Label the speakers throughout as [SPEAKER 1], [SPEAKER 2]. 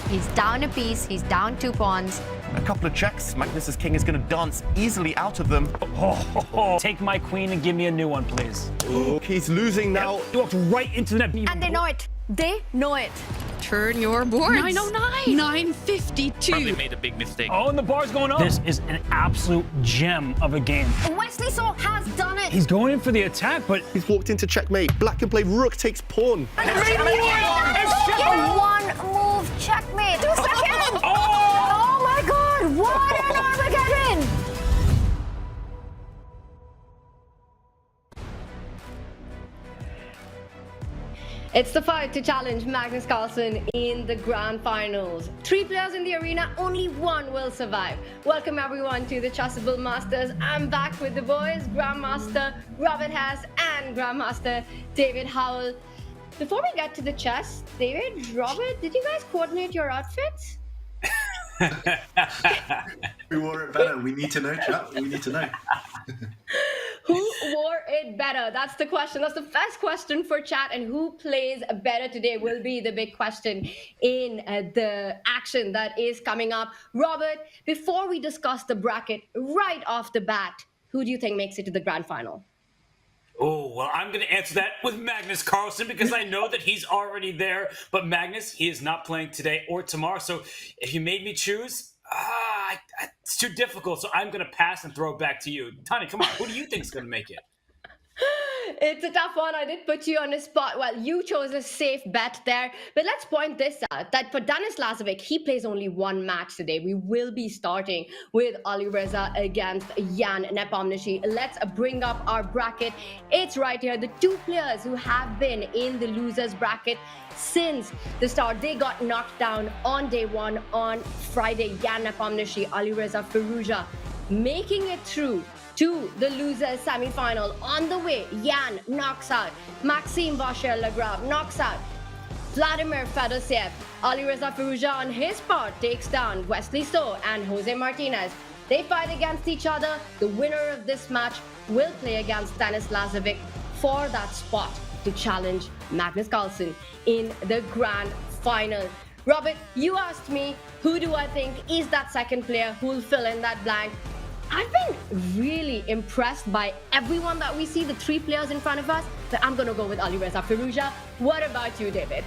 [SPEAKER 1] He's down a piece, he's down 2 pawns.
[SPEAKER 2] A couple of checks. Magnus's king is going to dance easily out of them.
[SPEAKER 3] Take my queen and give me a new one, please.
[SPEAKER 2] He's losing now.
[SPEAKER 3] Yep. You walked right into the net.
[SPEAKER 1] And they know it. They know it.
[SPEAKER 4] Turn your boards.
[SPEAKER 5] 909.
[SPEAKER 4] 952.
[SPEAKER 6] Probably made a big mistake.
[SPEAKER 3] Oh, and the bar's going up. This is an absolute gem of a game.
[SPEAKER 1] Wesley So has done it.
[SPEAKER 3] He's going in for the attack, but
[SPEAKER 2] He's walked into checkmate. Black can play rook takes pawn.
[SPEAKER 1] One move checkmate. 2 seconds. Oh my God! What an Armageddon! It's the fight to challenge Magnus Carlsen in the grand finals. 3 players in the arena, only 1 will survive. Welcome everyone to the Chessable Masters. I'm back with the boys, Grandmaster Robert Hess and Grandmaster David Howell. Before we get to the chess, David, Robert, did you guys coordinate your outfits?
[SPEAKER 7] We wore it better. We need to know, chat. We need to know.
[SPEAKER 1] Who wore it better? That's the question. That's the first question for chat. And who plays better today will be the big question in the action that is coming up. Robert, before we discuss the bracket right off the bat, who do you think makes it to the grand final?
[SPEAKER 6] Oh, well, I'm going to answer that with Magnus Carlsen because I know that he's already there. But Magnus, he is not playing today or tomorrow. So if you made me choose, it's too difficult. So I'm going to pass and throw it back to you. Tani, come on. Who do you think is going to make it?
[SPEAKER 1] It's a tough one. I did put you on the spot. Well, you chose a safe bet there. But let's point this out, that for Denis Lazavik, he plays only 1 match today. We will be starting with Alireza against Jan Nepomniachtchi. Let's bring up our bracket. It's right here. The 2 players who have been in the losers bracket since the start, they got knocked down on day 1 on Friday. Jan Nepomniachtchi, Alireza Firouzja. making it through to the losers semi-final. On the way, Jan knocks out Maxime Vachier-Lagrave, knocks out Vladimir Fedoseev. Alireza Firouzja on his part takes down Wesley So and Jose Martinez. They fight against each other. The winner of this match will play against Denis Lazavik for that spot to challenge Magnus Carlsen in the grand final. Robert, you asked me, who do I think is that second player who will fill in that blank? I've been really impressed by everyone that we see, the three players in front of us, but I'm going to go with Alireza Firouzja. What about you, David?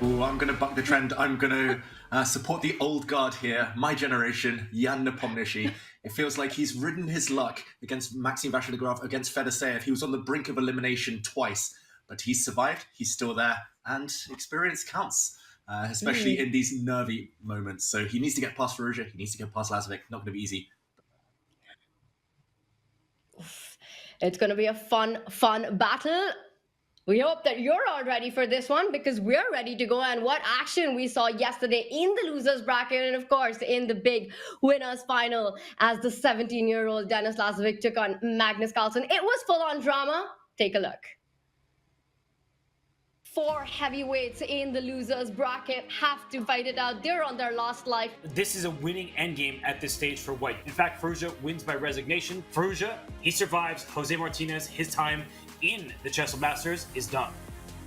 [SPEAKER 7] Ooh, I'm going to buck the trend. I'm going to support the old guard here. My generation, Jan Nepomniachtchi. It feels like he's ridden his luck against Maxime Vachier-Lagrave, against Fedoseev. He was on the brink of elimination twice, but he's survived. He's still there, and experience counts, especially in these nervy moments. So he needs to get past Firouzja. He needs to get past Lazavik. Not going to be easy.
[SPEAKER 1] It's going to be a fun battle. We hope that you're all ready for this one, because we're ready to go. And what action we saw yesterday in the losers bracket, and of course in the big winners final, as the 17-year-old Denis Lazavik took on Magnus Carlsen. It was full-on drama. Take a look. 4 heavyweights in the losers bracket have to fight it out. They're on their last life.
[SPEAKER 6] This is a winning endgame at this stage for White. In fact, Firouzja wins by resignation. Firouzja, he survives. Jose Martinez, his time in the Chessable Masters is done.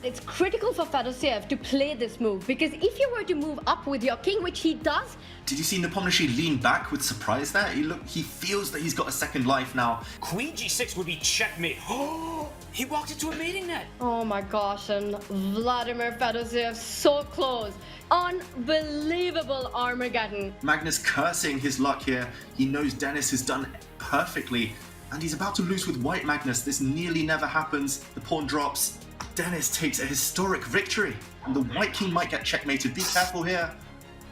[SPEAKER 1] It's critical for Fedoseev to play this move, because if you were to move up with your king, which he does...
[SPEAKER 7] Did you see Nepomniachtchi lean back with surprise there? He feels that he's got a second life now.
[SPEAKER 6] Queen g6 would be checkmate. Oh, he walked into a mating net.
[SPEAKER 1] Oh my gosh, and Vladimir Fedoseev so close. Unbelievable Armageddon.
[SPEAKER 7] Magnus cursing his luck here. He knows Denis has done perfectly, and he's about to lose with White Magnus. This nearly never happens. The pawn drops. Denis takes a historic victory, and the White King might get checkmated. Be careful here.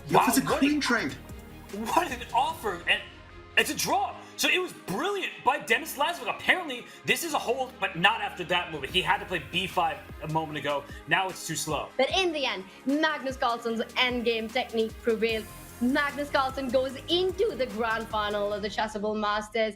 [SPEAKER 7] He offers a queen trade.
[SPEAKER 6] What an offer, and it's a draw. So it was brilliant by Denis Lazavik. Apparently, this is a hold, but not after that move. He had to play b5 a moment ago. Now it's too slow.
[SPEAKER 1] But in the end, Magnus Carlsen's endgame technique prevailed. Magnus Carlsen goes into the grand final of the Chessable Masters.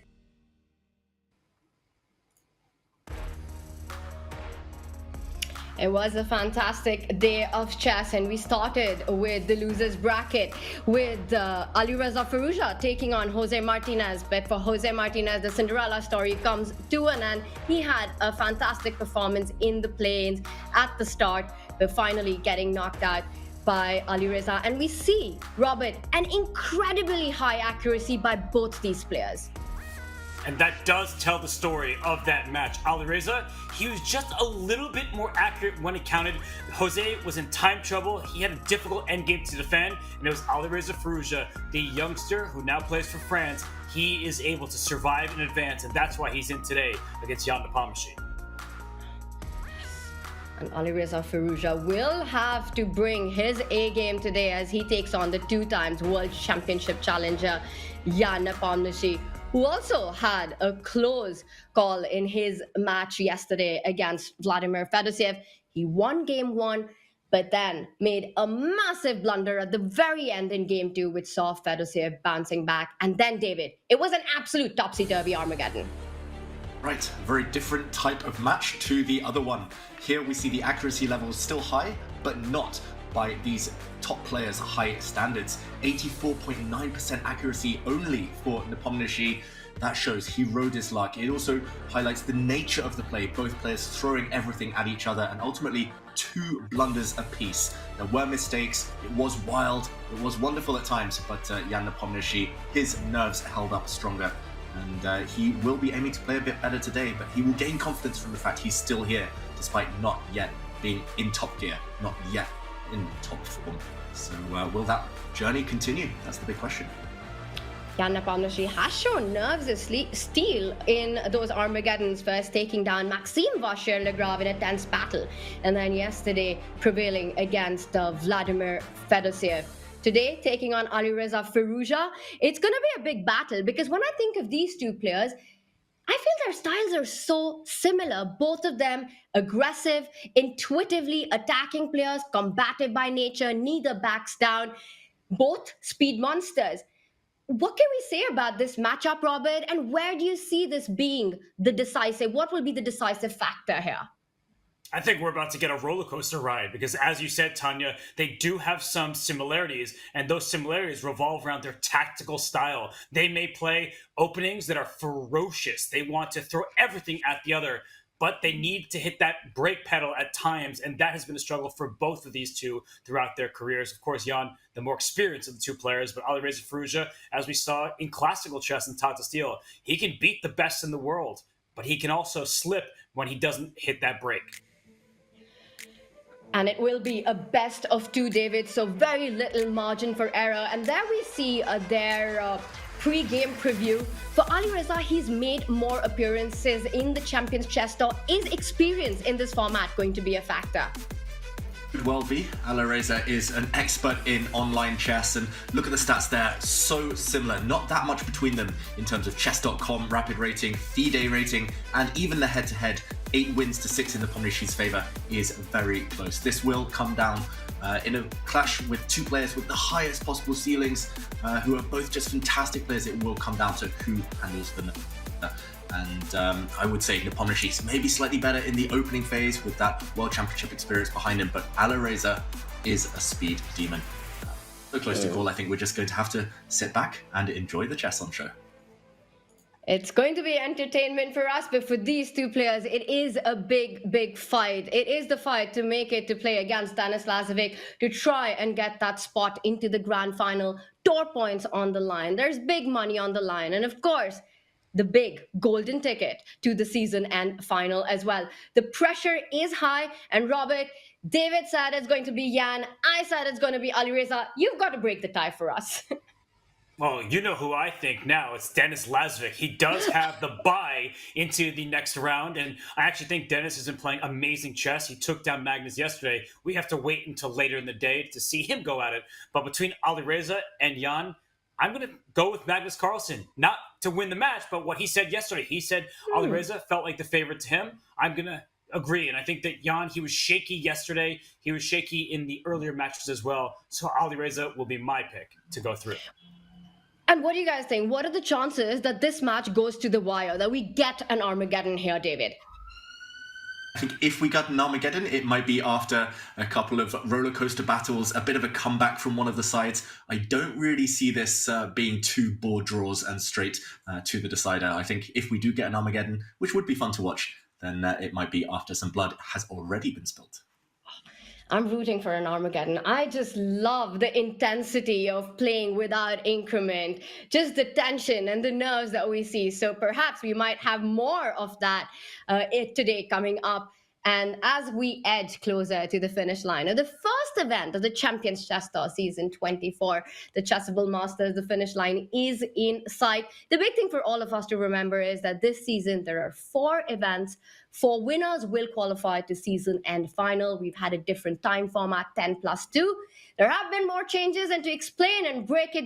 [SPEAKER 1] It was a fantastic day of chess, and we started with the losers bracket with Alireza Firouzja taking on Jose Martinez. But for Jose Martinez, the Cinderella story comes to an end. He had a fantastic performance in the plains at the start, but finally getting knocked out by Alireza. And we see, Robert, an incredibly high accuracy by both these players.
[SPEAKER 6] And that does tell the story of that match. Alireza, he was just a little bit more accurate when it counted. Jose was in time trouble. He had a difficult endgame to defend, and it was Alireza Firouzja, the youngster who now plays for France. He is able to survive and advance, and that's why he's in today against Jan Nepomniachtchi.
[SPEAKER 1] And Alireza Firouzja will have to bring his A game today as he takes on the 2-time World Championship challenger Jan Nepomniachtchi, who also had a close call in his match yesterday against Vladimir Fedoseev. He won game 1, but then made a massive blunder at the very end in game 2, which saw Fedoseev bouncing back. And then, David, it was an absolute topsy-turvy Armageddon.
[SPEAKER 7] Right, a very different type of match to the other one. Here we see the accuracy levels still high, but not by these top players' high standards. 84.9% accuracy only for Nepomniachtchi. That shows he rode his luck. It also highlights the nature of the play, both players throwing everything at each other, and ultimately 2 blunders apiece. There were mistakes, it was wild, it was wonderful at times, but Jan Nepomniachtchi, his nerves held up stronger. And he will be aiming to play a bit better today, but he will gain confidence from the fact he's still here, despite not yet being in top gear, not yet in top form. So will that journey continue? That's the big question.
[SPEAKER 1] Jan Nepomniachtchi has shown nerves of steel in those Armageddons, first taking down Maxime Vachier-Lagrave in a tense battle, and then yesterday prevailing against Vladimir Fedoseev. Today, taking on Alireza Firouzja. It's going to be a big battle, because when I think of these two players, I feel their styles are so similar. Both of them aggressive, intuitively attacking players, combative by nature, neither backs down. Both speed monsters. What can we say about this matchup, Robert? And where do you see this being the decisive? What will be the decisive factor here?
[SPEAKER 6] I think we're about to get a roller coaster ride because, as you said, Tanya, they do have some similarities, and those similarities revolve around their tactical style. They may play openings that are ferocious. They want to throw everything at the other, but they need to hit that brake pedal at times, and that has been a struggle for both of these two throughout their careers. Of course, Jan, the more experienced of the two players, but Alireza Firouzja, as we saw in classical chess and taught to steel, he can beat the best in the world, but he can also slip when he doesn't hit that brake.
[SPEAKER 1] And it will be a best of two, David, so very little margin for error. And there we see their pre-game preview. For Alireza, he's made more appearances in the Champions Chess Tour. Is experience in this format going to be a factor?
[SPEAKER 7] Could well be. Alireza is an expert in online chess, and look at the stats there, so similar. Not that much between them in terms of Chess.com rapid rating, FIDE rating, and even the head-to-head. 8 wins to 6 in the Pomnishi's favour is very close. This will come down in a clash with two players with the highest possible ceilings, who are both just fantastic players. It will come down to who handles them. And I would say Nepomniachtchi maybe slightly better in the opening phase with that World Championship experience behind him, but Alireza is a speed demon. So close to call, I think we're just going to have to sit back and enjoy the Chess On show.
[SPEAKER 1] It's going to be entertainment for us, but for these two players, it is a big fight. It is the fight to make it to play against Denis Lazavik to try and get that spot into the grand final. Tour points on the line. There's big money on the line. And of course, the big golden ticket to the season and final as well. The pressure is high. And Robert, David said it's going to be Jan. I said it's going to be Alireza. You've got to break the tie for us.
[SPEAKER 6] Well, you know who I think now. It's Denis Lazavik. He does have the bye into the next round, and I actually think Denis has been playing amazing chess. He took down Magnus yesterday. We have to wait until later in the day to see him go at it. But between Alireza and Jan, I'm going to go with Magnus Carlsen. Not to win the match, but what he said yesterday. He said Alireza felt like the favorite to him. I'm going to agree, and I think that Jan, he was shaky yesterday. He was shaky in the earlier matches as well. So Alireza will be my pick to go through.
[SPEAKER 1] And what do you guys think? What are the chances that this match goes to the wire, that we get an Armageddon here, David?
[SPEAKER 7] I think if we got an Armageddon, it might be after a couple of roller coaster battles, a bit of a comeback from one of the sides. I don't really see this being two board draws and straight to the decider. I think if we do get an Armageddon, which would be fun to watch, then it might be after some blood has already been spilled.
[SPEAKER 1] I'm rooting for an Armageddon. I just love the intensity of playing without increment, just the tension and the nerves that we see. So perhaps we might have more of that today coming up. And as we edge closer to the finish line of the first event of the Champions Chess Tour Season 24, the Chessable Masters, the finish line is in sight. The big thing for all of us to remember is that this season there are 4 events. 4 winners will qualify to season end final. We've had a different time format, 10+2. There have been more changes, and to explain and break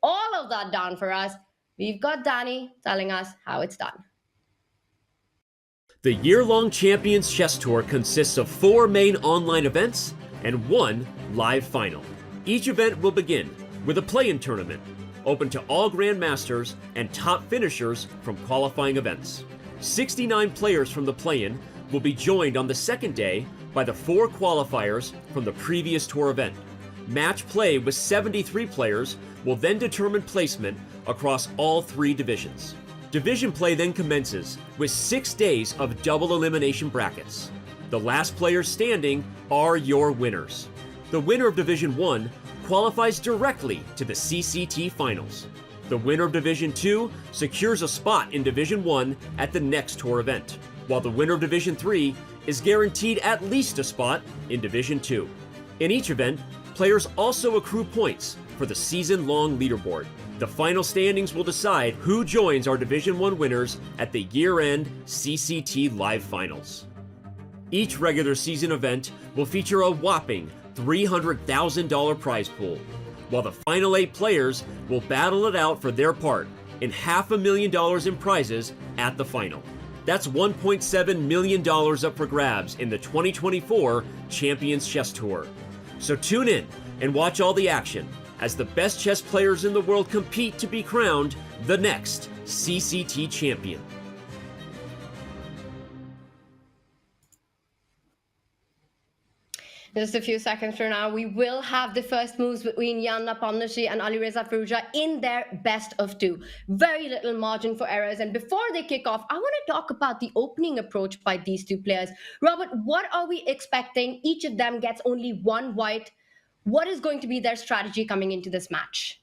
[SPEAKER 1] all of that down for us, we've got Danny telling us how it's done.
[SPEAKER 5] The year-long Champions Chess Tour consists of 4 main online events and 1 live final. Each event will begin with a play-in tournament, open to all grandmasters and top finishers from qualifying events. 69 players from the play-in will be joined on the second day by the 4 qualifiers from the previous tour event. Match play with 73 players will then determine placement across all 3 divisions. Division play then commences with 6 days of double elimination brackets. The last players standing are your winners. The winner of Division 1 qualifies directly to the CCT Finals. The winner of Division 2 secures a spot in Division 1 at the next tour event, while the winner of Division 3 is guaranteed at least a spot in Division 2. In each event, players also accrue points for the season-long leaderboard. The final standings will decide who joins our Division 1 winners at the year-end CCT Live Finals. Each regular season event will feature a whopping $300,000 prize pool, while the final 8 players will battle it out for their part in $500,000 in prizes at the final. That's $1.7 million up for grabs in the 2024 Champions Chess Tour. So tune in and watch all the action as the best chess players in the world compete to be crowned the next CCT champion.
[SPEAKER 1] Just a few seconds from now, we will have the first moves between Jan Nepomniachtchi and Alireza Firouzja in their best of two. Very little margin for errors. And before they kick off, I want to talk about the opening approach by these two players. Robert, what are we expecting? Each of them gets only one white. What is going to be their strategy coming into this match?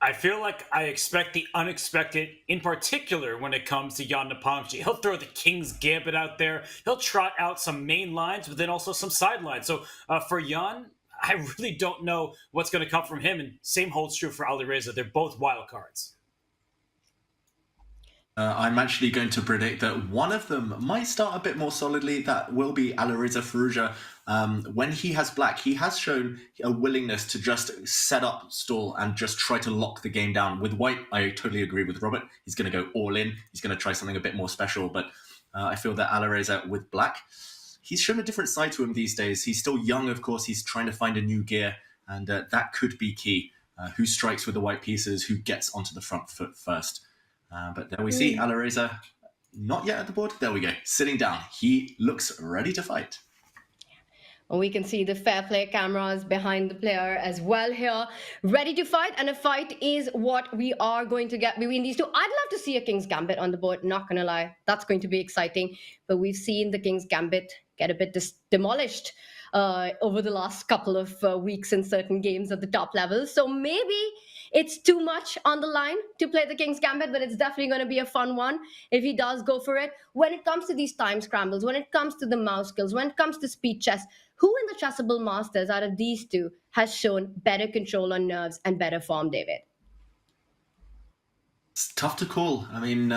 [SPEAKER 6] I feel like I expect the unexpected, in particular when it comes to Jan Nepomniachtchi. He'll throw the King's Gambit out there. He'll trot out some main lines, but then also some sidelines. So for Jan, I really don't know what's going to come from him. And same holds true for Alireza. They're both wild cards.
[SPEAKER 7] I'm actually going to predict that one of them might start a bit more solidly. That will be Alireza Firouzja. When he has black, he has shown a willingness to just set up stall and just try to lock the game down. With white, I totally agree with Robert. He's going to go all in. He's going to try something a bit more special. But I feel that Alireza with black, he's shown a different side to him these days. He's still young, of course. He's trying to find a new gear, and that could be key. Who strikes with the white pieces? Who gets onto the front foot first? But there we see Alireza, not yet at the board. There we go, sitting down. He looks ready to fight.
[SPEAKER 1] Well, we can see the fair play cameras behind the player as well here. Ready to fight, and a fight is what we are going to get between these two. I'd love to see a King's Gambit on the board, not gonna lie. That's going to be exciting. But we've seen the King's Gambit get a bit demolished over the last couple of weeks in certain games at the top levels. So maybe it's too much on the line to play the King's Gambit, but it's definitely going to be a fun one if he does go for it. When it comes to these time scrambles, when it comes to the mouse skills, when it comes to speed chess, who in the Chessable Masters out of these two has shown better control on nerves and better form, David?
[SPEAKER 7] It's tough to call. I mean,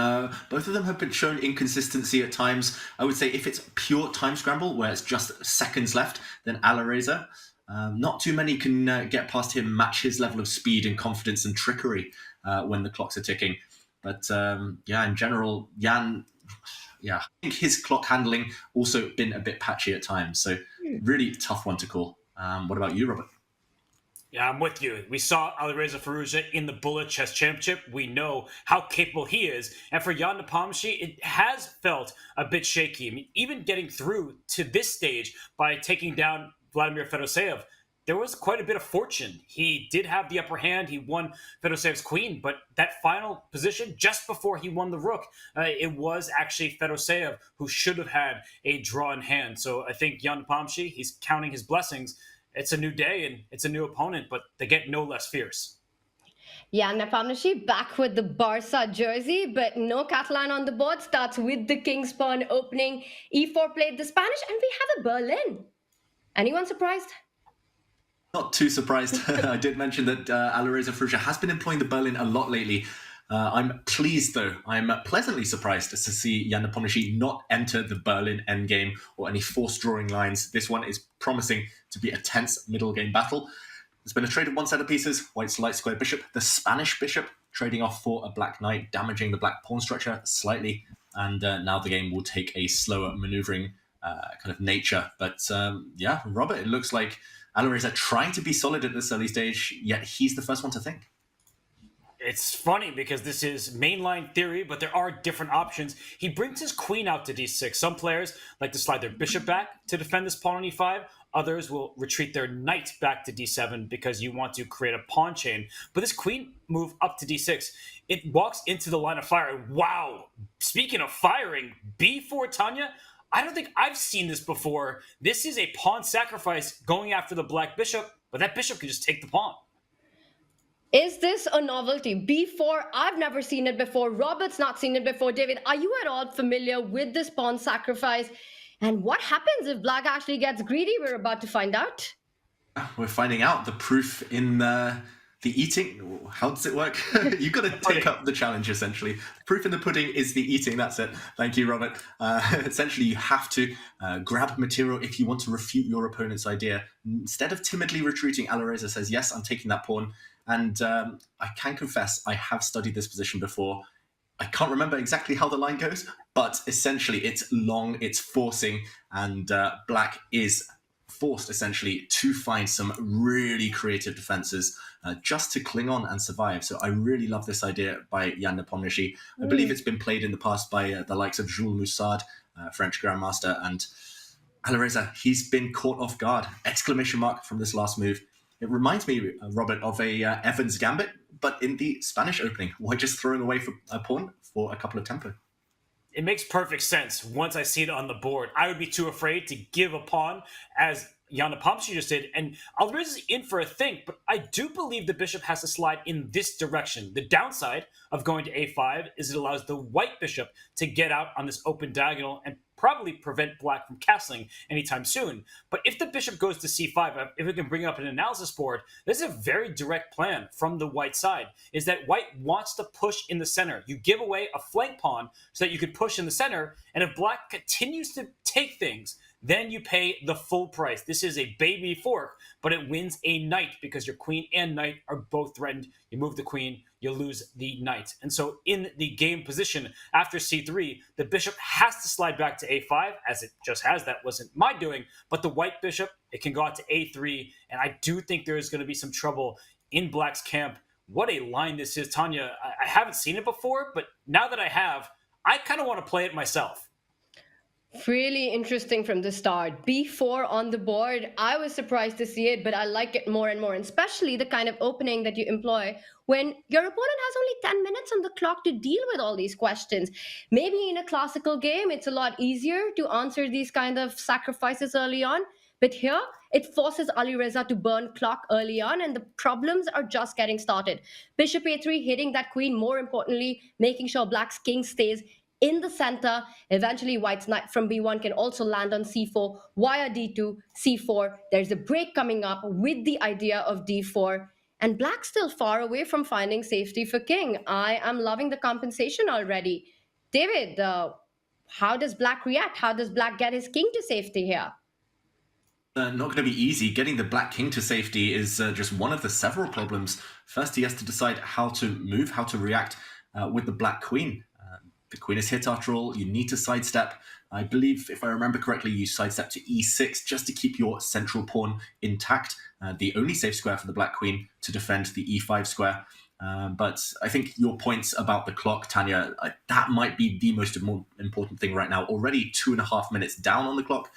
[SPEAKER 7] both of them have been shown inconsistency at times. I would say if it's pure time scramble, where it's just seconds left, then Alireza. Not too many can get past him, match his level of speed and confidence and trickery when the clocks are ticking. But yeah, in general, Jan, I think his clock handling also been a bit patchy at times. So really tough one to call. What about you, Robert?
[SPEAKER 6] Yeah, I'm with you. We saw Alireza Firouzja in the Bullet Chess Championship. We know how capable he is. And for Jan Nepomniachtchi, it has felt a bit shaky. I mean, even getting through to this stage by taking down Vladimir Fedoseev, there was quite a bit of fortune. He did have the upper hand. He won Fedoseev's queen, but that final position, just before he won the rook, it was actually Fedoseev who should have had a draw in hand. So I think Jan Nepomniachtchi, he's counting his blessings. It's a new day and it's a new opponent, but they get no less fierce.
[SPEAKER 1] Yeah, Nepomniachtchi back with the Barca jersey, but no Catalan on the board. Starts with the King's Pawn opening. E4 played the Spanish, and we have a Berlin. Anyone surprised?
[SPEAKER 7] Not too surprised. I did mention that Alireza Firouzja has been employing the Berlin a lot lately. I'm pleased, though. I'm pleasantly surprised to see Jan Nepomniachtchi not enter the Berlin endgame or any forced drawing lines. This one is promising to be a tense middle game battle. There's been a trade of one set of pieces. White's light square bishop, the Spanish bishop, trading off for a black knight, damaging the black pawn structure slightly. And now the game will take a slower maneuvering kind of nature. But yeah, Robert, it looks like Alireza trying to be solid at this early stage, yet he's the first one to think.
[SPEAKER 6] It's funny because this is mainline theory, but there are different options. He brings his queen out to d6. Some players like to slide their bishop back to defend this pawn on e5. Others will retreat their knight back to d7 because you want to create a pawn chain. But this queen move up to d6, it walks into the line of fire. Wow! Speaking of firing, b4 Tanya, I don't think I've seen this before. This is a pawn sacrifice going after the black bishop, but that bishop can just take the pawn.
[SPEAKER 1] Is this a novelty? B4, I've never seen it before. Robert's not seen it before. David, are you at all familiar with this pawn sacrifice? And what happens if black actually gets greedy? We're about to find out.
[SPEAKER 7] We're finding out the proof in the eating. How does it work? You've got to take up the challenge, essentially. Proof in the pudding is the eating. That's it. Thank you, Robert. Essentially, you have to grab material if you want to refute your opponent's idea. Instead of timidly retreating, Alireza says, yes, I'm taking that pawn. And I can confess, I have studied this position before. I can't remember exactly how the line goes, but essentially it's long, it's forcing, and black is forced essentially to find some really creative defenses just to cling on and survive. So I really love this idea by Jan Nepomniachtchi. I believe it's been played in the past by the likes of Jules Moussard, French Grandmaster, and Alireza. He's been caught off guard! Exclamation mark from this last move. It reminds me, Robert, of a Evans Gambit, but in the Spanish opening. Why just throwing away for a pawn for a couple of tempo?
[SPEAKER 6] It makes perfect sense once I see it on the board. I would be too afraid to give a pawn, as Jan Nepomniachtchi just did, and Alireza's in for a think, but I do believe the bishop has to slide in this direction. The downside of going to a5 is it allows the white bishop to get out on this open diagonal and probably prevent black from castling anytime soon. But if the bishop goes to c5, if we can bring up an analysis board, there's a very direct plan from the white side, is that white wants to push in the center. You give away a flank pawn so that you could push in the center, and if black continues to take things, then you pay the full price. This is a baby fork, but it wins a knight because your queen and knight are both threatened. You move the queen, you lose the knight. And so in the game position after c3, the bishop has to slide back to a5, as it just has. That wasn't my doing. But the white bishop, it can go out to a3, and I do think there is going to be some trouble in black's camp. What a line this is, Tanya. I haven't seen it before, but now that I have, I kind of want to play it myself.
[SPEAKER 1] Really interesting from the start. b4 on the board. I was surprised to see it, but I like it more and more, and especially the kind of opening that you employ when your opponent has only 10 minutes on the clock to deal with all these questions. Maybe in a classical game, it's a lot easier to answer these kind of sacrifices early on, but here it forces Alireza to burn clock early on, and the problems are just getting started. Bishop a3, hitting that queen, more importantly, making sure black's king stays in the center. Eventually, white's knight from b1 can also land on c4, via d2, c4. There's a break coming up with the idea of d4, and black's still far away from finding safety for king. I am loving the compensation already. David, how does black react? How does black get his king to safety here?
[SPEAKER 7] Not going to be easy. Getting the black king to safety is just one of the several problems. First, he has to decide how to move, how to react with the black queen. The queen is hit after all. You need to sidestep. I believe, if I remember correctly, you sidestep to e6 just to keep your central pawn intact. The only safe square for the black queen to defend the e5 square. But I think your points about the clock, Tanya, that might be the most important thing right now. Already 2.5 minutes down on the clock.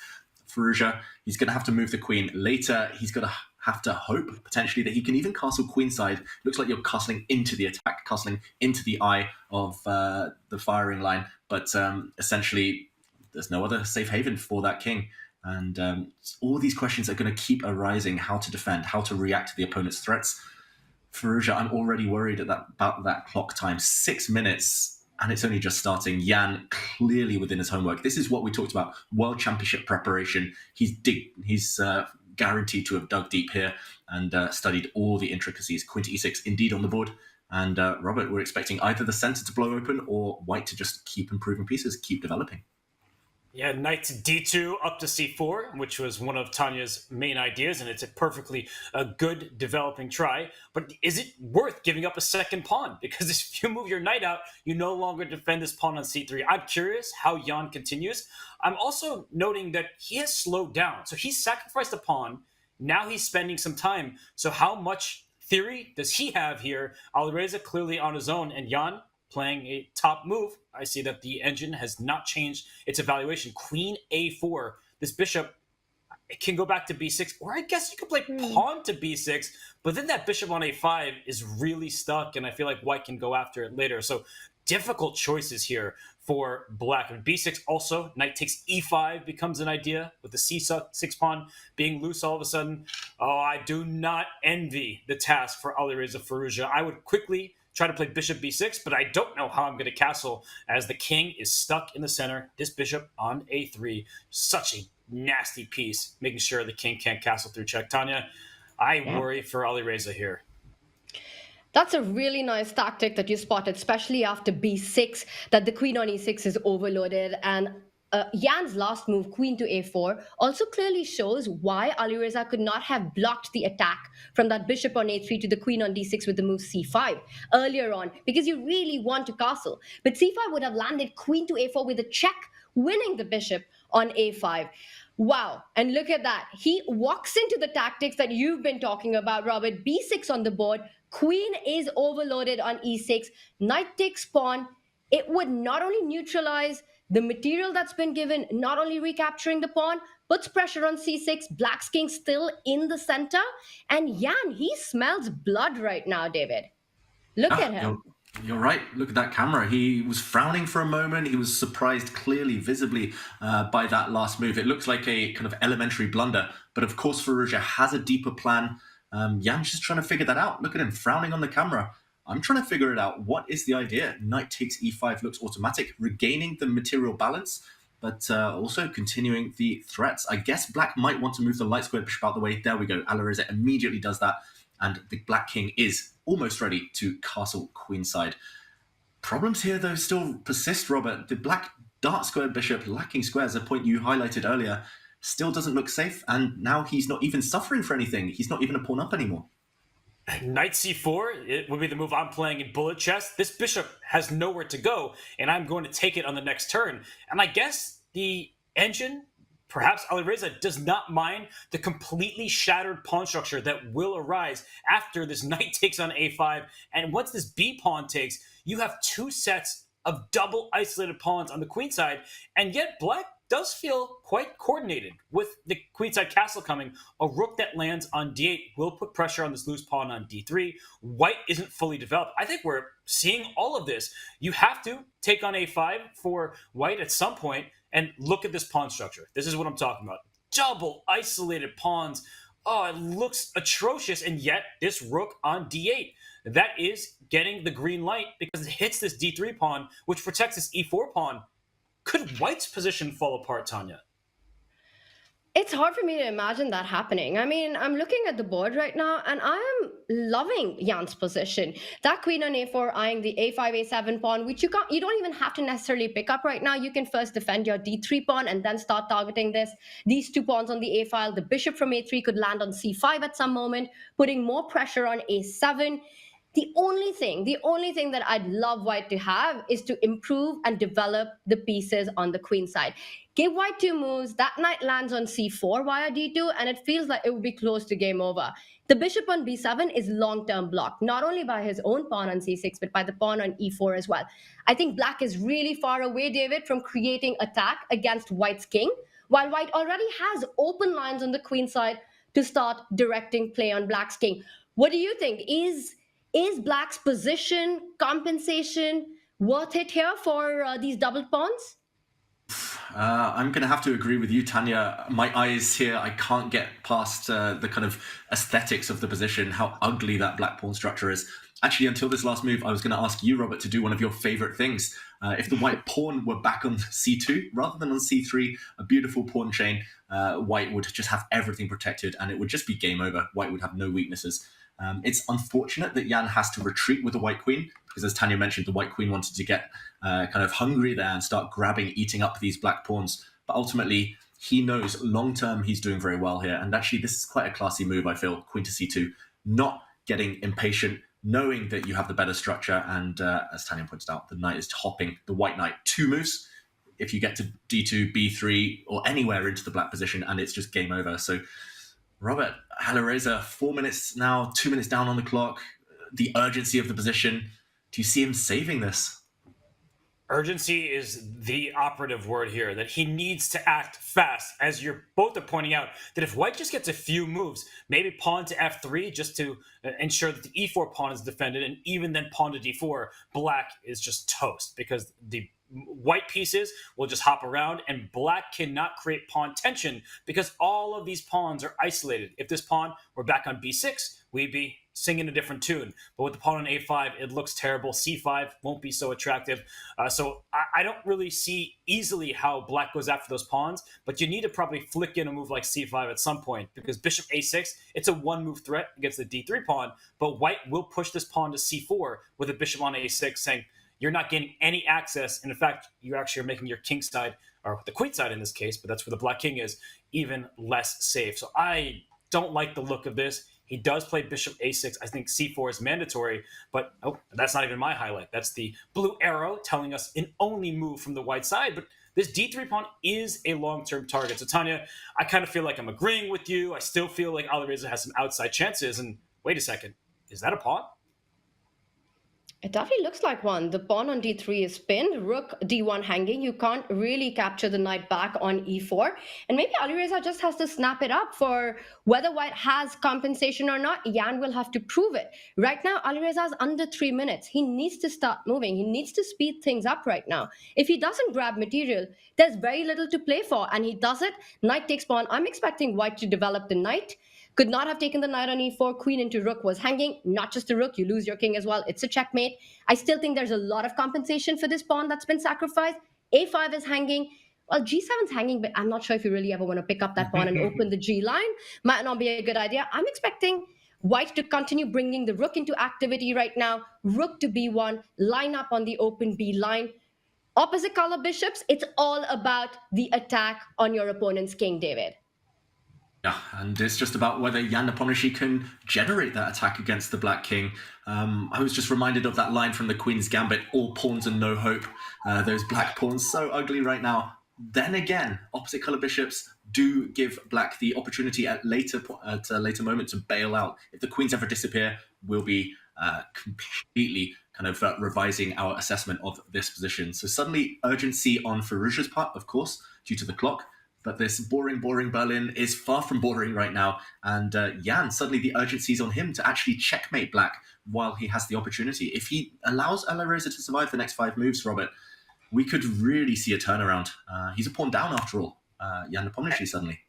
[SPEAKER 7] Firouzja, he's going to have to move the queen later. He's going to have to hope potentially that he can even castle queenside. Looks like you're castling into the attack, castling into the eye of the firing line. But essentially, there's no other safe haven for that king. And all these questions are going to keep arising: how to defend, how to react to the opponent's threats. Firouzja, I'm already worried about that clock time. 6 minutes. And it's only just starting. Jan clearly within his homework. This is what we talked about: World Championship preparation. He's guaranteed to have dug deep here and studied all the intricacies. Queen to e6 indeed on the board. And Robert, we're expecting either the center to blow open or white to just keep improving pieces, keep developing.
[SPEAKER 6] Yeah, knight to d2 up to c4, which was one of Tanya's main ideas, and it's a perfectly good developing try. But is it worth giving up a second pawn? Because if you move your knight out, you no longer defend this pawn on c3. I'm curious how Jan continues. I'm also noting that he has slowed down. So he sacrificed a pawn. Now he's spending some time. So how much theory does he have here? Alireza clearly on his own, and Jan playing a top move. I see that the engine has not changed its evaluation. Queen a4. This bishop, it can go back to b6, or I guess you could play pawn to b6, but then that bishop on a5 is really stuck, and I feel like white can go after it later. So difficult choices here for black. And b6 also, knight takes e5 becomes an idea, with the c6 pawn being loose all of a sudden. Oh, I do not envy the task for Alireza Firouzja. I would quickly try to play bishop b6, but I don't know how I'm going to castle, as the king is stuck in the center. This bishop on a3, such a nasty piece, making sure the king can't castle through check. Tanya, I worry for Alireza here.
[SPEAKER 1] That's a really nice tactic that you spotted, especially after b6, that the queen on e6 is overloaded. And Jan's last move, queen to a4, also clearly shows why Alireza could not have blocked the attack from that bishop on a3 to the queen on d6 with the move c5 earlier on, because you really want to castle. But c5 would have landed queen to a4 with a check, winning the bishop on a5. Wow. And look at that. He walks into the tactics that you've been talking about, Robert. B6 on the board. Queen is overloaded on E6. Knight takes pawn. It would not only neutralize the material that's been given, not only recapturing the pawn, puts pressure on C6. Black's king still in the center. And Jan, he smells blood right now, David. Look at him.
[SPEAKER 7] You're right. Look at that camera. He was frowning for a moment. He was surprised clearly, visibly, by that last move. It looks like a kind of elementary blunder. But of course, Vachier has a deeper plan. Jan's just trying to figure that out. Look at him frowning on the camera. I'm trying to figure it out. What is the idea? Knight takes e5 looks automatic, regaining the material balance, but also continuing the threats. I guess Black might want to move the light squared bishop out the way. There we go. Alireza immediately does that. And the Black king is almost ready to castle queenside. Problems here, though, still persist, Robert. The Black dart squared bishop lacking squares, a point you highlighted earlier, still doesn't look safe. And now he's not even suffering for anything. He's not even a pawn up anymore.
[SPEAKER 6] Knight c4, it would be the move I'm playing in bullet chess. This bishop has nowhere to go, and I'm going to take it on the next turn. And I guess the engine, perhaps Alireza, does not mind the completely shattered pawn structure that will arise after this knight takes on a5. And once this b pawn takes, you have two sets of double isolated pawns on the queenside, and yet Black does feel quite coordinated with the queenside castle coming. A rook that lands on d8 will put pressure on this loose pawn on d3. White isn't fully developed. I think we're seeing all of this. You have to take on a5 for White at some point, and look at this pawn structure. This is what I'm talking about. Double isolated pawns. Oh, it looks atrocious, and yet this rook on d8. That is getting the green light because it hits this d3 pawn, which protects this e4 pawn. Could White's position fall apart, Tanya?
[SPEAKER 1] It's hard for me to imagine that happening. I mean, I'm looking at the board right now, and I am loving Jan's position. That queen on a4 eyeing the a5, a7 pawn, which you don't even have to necessarily pick up right now. You can first defend your d3 pawn and then start targeting these two pawns on the a file. The bishop from a3 could land on c5 at some moment, putting more pressure on a7. The only thing that I'd love White to have is to improve and develop the pieces on the queen side. Give White two moves, that knight lands on c4 via d2, and it feels like it would be close to game over. The bishop on b7 is long-term blocked, not only by his own pawn on c6, but by the pawn on e4 as well. I think Black is really far away, David, from creating attack against White's king, while White already has open lines on the queen side to start directing play on Black's king. What do you think? Is Black's position, compensation worth it here for these double pawns?
[SPEAKER 7] I'm going to have to agree with you, Tanya. My eyes here, I can't get past the kind of aesthetics of the position, how ugly that black pawn structure is. Actually, until this last move, I was going to ask you, Robert, to do one of your favorite things. If the white pawn were back on c2 rather than on c3, a beautiful pawn chain, White would just have everything protected and it would just be game over. White would have no weaknesses. It's unfortunate that Jan has to retreat with the white queen, because as Tanya mentioned, the white queen wanted to get kind of hungry there and start eating up these black pawns. But ultimately, he knows long-term he's doing very well here. And actually, this is quite a classy move, I feel, queen to c2. Not getting impatient, knowing that you have the better structure. And as Tanya pointed out, the knight is hopping the white knight two moves. If you get to d2, b3, or anywhere into the black position, and it's just game over. So Robert, Alireza, 4 minutes now, 2 minutes down on the clock, the urgency of the position. Do you see him saving this?
[SPEAKER 6] Urgency is the operative word here, that he needs to act fast, as you're both are pointing out, that if White just gets a few moves, maybe pawn to f3 just to ensure that the e4 pawn is defended, and even then pawn to d4, Black is just toast, because the white pieces will just hop around, and Black cannot create pawn tension because all of these pawns are isolated. If this pawn were back on b6, we'd be singing a different tune. But with the pawn on a5, it looks terrible. c5 won't be so attractive. So I don't really see easily how Black goes after those pawns, but you need to probably flick in a move like c5 at some point, because bishop a6, it's a one-move threat against the d3 pawn, but White will push this pawn to c4 with a bishop on a6, saying, you're not getting any access. And in fact, you actually are making your king side, or the queen side in this case, but that's where the black king is, even less safe. So I don't like the look of this. He does play bishop a6. I think c4 is mandatory, but that's not even my highlight. That's the blue arrow telling us an only move from the white side. But this d3 pawn is a long-term target. So Tanya, I kind of feel like I'm agreeing with you. I still feel like Alireza has some outside chances. And wait a second, is that a pawn?
[SPEAKER 1] It definitely looks like one. The pawn on d3 is pinned, rook d1 hanging. You can't really capture the knight back on e4. And maybe Alireza just has to snap it up. For whether white has compensation or not, Jan will have to prove it. Right now, Alireza is under 3 minutes. He needs to start moving. He needs to speed things up right now. If he doesn't grab material, there's very little to play for. And he does it. Knight takes pawn. I'm expecting white to develop the knight. Could not have taken the knight on e4. Queen into rook was hanging. Not just a rook, you lose your king as well. It's a checkmate. I still think there's a lot of compensation for this pawn that's been sacrificed. a5 is hanging. Well, g7's hanging, but I'm not sure if you really ever want to pick up that pawn and open the g line. Might not be a good idea. I'm expecting white to continue bringing the rook into activity right now. Rook to b1, line up on the open b line. Opposite color bishops, it's all about the attack on your opponent's king, David.
[SPEAKER 7] Yeah, and it's just about whether Jan Nepomniachtchi can generate that attack against the Black King. I was just reminded of that line from the Queen's Gambit, all pawns and no hope. Those black pawns, so ugly right now. Then again, opposite colour bishops do give black the opportunity at a later moment to bail out. If the queens ever disappear, we'll be completely kind of revising our assessment of this position. So suddenly urgency on Firouzja's part, of course, due to the clock. But this boring Berlin is far from boring right now. And Jan, suddenly the urgency is on him to actually checkmate black while he has the opportunity. If he allows Alireza to survive the next 5 moves, Robert, we could really see a turnaround. He's a pawn down after all, Jan Nepomniachtchi suddenly.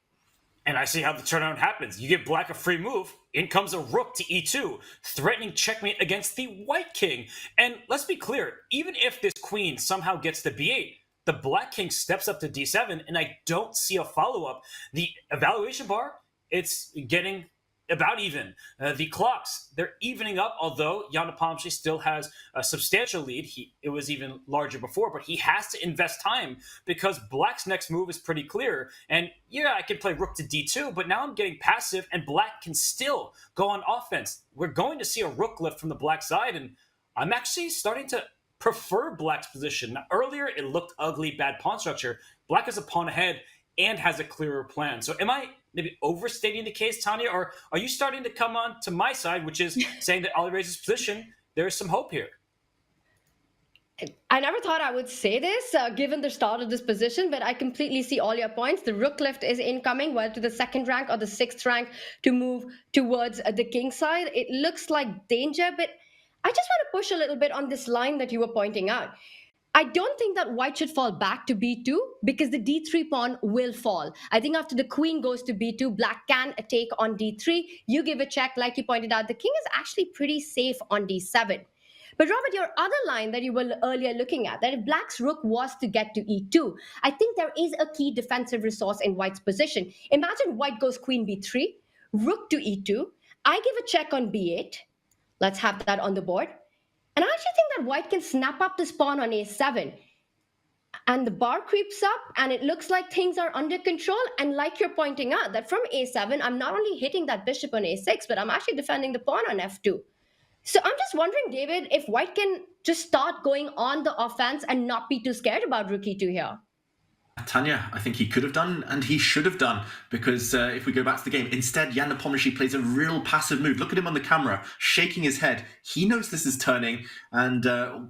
[SPEAKER 6] And I see how the turnaround happens. You give black a free move, in comes a rook to e2, threatening checkmate against the white king. And let's be clear, even if this queen somehow gets to b8, the black king steps up to d7, and I don't see a follow-up. The evaluation bar, it's getting about even. The clocks, they're evening up, although Jan Nepomniachtchi still has a substantial lead. It was even larger before, but he has to invest time because black's next move is pretty clear. And yeah, I can play rook to d2, but now I'm getting passive, and black can still go on offense. We're going to see a rook lift from the black side, and I'm actually starting to prefer black's position. Now, earlier, it looked ugly, bad pawn structure. Black is a pawn ahead and has a clearer plan. So am I maybe overstating the case, Tanya, or are you starting to come on to my side, which is saying that Alireza's position, there is some hope here?
[SPEAKER 1] I never thought I would say this, given the start of this position, but I completely see all your points. The rook lift is incoming, whether to the 2nd rank or the 6th rank to move towards the king side. It looks like danger, but I just want to push a little bit on this line that you were pointing out. I don't think that white should fall back to b2 because the d3 pawn will fall. I think after the queen goes to b2, black can take on d3. You give a check, like you pointed out. The king is actually pretty safe on d7. But Robert, your other line that you were earlier looking at, that if black's rook was to get to e2, I think there is a key defensive resource in white's position. Imagine white goes queen b3, rook to e2. I give a check on b8. Let's have that on the board. And I actually think that white can snap up this pawn on a7. And the bar creeps up, and it looks like things are under control. And like you're pointing out, that from a7, I'm not only hitting that bishop on a6, but I'm actually defending the pawn on f2. So I'm just wondering, David, if white can just start going on the offense and not be too scared about rook e2 here.
[SPEAKER 7] Tanya, I think he could have done, and he should have done, because if we go back to the game, instead, Jan Nepomniachtchi plays a real passive move. Look at him on the camera, shaking his head. He knows this is turning, and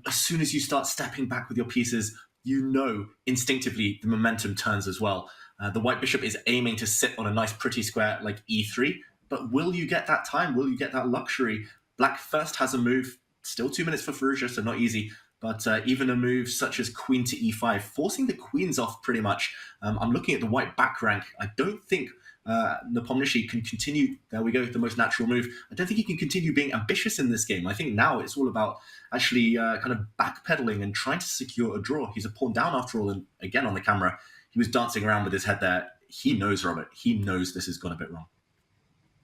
[SPEAKER 7] as soon as you start stepping back with your pieces, you know instinctively the momentum turns as well. The white bishop is aiming to sit on a nice pretty square like e3, but will you get that time? Will you get that luxury? Black first has a move, still 2 minutes for Firouzja, so not easy. But even a move such as queen to e5, forcing the queens off pretty much. I'm looking at the white back rank. I don't think Nepomniachtchi can continue. There we go, the most natural move. I don't think he can continue being ambitious in this game. I think now it's all about actually kind of backpedaling and trying to secure a draw. He's a pawn down after all, and again on the camera, he was dancing around with his head there. He knows, Robert. He knows this has gone a bit wrong.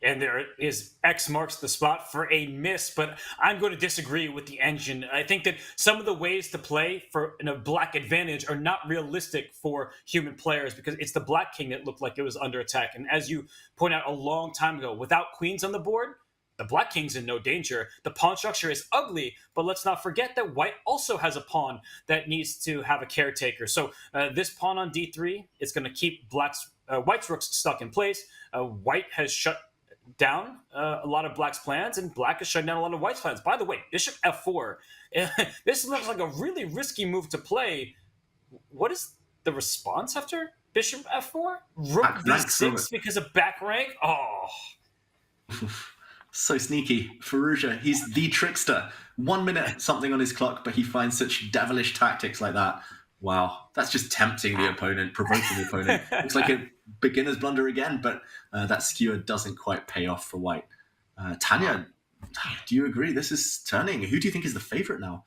[SPEAKER 6] And there is X marks the spot for a miss, but I'm going to disagree with the engine. I think that some of the ways to play for a black advantage are not realistic for human players because it's the black king that looked like it was under attack. And as you point out a long time ago, without queens on the board, the black king's in no danger. The pawn structure is ugly, but let's not forget that white also has a pawn that needs to have a caretaker. So this pawn on d3 is going to keep white's rooks stuck in place. White has shut down a lot of black's plans, and black has shut down a lot of white's plans. By the way, bishop f4. This looks like a really risky move to play. What is the response after bishop f4? Rook d6 because of back rank? Oh.
[SPEAKER 7] So sneaky. Firouzja, he's the trickster. 1 minute something on his clock, but he finds such devilish tactics like that. Wow, that's just tempting the opponent, provoking the opponent. Looks like a beginner's blunder again, but that skewer doesn't quite pay off for white. Tanya, do you agree? This is turning. Who do you think is the favorite now?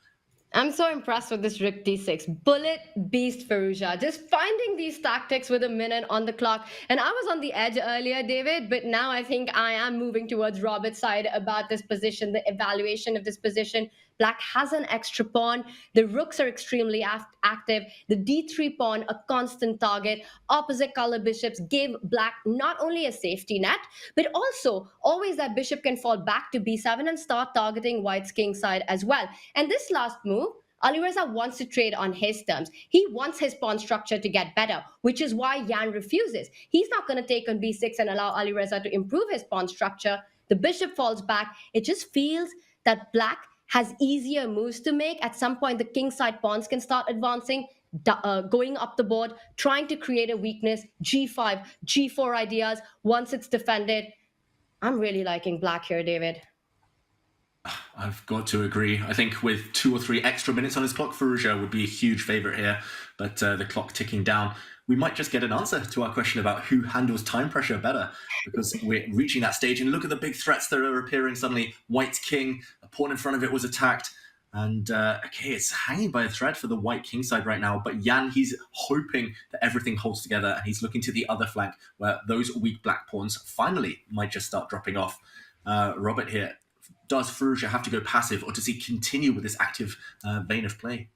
[SPEAKER 1] I'm so impressed with this rook d6. Bullet beast Firouzja. Just finding these tactics with a minute on the clock. And I was on the edge earlier, David, but now I think I am moving towards Robert's side about this position, the evaluation of this position. Black has an extra pawn. The rooks are extremely active. The d3 pawn, a constant target. Opposite color bishops give black not only a safety net, but also always that bishop can fall back to b7 and start targeting white's king side as well. And this last move, Alireza wants to trade on his terms. He wants his pawn structure to get better, which is why Jan refuses. He's not going to take on b6 and allow Alireza to improve his pawn structure. The bishop falls back. It just feels that black has easier moves to make. At some point, the king side pawns can start advancing, going up the board, trying to create a weakness, g5, g4 ideas once it's defended. I'm really liking black here, David.
[SPEAKER 7] I've got to agree. I think with 2 or 3 extra minutes on his clock, Firouzja would be a huge favourite here. But the clock ticking down, we might just get an answer to our question about who handles time pressure better, because we're reaching that stage. And look at the big threats that are appearing suddenly. White's king, a pawn in front of it was attacked. And okay, it's hanging by a thread for the white king side right now. But Jan, he's hoping that everything holds together, and he's looking to the other flank where those weak black pawns finally might just start dropping off. Robert here, does Firouzja have to go passive, or does he continue with this active vein of play?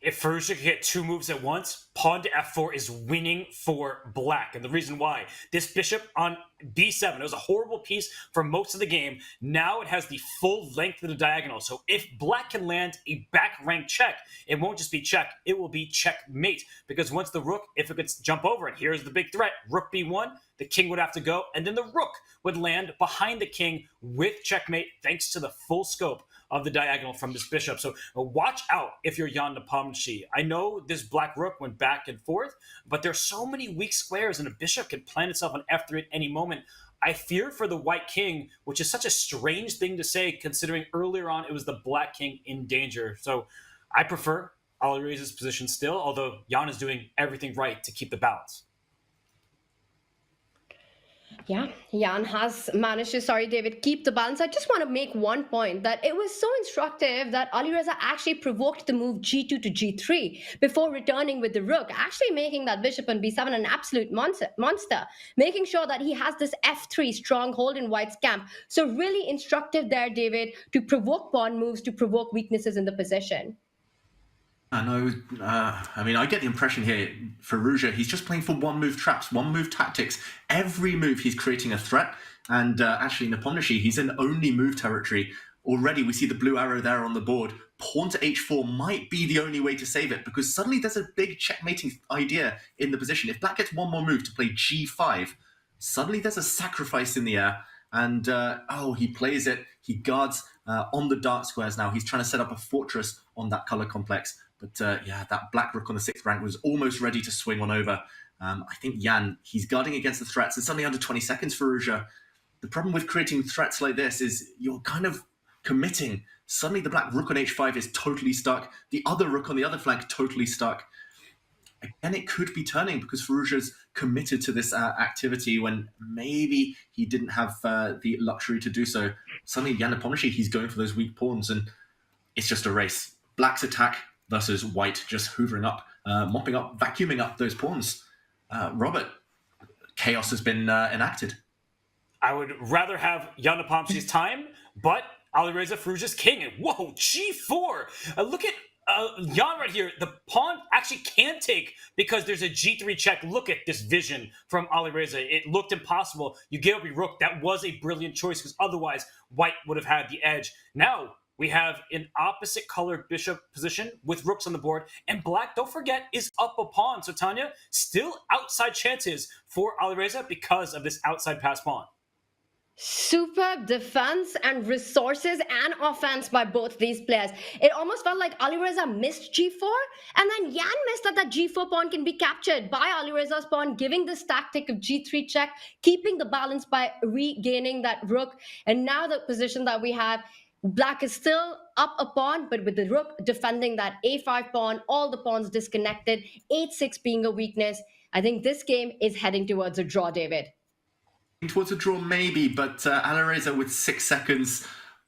[SPEAKER 6] If Firouzja can get 2 moves at once, pawn to f4 is winning for black. And the reason why, this bishop on b7, it was a horrible piece for most of the game. Now it has the full length of the diagonal. So if black can land a back rank check, it won't just be check, it will be checkmate. Because once the rook, if it could jump over, and here's the big threat, rook b1, the king would have to go, and then the rook would land behind the king with checkmate, thanks to the full scope of the diagonal from this bishop. So watch out if you're Jan Nepomniachtchi. I know this black rook went back and forth, but there's so many weak squares, and a bishop can plant itself on f3 at any moment. I fear for the white king, which is such a strange thing to say, considering earlier on it was the black king in danger. So I prefer Alireza's position still, although Jan is doing everything right to keep the balance.
[SPEAKER 1] Yeah, Jan has managed to, David, keep the balance. I just want to make one point that it was so instructive that Alireza actually provoked the move g2 to g3 before returning with the rook, actually making that bishop on b7 an absolute monster, making sure that he has this f3 stronghold in white's camp. So really instructive there, David, to provoke pawn moves, to provoke weaknesses in the position.
[SPEAKER 7] I know. I mean, I get the impression here, Firouzja, he's just playing for one-move traps, one-move tactics. Every move he's creating a threat. And actually, Nepomniachtchi, he's in only move territory. Already, we see the blue arrow there on the board. Pawn to h4 might be the only way to save it, because suddenly there's a big checkmating idea in the position. If black gets one more move to play g5, suddenly there's a sacrifice in the air. And, he plays it. He guards on the dark squares now. He's trying to set up a fortress on that color complex. But that black rook on the 6th rank was almost ready to swing on over. I think Jan, he's guarding against the threats. It's only under 20 seconds for Firouzja. The problem with creating threats like this is you're kind of committing. Suddenly the black rook on h5 is totally stuck. The other rook on the other flank totally stuck. Again, it could be turning because Firouzja's committed to this activity when maybe he didn't have the luxury to do so. Suddenly Jan Nepomniachtchi, he's going for those weak pawns, and it's just a race. Black's attack versus white just hoovering up, mopping up, vacuuming up those pawns. Robert, chaos has been enacted.
[SPEAKER 6] I would rather have Jan Nepomniachtchi's time, but Alireza Firouzja's king. And whoa, g4! Look at Jan right here, the pawn actually can take because there's a g3 check. Look at this vision from Alireza. It looked impossible. You gave up your rook. That was a brilliant choice because otherwise white would have had the edge. Now we have an opposite colored bishop position with rooks on the board, and black, don't forget, is up a pawn. So Tanya, still outside chances for Alireza because of this outside pass pawn.
[SPEAKER 1] Superb defense and resources and offense by both these players. It almost felt like Alireza missed g4, and then Jan missed that g4 pawn can be captured by Alireza's pawn, giving this tactic of g3 check, keeping the balance by regaining that rook. And now the position that we have, black is still up a pawn, but with the rook defending that a5 pawn, all the pawns disconnected, h6 being a weakness. I think this game is heading towards a draw, David.
[SPEAKER 7] Towards a draw, maybe, but Alireza with 6 seconds,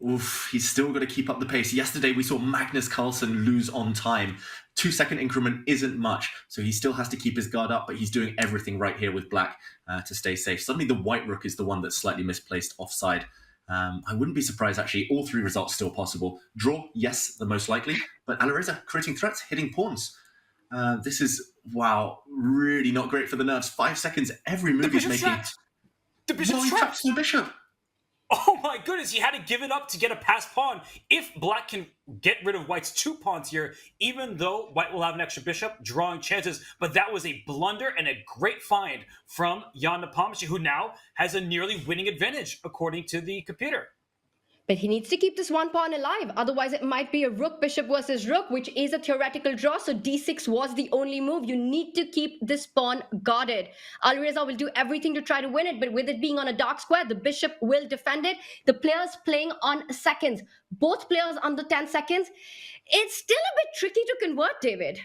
[SPEAKER 7] oof, he's still got to keep up the pace. Yesterday, we saw Magnus Carlsen lose on time. 2-second increment isn't much, so he still has to keep his guard up, but he's doing everything right here with black to stay safe. Suddenly, the white rook is the one that's slightly misplaced offside. I wouldn't be surprised, actually. All 3 results still possible. Draw, yes, the most likely, but Alireza creating threats, hitting pawns. This is, wow, really not great for the nerves. 5 seconds, every move he's making.
[SPEAKER 6] The bishop's trapped.
[SPEAKER 7] The bishop.
[SPEAKER 6] Oh my goodness, he had to give it up to get a passed pawn. If black can get rid of white's 2 pawns here, even though white will have an extra bishop, drawing chances, but that was a blunder and a great find from Jan Nepomniachtchi, who now has a nearly winning advantage, according to the computer.
[SPEAKER 1] But he needs to keep this one pawn alive. Otherwise, it might be a rook, bishop versus rook, which is a theoretical draw. So d6 was the only move. You need to keep this pawn guarded. Alireza will do everything to try to win it. But with it being on a dark square, the bishop will defend it. The players playing on seconds. Both players under 10 seconds. It's still a bit tricky to convert, David.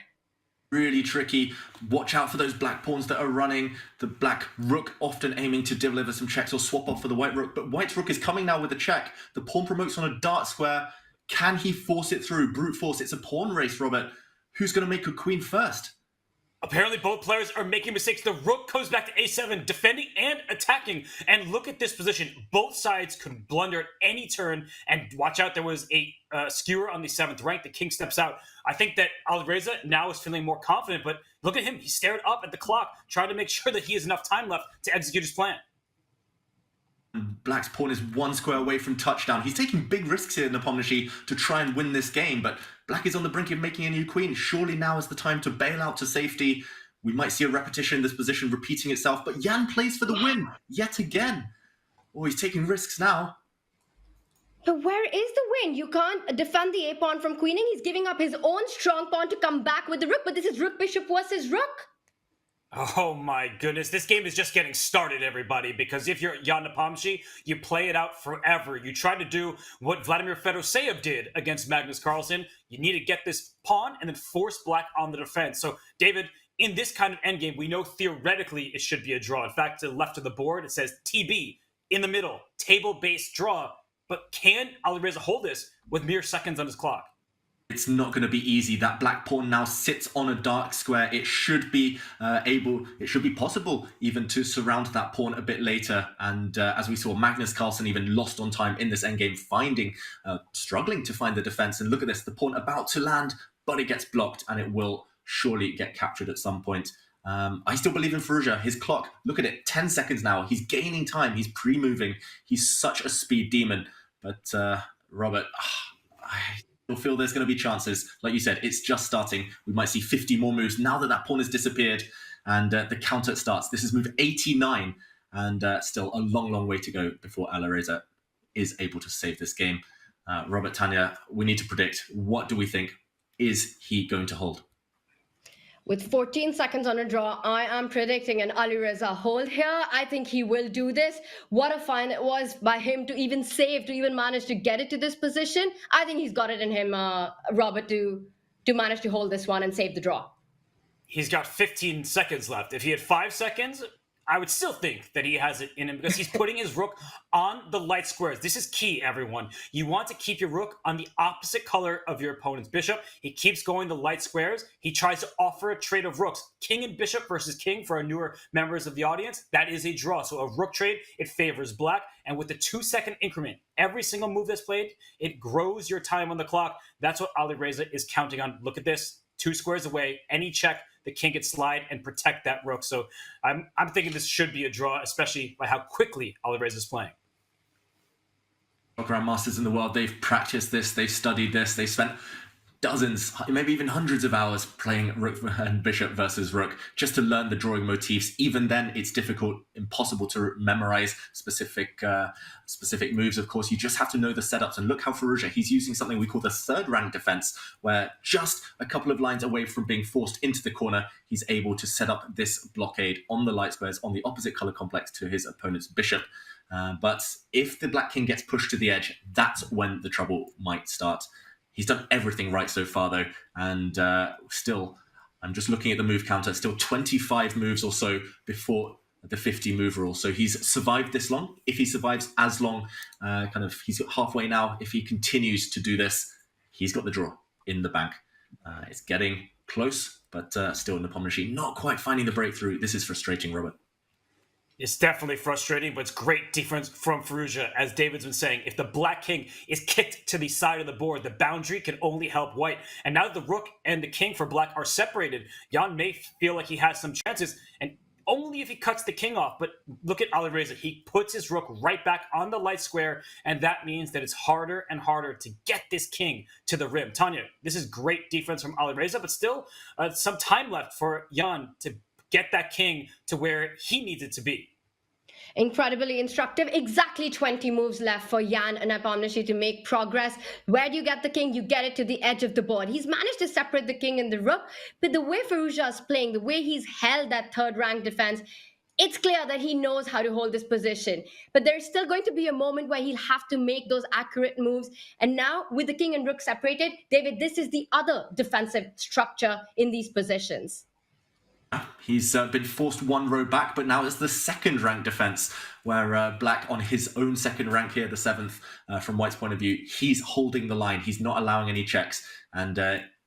[SPEAKER 7] Really tricky. Watch out for those black pawns that are running. The black rook often aiming to deliver some checks or swap off for the white rook. But white's rook is coming now with a check. The pawn promotes on a dark square. Can he force it through? Brute force. It's a pawn race, Robert. Who's going to make a queen first?
[SPEAKER 6] Apparently, both players are making mistakes. The rook goes back to a7, defending and attacking. And look at this position. Both sides could blunder at any turn. And watch out, there was a skewer on the 7th rank. The king steps out. I think that Alireza now is feeling more confident. But look at him. He stared up at the clock, trying to make sure that he has enough time left to execute his plan.
[SPEAKER 7] Black's pawn is 1 square away from touchdown. He's taking big risks here, Nepomniachtchi, to try and win this game, but black is on the brink of making a new queen. Surely now is the time to bail out to safety. We might see a repetition in this position repeating itself, but Jan plays for the win yet again. Oh, he's taking risks now.
[SPEAKER 1] But where is the win? You can't defend the a-pawn from queening. He's giving up his own strong pawn to come back with the rook, but this is rook bishop versus rook.
[SPEAKER 6] Oh my goodness, this game is just getting started, everybody, because if you're Jan Nepomniachtchi, you play it out forever. You try to do what Vladimir Fedoseev did against Magnus Carlsen. You need to get this pawn and then force black on the defense. So, David, in this kind of endgame, we know theoretically it should be a draw. In fact, to the left of the board, it says TB, in the middle, table-based draw. But can Alireza hold this with mere seconds on his clock?
[SPEAKER 7] It's not going to be easy. That black pawn now sits on a dark square. It should be possible even to surround that pawn a bit later. And as we saw, Magnus Carlsen even lost on time in this endgame, struggling to find the defense. And look at this, the pawn about to land, but it gets blocked and it will surely get captured at some point. I still believe in Firouzja. His clock, look at it, 10 seconds now. He's gaining time. He's pre-moving. He's such a speed demon. But Robert, I still feel there's going to be chances. Like you said, it's just starting. We might see 50 more moves now that that pawn has disappeared and the counter starts. This is move 89 and still a long, long way to go before Alireza is able to save this game. Robert, Tanya, we need to predict. What do we think? Is he going to hold?
[SPEAKER 1] With 14 seconds on a draw, I am predicting an Alireza hold here. I think he will do this. What a find it was by him to even save, to even manage to get it to this position. I think he's got it in him, Robert, to manage to hold this one and save the draw.
[SPEAKER 6] He's got 15 seconds left. If he had 5 seconds, I would still think that he has it in him because he's putting his rook on the light squares. This is key, everyone. You want to keep your rook on the opposite color of your opponent's bishop. He keeps going the light squares. He tries to offer a trade of rooks. King and bishop versus king for our newer members of the audience. That is a draw. So a rook trade, it favors black. And with the 2-second increment, every single move that's played, it grows your time on the clock. That's what Alireza is counting on. Look at this. 2 squares away, any check, the king could slide and protect that rook. So I'm thinking this should be a draw, especially by how quickly Alireza is playing.
[SPEAKER 7] Grandmasters in the world, they've practiced this, they've studied this, they've spent dozens, maybe even hundreds of hours playing rook and bishop versus rook just to learn the drawing motifs. Even then, it's difficult, impossible to memorize specific moves. Of course, you just have to know the setups. And look how Firouzja, he's using something we call the third rank defense, where just a couple of lines away from being forced into the corner, he's able to set up this blockade on the light squares on the opposite color complex to his opponent's bishop. But if the black king gets pushed to the edge, that's when the trouble might start. He's done everything right so far, though, and still, I'm just looking at the move counter, still 25 moves or so before the 50 move rule. So he's survived this long. If he survives as long, he's halfway now. If he continues to do this, he's got the draw in the bank. It's getting close, but still Nepomniachtchi not quite finding the breakthrough. This is frustrating, Robert.
[SPEAKER 6] It's definitely frustrating, but it's great defense from Firouzja. As David's been saying, if the black king is kicked to the side of the board, the boundary can only help white. And now that the rook and the king for black are separated, Jan may feel like he has some chances, and only if he cuts the king off. But look at Alireza. He puts his rook right back on the light square, and that means that it's harder and harder to get this king to the rim. Tanya, this is great defense from Alireza, but still some time left for Jan to get that king to where he needs it to be.
[SPEAKER 1] Incredibly instructive. Exactly 20 moves left for Jan and Nepomniachtchi to make progress. Where do you get the king? You get it to the edge of the board. He's managed to separate the king and the rook, but the way Firouzja is playing, the way he's held that third rank defense, it's clear that he knows how to hold this position. But there's still going to be a moment where he'll have to make those accurate moves. And now, with the king and rook separated, David, this is the other defensive structure in these positions.
[SPEAKER 7] He's been forced one row back, but now it's the second rank defense, where black on his own second rank here, the 7th, from white's point of view, he's holding the line. He's not allowing any checks. And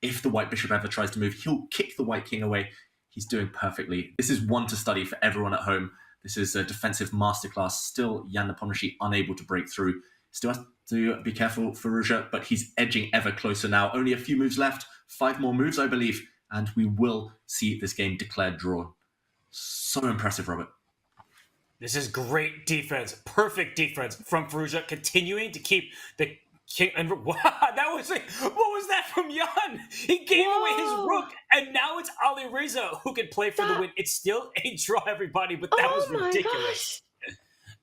[SPEAKER 7] if the white bishop ever tries to move, he'll kick the white king away. He's doing perfectly. This is one to study for everyone at home. This is a defensive masterclass. Still, Jan Nepomniachtchi unable to break through. Still has to be careful, Firouzja, but he's edging ever closer now. Only a few moves left. 5 more moves, I believe. And we will see this game declared drawn. So impressive, Robert.
[SPEAKER 6] This is great defense, perfect defense from Firouzja, continuing to keep the king. And wow, that was like, what was that from Jan? He gave away his rook, and now it's Alireza who can play for the win. It's still a draw, everybody, but that was ridiculous.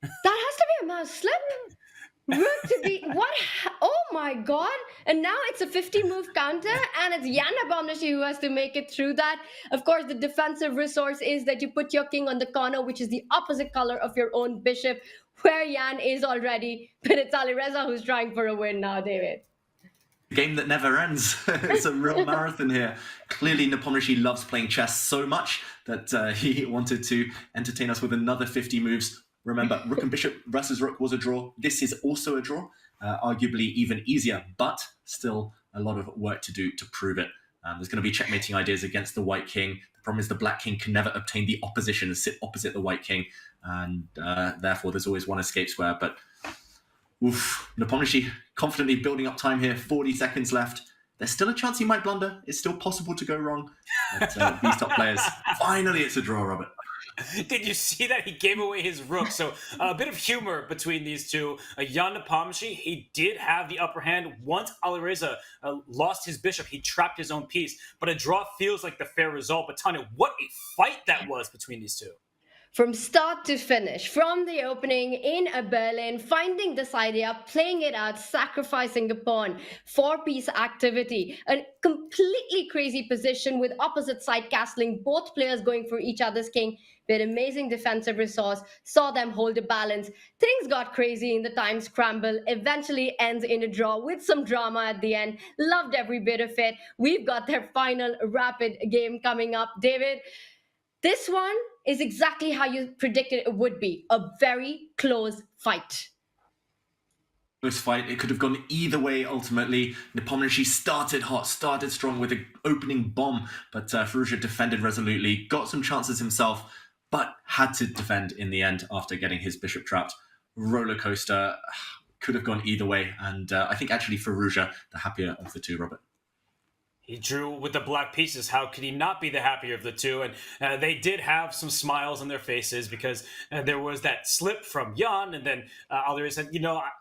[SPEAKER 1] That has to be a mouse slip. Rook to the what? Oh my god! And now it's a 50-move counter, and it's Jan Nepomniachtchi who has to make it through that. Of course, the defensive resource is that you put your king on the corner, which is the opposite color of your own bishop, where Jan is already. But it's Alireza who's trying for a win now, David.
[SPEAKER 7] Game that never ends. It's a real marathon here. Clearly, Nepomniachtchi loves playing chess so much that he wanted to entertain us with another 50 moves. Remember, rook and bishop versus rook was a draw. This is also a draw, arguably even easier, but still a lot of work to do to prove it. There's going to be checkmating ideas against the white king. The problem is the black king can never obtain the opposition and sit opposite the white king, and therefore there's always one escape square. But Nepomniachtchi confidently building up time here, 40 seconds left. There's still a chance he might blunder. It's still possible to go wrong. But these top players, finally it's a draw, Robert.
[SPEAKER 6] Did you see that? He gave away his rook. So a bit of humor between these two. Jan Nepomniachtchi, he did have the upper hand. Once Alireza lost his bishop, he trapped his own piece. But a draw feels like the fair result. But Tanya, what a fight that was between these two.
[SPEAKER 1] From start to finish, from the opening in Berlin, finding this idea, playing it out, sacrificing a pawn, 4-piece activity, a completely crazy position with opposite side castling, both players going for each other's king, with amazing defensive resource, saw them hold a balance. Things got crazy in the time scramble, eventually ends in a draw with some drama at the end. Loved every bit of it. We've got their final rapid game coming up. David, this one is exactly how you predicted it would be. A very close fight.
[SPEAKER 7] Close fight. It could have gone either way ultimately. Nepomniachtchi started hot, started strong with an opening bomb, but Firouzja defended resolutely, got some chances himself, but had to defend in the end after getting his bishop trapped. Roller coaster. Could have gone either way, and I think actually Firouzja the happier of the two, Robert.
[SPEAKER 6] He drew with the black pieces. How could he not be the happier of the two? And they did have some smiles on their faces because there was that slip from Jan, and then Alireza said,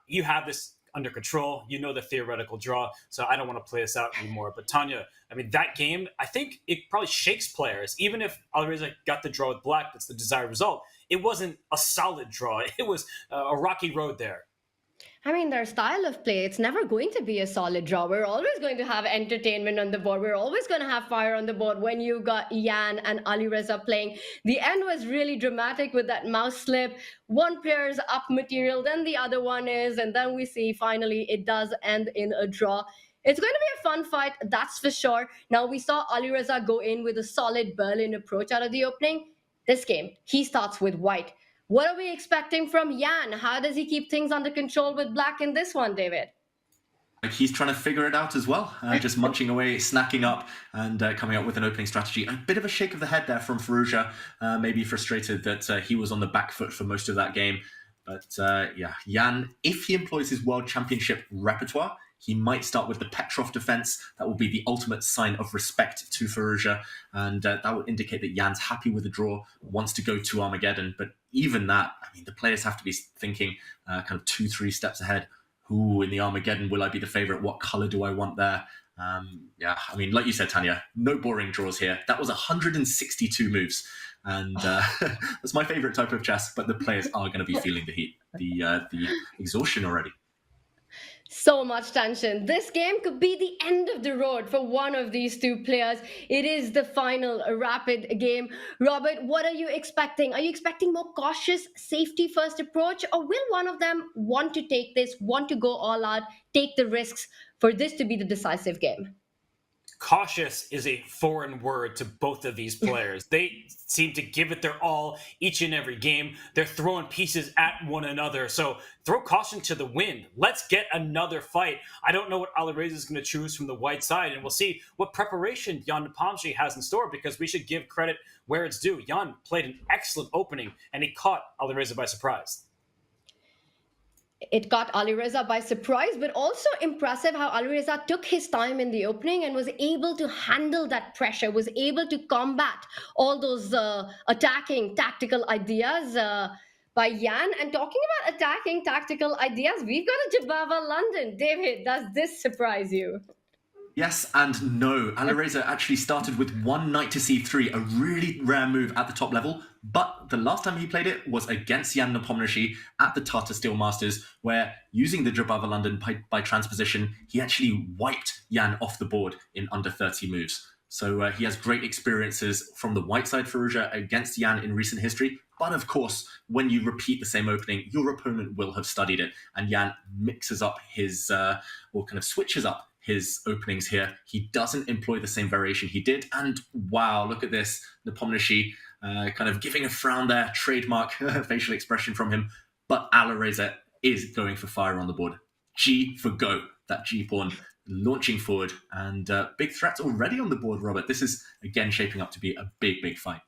[SPEAKER 6] you have this under control. You know the theoretical draw, so I don't want to play this out anymore. But Tanya, I mean, that game, I think it probably shakes players. Even if Alireza got the draw with black, that's the desired result. It wasn't a solid draw. It was a rocky road there.
[SPEAKER 1] I mean, their style of play, it's never going to be a solid draw. We're always going to have entertainment on the board. We're always going to have fire on the board when you got Jan and Alireza playing. The end was really dramatic with that mouse slip. One player is up material, then the other one is, and then we see finally it does end in a draw. It's going to be a fun fight, that's for sure. Now, we saw Alireza go in with a solid Berlin approach out of the opening. This game, he starts with white. What are we expecting from Jan? How does he keep things under control with black in this one, David?
[SPEAKER 7] He's trying to figure it out as well, just munching away, snacking up, and coming up with an opening strategy. A bit of a shake of the head there from Firouzja, maybe frustrated that he was on the back foot for most of that game. But Jan, if he employs his World Championship repertoire, he might start with the Petrov defense. That will be the ultimate sign of respect to Firouzja, and that will indicate that Jan's happy with the draw, wants to go to Armageddon. But even that, I mean, the players have to be thinking kind of 2-3 steps ahead. Who in the Armageddon will I be the favorite? What color do I want there? I mean, like you said, Tanya, no boring draws here. That was 162 moves. And that's my favorite type of chess, but the players are going to be feeling the heat, the exhaustion already.
[SPEAKER 1] So much tension. This game could be the end of the road for one of these two players. It is the final rapid game. Robert, what are you expecting? Are you expecting more cautious, safety-first approach, or will one of them want to take this, want to go all out, take the risks for this to be the decisive game?
[SPEAKER 6] Cautious is a foreign word to both of these players. They seem to give it their all each and every game. They're throwing pieces at one another. So throw caution to the wind. Let's get another fight. I don't know what Alireza is going to choose from the white side, and we'll see what preparation Jan Nepomniachtchi has in store, because we should give credit where it's due. Jan played an excellent opening, and he caught Alireza by surprise.
[SPEAKER 1] It caught Alireza by surprise, but also impressive how Alireza took his time in the opening and was able to handle that pressure, was able to combat all those attacking tactical ideas by Jan. And talking about attacking tactical ideas, we've got a Jabava London. David, does this surprise you?
[SPEAKER 7] Yes and no. Alireza actually started with one knight to c3, a really rare move at the top level, but the last time he played it was against Jan Nepomniachtchi at the Tata Steel Masters, where using the Jabava London by transposition, he actually wiped Jan off the board in under 30 moves. So he has great experiences from the white side Firouzja against Jan in recent history. But of course, when you repeat the same opening, your opponent will have studied it, and Jan mixes up his, or kind of switches up his openings here. He doesn't employ the same variation he did. And wow, look at this. Nepomniachtchi kind of giving a frown there, trademark facial expression from him. But Alireza is going for fire on the board. G for go, that G pawn launching forward. And big threats already on the board, Robert. This is, again, shaping up to be a big, big fight.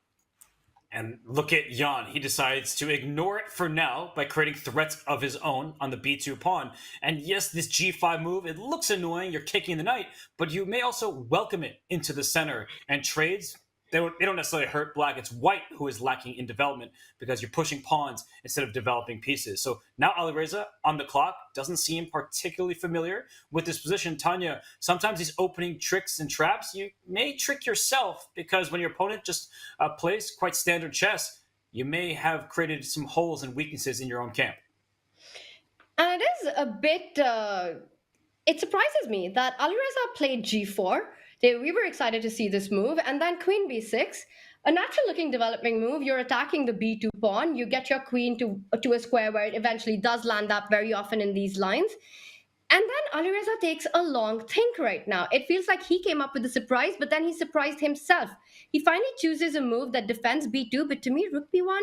[SPEAKER 6] And look at Jan. He decides to ignore it for now by creating threats of his own on the b2 pawn. And yes, this g5 move, it looks annoying. You're kicking the knight, but you may also welcome it into the center. And trades, they don't necessarily hurt black. It's white who is lacking in development because you're pushing pawns instead of developing pieces. So now Alireza on the clock doesn't seem particularly familiar with this position. Tanya, sometimes these opening tricks and traps, you may trick yourself because when your opponent just plays quite standard chess, you may have created some holes and weaknesses in your own camp.
[SPEAKER 1] And it is a bit, it surprises me that Alireza played g4. We were excited to see this move. And then queen b6, a natural-looking developing move. You're attacking the b2 pawn. You get your queen to a square where it eventually does land up very often in these lines. And then Alireza takes a long think right now. It feels like he came up with a surprise, but then he surprised himself. He finally chooses a move that defends b2, but to me, rook b1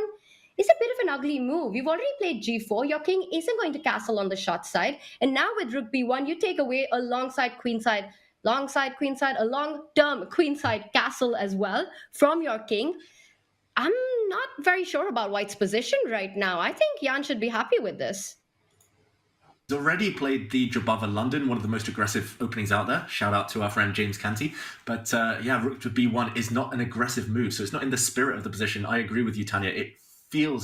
[SPEAKER 1] is a bit of an ugly move. You've already played g4. Your king isn't going to castle on the short side. And now with rook b1, you take away a long side queenside, a long-term queenside castle as well from your king. I'm not very sure about White's position right now. I think Jan should be happy with this.
[SPEAKER 7] He's already played the Jabava London, one of the most aggressive openings out there. Shout out to our friend James Canty. But rook to b1 is not an aggressive move, so it's not in the spirit of the position. I agree with you, Tanya. It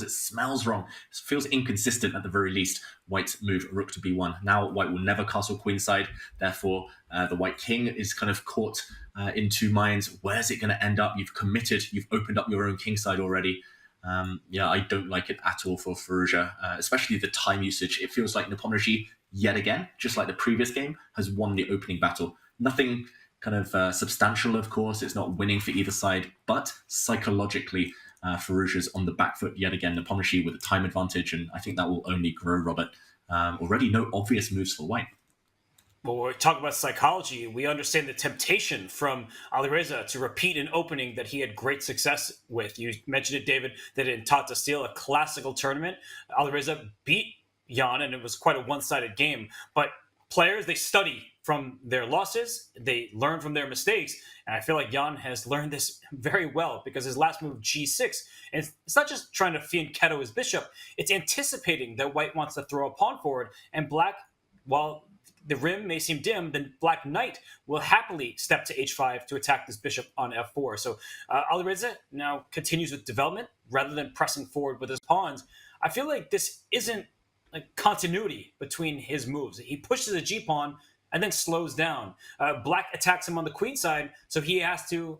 [SPEAKER 7] smells wrong. It feels inconsistent at the very least. White's move rook to b1. Now White will never castle queenside. Therefore, the White king is kind of caught in two minds. Where's it going to end up? You've committed. You've opened up your own kingside already. I don't like it at all for Firouzja, especially the time usage. It feels like Nepomniachtchi, yet again, just like the previous game, has won the opening battle. Nothing kind of substantial, of course. It's not winning for either side, but psychologically, Firouzja's on the back foot yet again. Nepomniachtchi with a time advantage, and I think that will only grow, Robert. Already no obvious moves for White.
[SPEAKER 6] Well, when we talk about psychology, we understand the temptation from Alireza to repeat an opening that he had great success with. You mentioned it, David, that in Tata Steel, a classical tournament, Alireza beat Jan, and it was quite a one-sided game. But players, they study from their losses, they learn from their mistakes, and I feel like Jan has learned this very well because his last move, g6, and it's not just trying to fianchetto his bishop, it's anticipating that White wants to throw a pawn forward, and Black, while the rim may seem dim, then Black Knight will happily step to h5 to attack this bishop on f4. So Alireza now continues with development rather than pressing forward with his pawns. I feel like this isn't like continuity between his moves. He pushes a g-pawn and then slows down. Black attacks him on the queen side, so he has to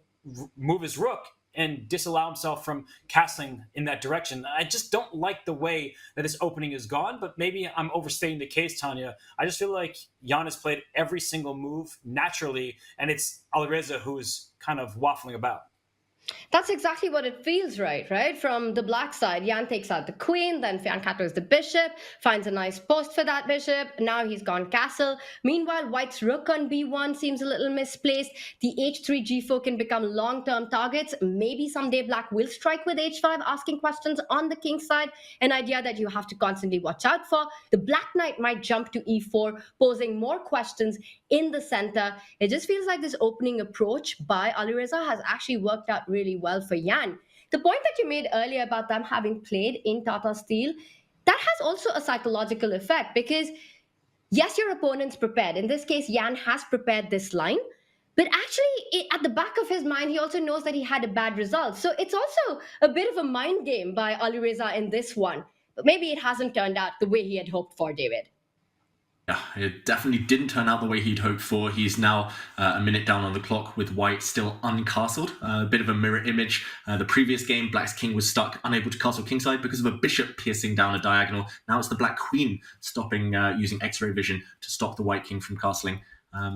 [SPEAKER 6] move his rook and disallow himself from castling in that direction. I just don't like the way that this opening is gone, but maybe I'm overstating the case, Tanya. I just feel like Jan has played every single move naturally, and it's Alireza who's kind of waffling about.
[SPEAKER 1] That's exactly what it feels right? From the black side, Jan takes out the queen, then fianchettos the bishop, finds a nice post for that bishop. Now he's gone castle. Meanwhile, White's rook on b1 seems a little misplaced. The h3, g4 can become long-term targets. Maybe someday Black will strike with h5, asking questions on the king side, an idea that you have to constantly watch out for. The Black Knight might jump to e4, posing more questions in the center. It just feels like this opening approach by Alireza has actually worked out really well for Jan. The point that you made earlier about them having played in Tata Steel, that has also a psychological effect because yes, your opponent's prepared. In this case, Jan has prepared this line, but actually at the back of his mind, he also knows that he had a bad result. So it's also a bit of a mind game by Alireza in this one. But maybe it hasn't turned out the way he had hoped for, David.
[SPEAKER 7] Yeah, it definitely didn't turn out the way he'd hoped for. He's now a minute down on the clock with White still uncastled. A bit of a mirror image. The previous game, Black's king was stuck, unable to castle kingside because of a bishop piercing down a diagonal. Now it's the Black queen stopping using X-ray vision to stop the White king from castling.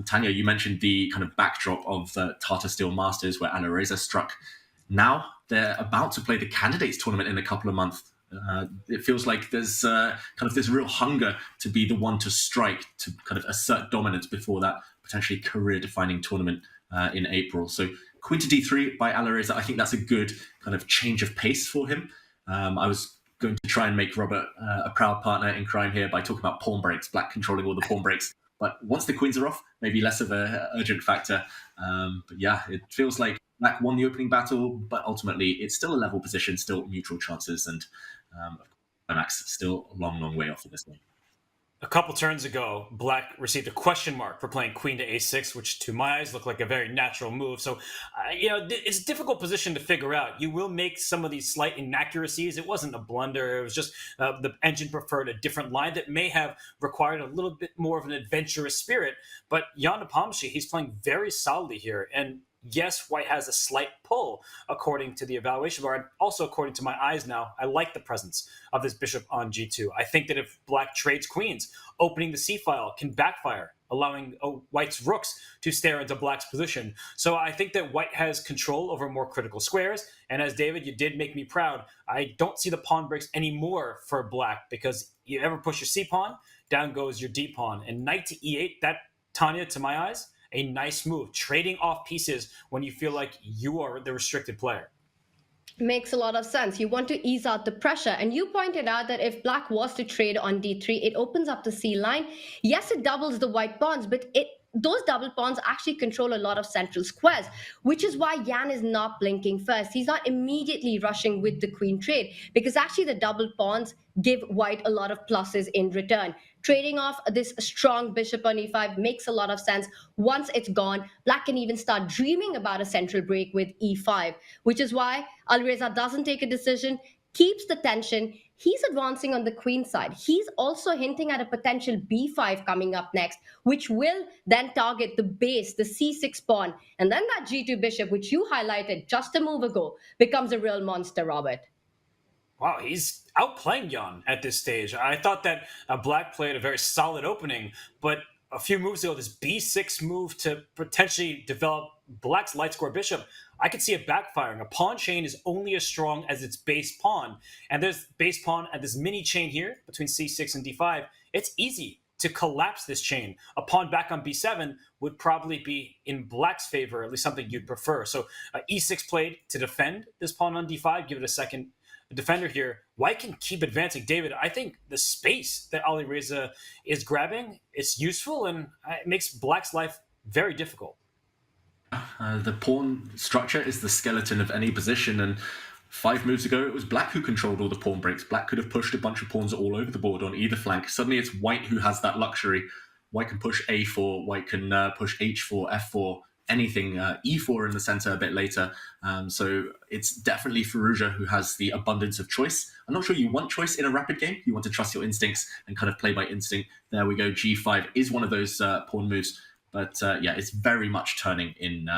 [SPEAKER 7] Tanya, you mentioned the kind of backdrop of the Tata Steel Masters where Alireza struck. Now they're about to play the Candidates Tournament in a couple of months. It feels like there's kind of this real hunger to be the one to strike, to kind of assert dominance before that potentially career-defining tournament in April. So queen to d3 by Alireza, I think that's a good kind of change of pace for him. I was going to try and make Robert a proud partner in crime here by talking about pawn breaks, Black controlling all the pawn breaks. But once the queens are off, maybe less of an urgent factor. But yeah, it feels like Black won the opening battle, but ultimately it's still a level position, still neutral chances, and Max still a long way off of this game.
[SPEAKER 6] A couple turns ago, Black received a question mark for playing queen to a6, which to my eyes looked like a very natural move. So, it's a difficult position to figure out. You will make some of these slight inaccuracies. It wasn't a blunder. It was just the engine preferred a different line that may have required a little bit more of an adventurous spirit. But Jan Nepomniachtchi, he's playing very solidly here. And yes, White has a slight pull according to the evaluation bar. And also according to my eyes now, I like the presence of this bishop on g2. I think that if Black trades queens, opening the c-file can backfire. allowing white's rooks to stare into black's position. So I think that white has control over more critical squares. And as David, you did make me proud. I don't see the pawn breaks anymore for black, because you ever push your c pawn, down goes your d pawn. And knight to e8, that, Tanya, to my eyes, a nice move. Trading off pieces when you feel like you are the restricted player.
[SPEAKER 1] Makes a lot of sense. You want to ease out the pressure. And you pointed out that if black was to trade on d3, it opens up the c line. Yes, it doubles the white pawns, but those double pawns actually control a lot of central squares, which is why Jan is not blinking first. He's not immediately rushing with the queen trade, because actually the double pawns give white a lot of pluses in return. Trading off this strong bishop on e5 makes a lot of sense. Once it's gone, black can even start dreaming about a central break with e5, which is why Alireza doesn't take a decision, keeps the tension. He's advancing on the queen side. He's also hinting at a potential b5 coming up next, which will then target the base, the c6 pawn. And then that g2 bishop, which you highlighted just a move ago, becomes a real monster, Robert.
[SPEAKER 6] Wow, he's outplaying Jan at this stage. I thought that black played a very solid opening, but a few moves ago, this b6 move to potentially develop black's light square bishop, I could see it backfiring. A pawn chain is only as strong as its base pawn. And there's base pawn and this mini chain here between c6 and d5. It's easy to collapse this chain. A pawn back on b7 would probably be in black's favor, at least something you'd prefer. So e6 played to defend this pawn on d5, give it a second defender here. White can keep advancing. David, I think the space that Alireza is grabbing is useful, and it makes black's life very difficult.
[SPEAKER 7] The pawn structure is the skeleton of any position, and 5 moves ago it was black who controlled all the pawn breaks. Black could have pushed a bunch of pawns all over the board on either flank. Suddenly it's white who has that luxury. White can push a4, white can push h4, f4, anything, e4 in the center a bit later. So it's definitely Firouzja who has the abundance of choice. I'm not sure you want choice in a rapid game. You want to trust your instincts and kind of play by instinct. There we go. G5 is one of those pawn moves. But yeah, it's very much turning in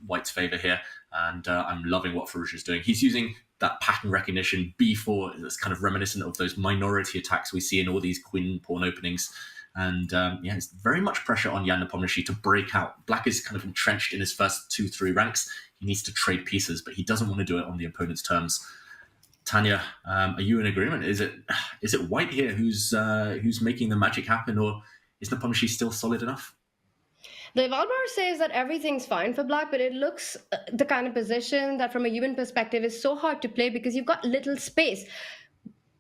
[SPEAKER 7] white's favor here. And I'm loving what Firouzja is doing. He's using that pattern recognition. B4 that's kind of reminiscent of those minority attacks we see in all these queen pawn openings. And yeah, it's very much pressure on Jan Nepomniachtchi to break out. Black is kind of entrenched in his first 2-3 ranks. He needs to trade pieces, but he doesn't want to do it on the opponent's terms. Tanya, are you in agreement? Is it white here who's making the magic happen, or is Nepomniachtchi still solid enough?
[SPEAKER 1] The Evalbar says that everything's fine for black, but it looks the kind of position that from a human perspective is so hard to play because you've got little space.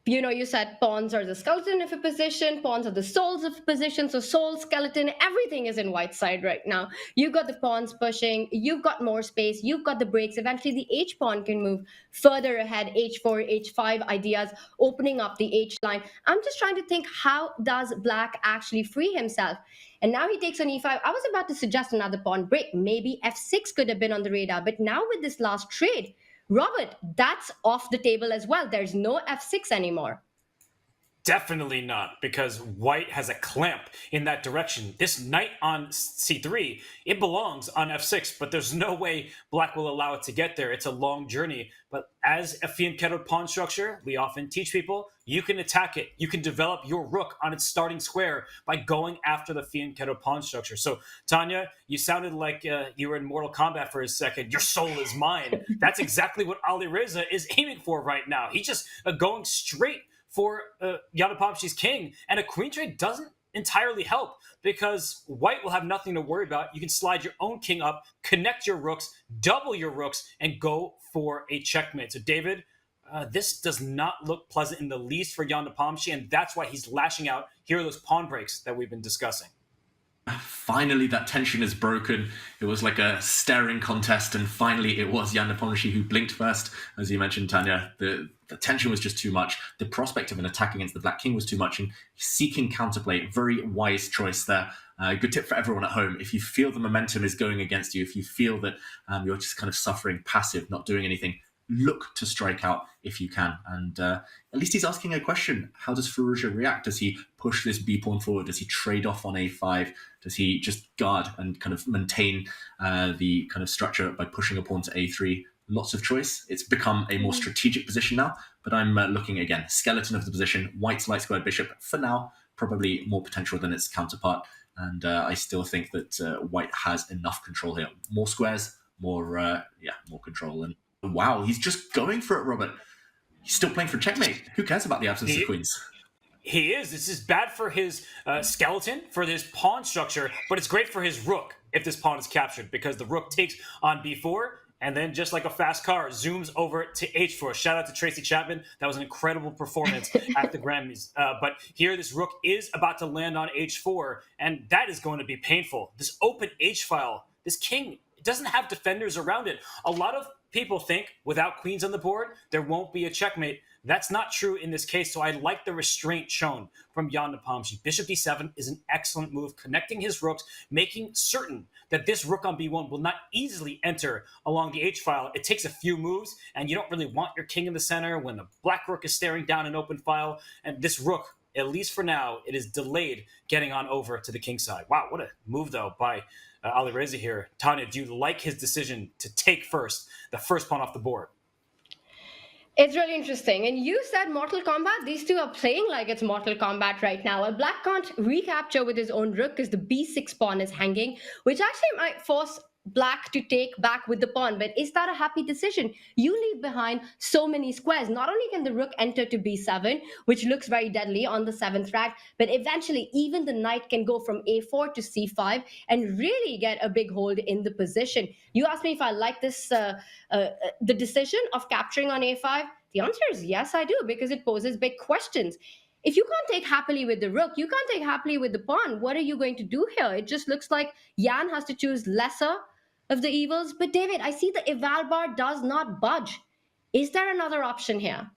[SPEAKER 1] You know, you said pawns are the skeleton of a position, pawns are the souls of a position, so soul, skeleton, everything is in white side right now. You've got the pawns pushing, you've got more space, you've got the breaks. Eventually the H pawn can move further ahead, H4, H5 ideas, opening up the H line. I'm just trying to think, how does black actually free himself? And now he takes on e5. I was about to suggest another pawn break. Maybe f6 could have been on the radar, but now with this last trade, Robert, that's off the table as well. There's no f6 anymore.
[SPEAKER 6] Definitely not, because white has a clamp in that direction. This knight on c3, it belongs on f6, but there's no way black will allow it to get there. It's a long journey. But as a fianchettoed pawn structure, we often teach people, you can attack it. You can develop your rook on its starting square by going after the fianchettoed pawn structure. So, Tanya, you sounded like you were in Mortal Kombat for a second. Your soul is mine. That's exactly what Alireza is aiming for right now. He's just going straight for Jan Nepomniachtchi's king, and a queen trade doesn't entirely help because white will have nothing to worry about. You can slide your own king up, connect your rooks, double your rooks, and go for a checkmate. So David, this does not look pleasant in the least for Jan Nepomniachtchi, and that's why he's lashing out. Here are those pawn breaks that we've been discussing.
[SPEAKER 7] Finally, that tension is broken. It was like a staring contest, and finally it was Jan Nepomniachtchi who blinked first. As you mentioned, Tanya, the tension was just too much. The prospect of an attack against the Black King was too much, and seeking counterplay, very wise choice there. Good tip for everyone at home. If you feel the momentum is going against you, if you feel that you're just kind of suffering passive, not doing anything, look to strike out if you can. And at least he's asking a question. How does Firouzja react? Does he push this B pawn forward? Does he trade off on A5? Does he just guard and kind of maintain the kind of structure by pushing a pawn to A3? Lots of choice. It's become a more strategic position now, but I'm looking again, skeleton of the position, white's light squared bishop for now, probably more potential than its counterpart. And I still think that white has enough control here. More squares, more control. And wow, he's just going for it, Robert. He's still playing for checkmate. Who cares about the absence of queens?
[SPEAKER 6] He is. This is bad for his skeleton, for this pawn structure, but it's great for his rook if this pawn is captured, because the rook takes on b4, and then just like a fast car, zooms over to h4. Shout out to Tracy Chapman. That was an incredible performance at the Grammys. But here, this rook is about to land on h4, and that is going to be painful. This open h-file, this king doesn't have defenders around it. A lot of people think without queens on the board, there won't be a checkmate. That's not true in this case, so I like the restraint shown from Jan Nepomniachtchi. Bishop d7 is an excellent move, connecting his rooks, making certain that this rook on b1 will not easily enter along the h-file. It takes a few moves, and you don't really want your king in the center when the black rook is staring down an open file, and this rook, at least for now, it is delayed getting on over to the king side. Wow, what a move, though, by Alireza here. Tanya, do you like his decision to take the first pawn off the board?
[SPEAKER 1] It's really interesting. And you said Mortal Kombat. These two are playing like it's Mortal Kombat right now. A black can't recapture with his own rook because the b6 pawn is hanging, which actually might force black to take back with the pawn. But is that a happy decision? You leave behind so many squares. Not only can the rook enter to b7, which looks very deadly on the 7th rack, but eventually even the knight can go from a4 to c5 and really get a big hold in the position. You asked me if I like this, the decision of capturing on a5. The answer is yes, I do, because it poses big questions. If you can't take happily with the rook, you can't take happily with the pawn. What are you going to do here? It just looks like Jan has to choose lesser of the evils. But David, I see the eval bar does not budge. Is there another option here?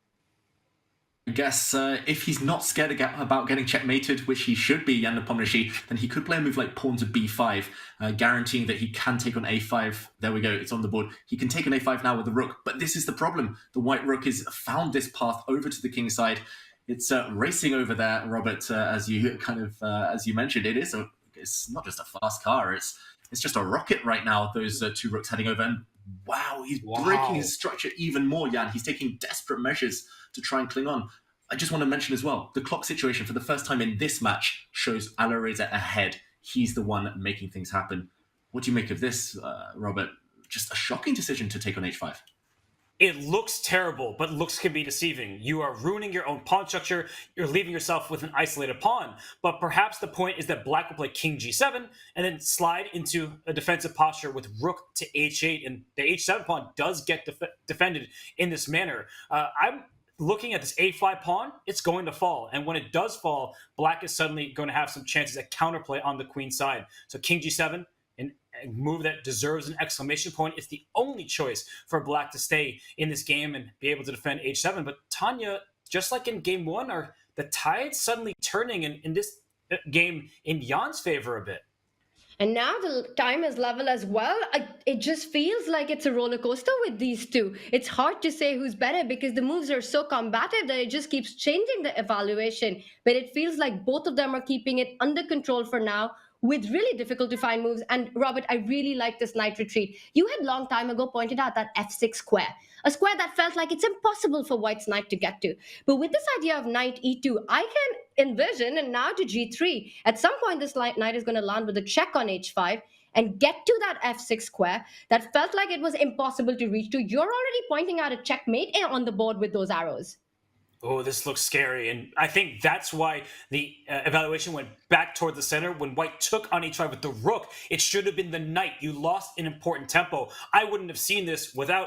[SPEAKER 7] I guess if he's not scared about getting checkmated, which he should be, Jan Nepomniachtchi, then he could play a move like pawn to b5, guaranteeing that he can take on a5. There we go, it's on the board. He can take on a5 now with the rook, but this is the problem. The white rook has found this path over to the king side. It's racing over there, Robert, as you mentioned. It's not just a fast car, it's just a rocket right now, those two rooks heading over. And wow, he's breaking his structure even more, Jan. He's taking desperate measures to try and cling on. I just want to mention as well, the clock situation for the first time in this match shows Alireza ahead. He's the one making things happen. What do you make of this, Robert? Just a shocking decision to take on h5.
[SPEAKER 6] It looks terrible, but looks can be deceiving. You are ruining your own pawn structure. You're leaving yourself with an isolated pawn. But perhaps the point is that black will play king g7 and then slide into a defensive posture with rook to h8. And the h7 pawn does get defended in this manner. I'm looking at this a5 pawn. It's going to fall. And when it does fall, black is suddenly going to have some chances at counterplay on the queen side. So king g7, a move that deserves an exclamation point. It's the only choice for black to stay in this game and be able to defend h7. But Tanya, just like in game one, are the tides suddenly turning in this game in Jan's favor a bit?
[SPEAKER 1] And now the time is level as well. It just feels like it's a roller coaster with these two. It's hard to say who's better because the moves are so combative that it just keeps changing the evaluation. But it feels like both of them are keeping it under control for now, with really difficult to find moves. And Robert, I really like this knight retreat. You had long time ago pointed out that f6 square, a square that felt like it's impossible for white's knight to get to. But with this idea of knight e2, I can envision, and now to g3, at some point this knight is going to land with a check on h5 and get to that f6 square that felt like it was impossible to reach to. You're already pointing out a checkmate on the board with those arrows.
[SPEAKER 6] Oh, this looks scary. And I think that's why the evaluation went back toward the center. When white took on h5 with the rook, it should have been the knight. You lost an important tempo. I wouldn't have seen this without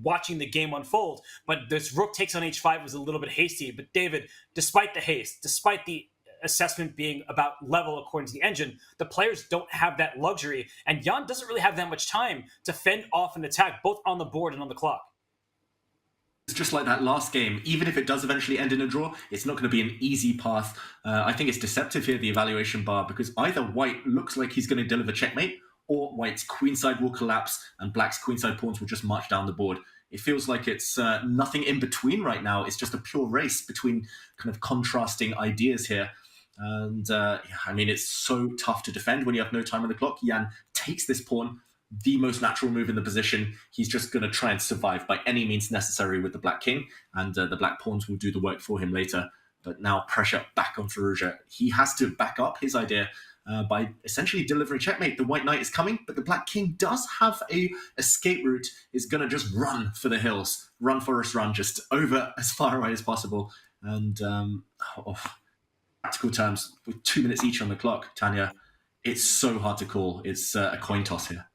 [SPEAKER 6] watching the game unfold. But this rook takes on h5 was a little bit hasty. But David, despite the haste, despite the assessment being about level according to the engine, the players don't have that luxury. And Jan doesn't really have that much time to fend off an attack, both on the board and on the clock.
[SPEAKER 7] It's just like that last game. Even if it does eventually end in a draw, it's not going to be an easy path. I think it's deceptive here, the evaluation bar, because either white looks like he's going to deliver checkmate, or white's queenside will collapse and black's queenside pawns will just march down the board. It feels like it's nothing in between right now. It's just a pure race between kind of contrasting ideas here. And I mean, it's so tough to defend when you have no time on the clock. Jan takes this pawn, the most natural move in the position. He's just going to try and survive by any means necessary with the black king, and the black pawns will do the work for him later. But now pressure back on Firouzja. He has to back up his idea by essentially delivering checkmate. The white knight is coming, but the black king does have a escape route. It's going to just run for the hills. Run, Forest, run, just over as far away as possible. And practical terms, with 2 minutes each on the clock, Tanya, it's so hard to call. It's a coin toss here.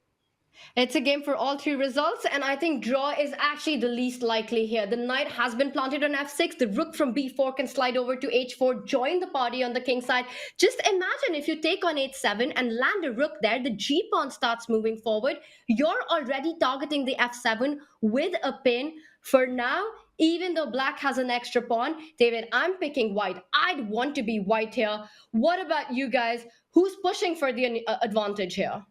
[SPEAKER 1] It's a game for all three results, and I think draw is actually the least likely here. The knight has been planted on f6. The rook from b4 can slide over to h4, join the party on the king side. Just imagine if you take on h7 and land a rook there, the g pawn starts moving forward. You're already targeting the f7 with a pin. For now, even though black has an extra pawn, David, I'm picking white. I'd want to be white here. What about you guys? Who's pushing for the advantage here?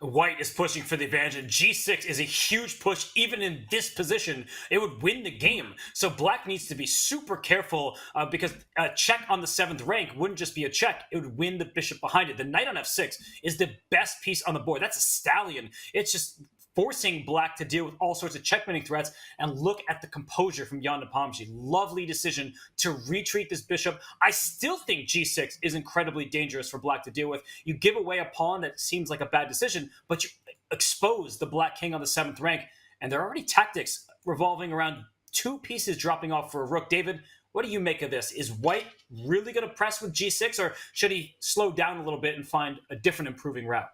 [SPEAKER 6] White is pushing for the advantage, and g6 is a huge push. Even in this position, it would win the game. So black needs to be super careful because a check on the 7th rank wouldn't just be a check, it would win the bishop behind it. The knight on f6 is the best piece on the board. That's a stallion. It's just forcing black to deal with all sorts of checkmating threats. And look at the composure from Jan Nepomniachtchi. Lovely decision to retreat this bishop. I still think g6 is incredibly dangerous for black to deal with. You give away a pawn that seems like a bad decision, but you expose the black king on the 7th rank. And there are already tactics revolving around 2 pieces dropping off for a rook. David, what do you make of this? Is white really going to press with g6, or should he slow down a little bit and find a different improving route?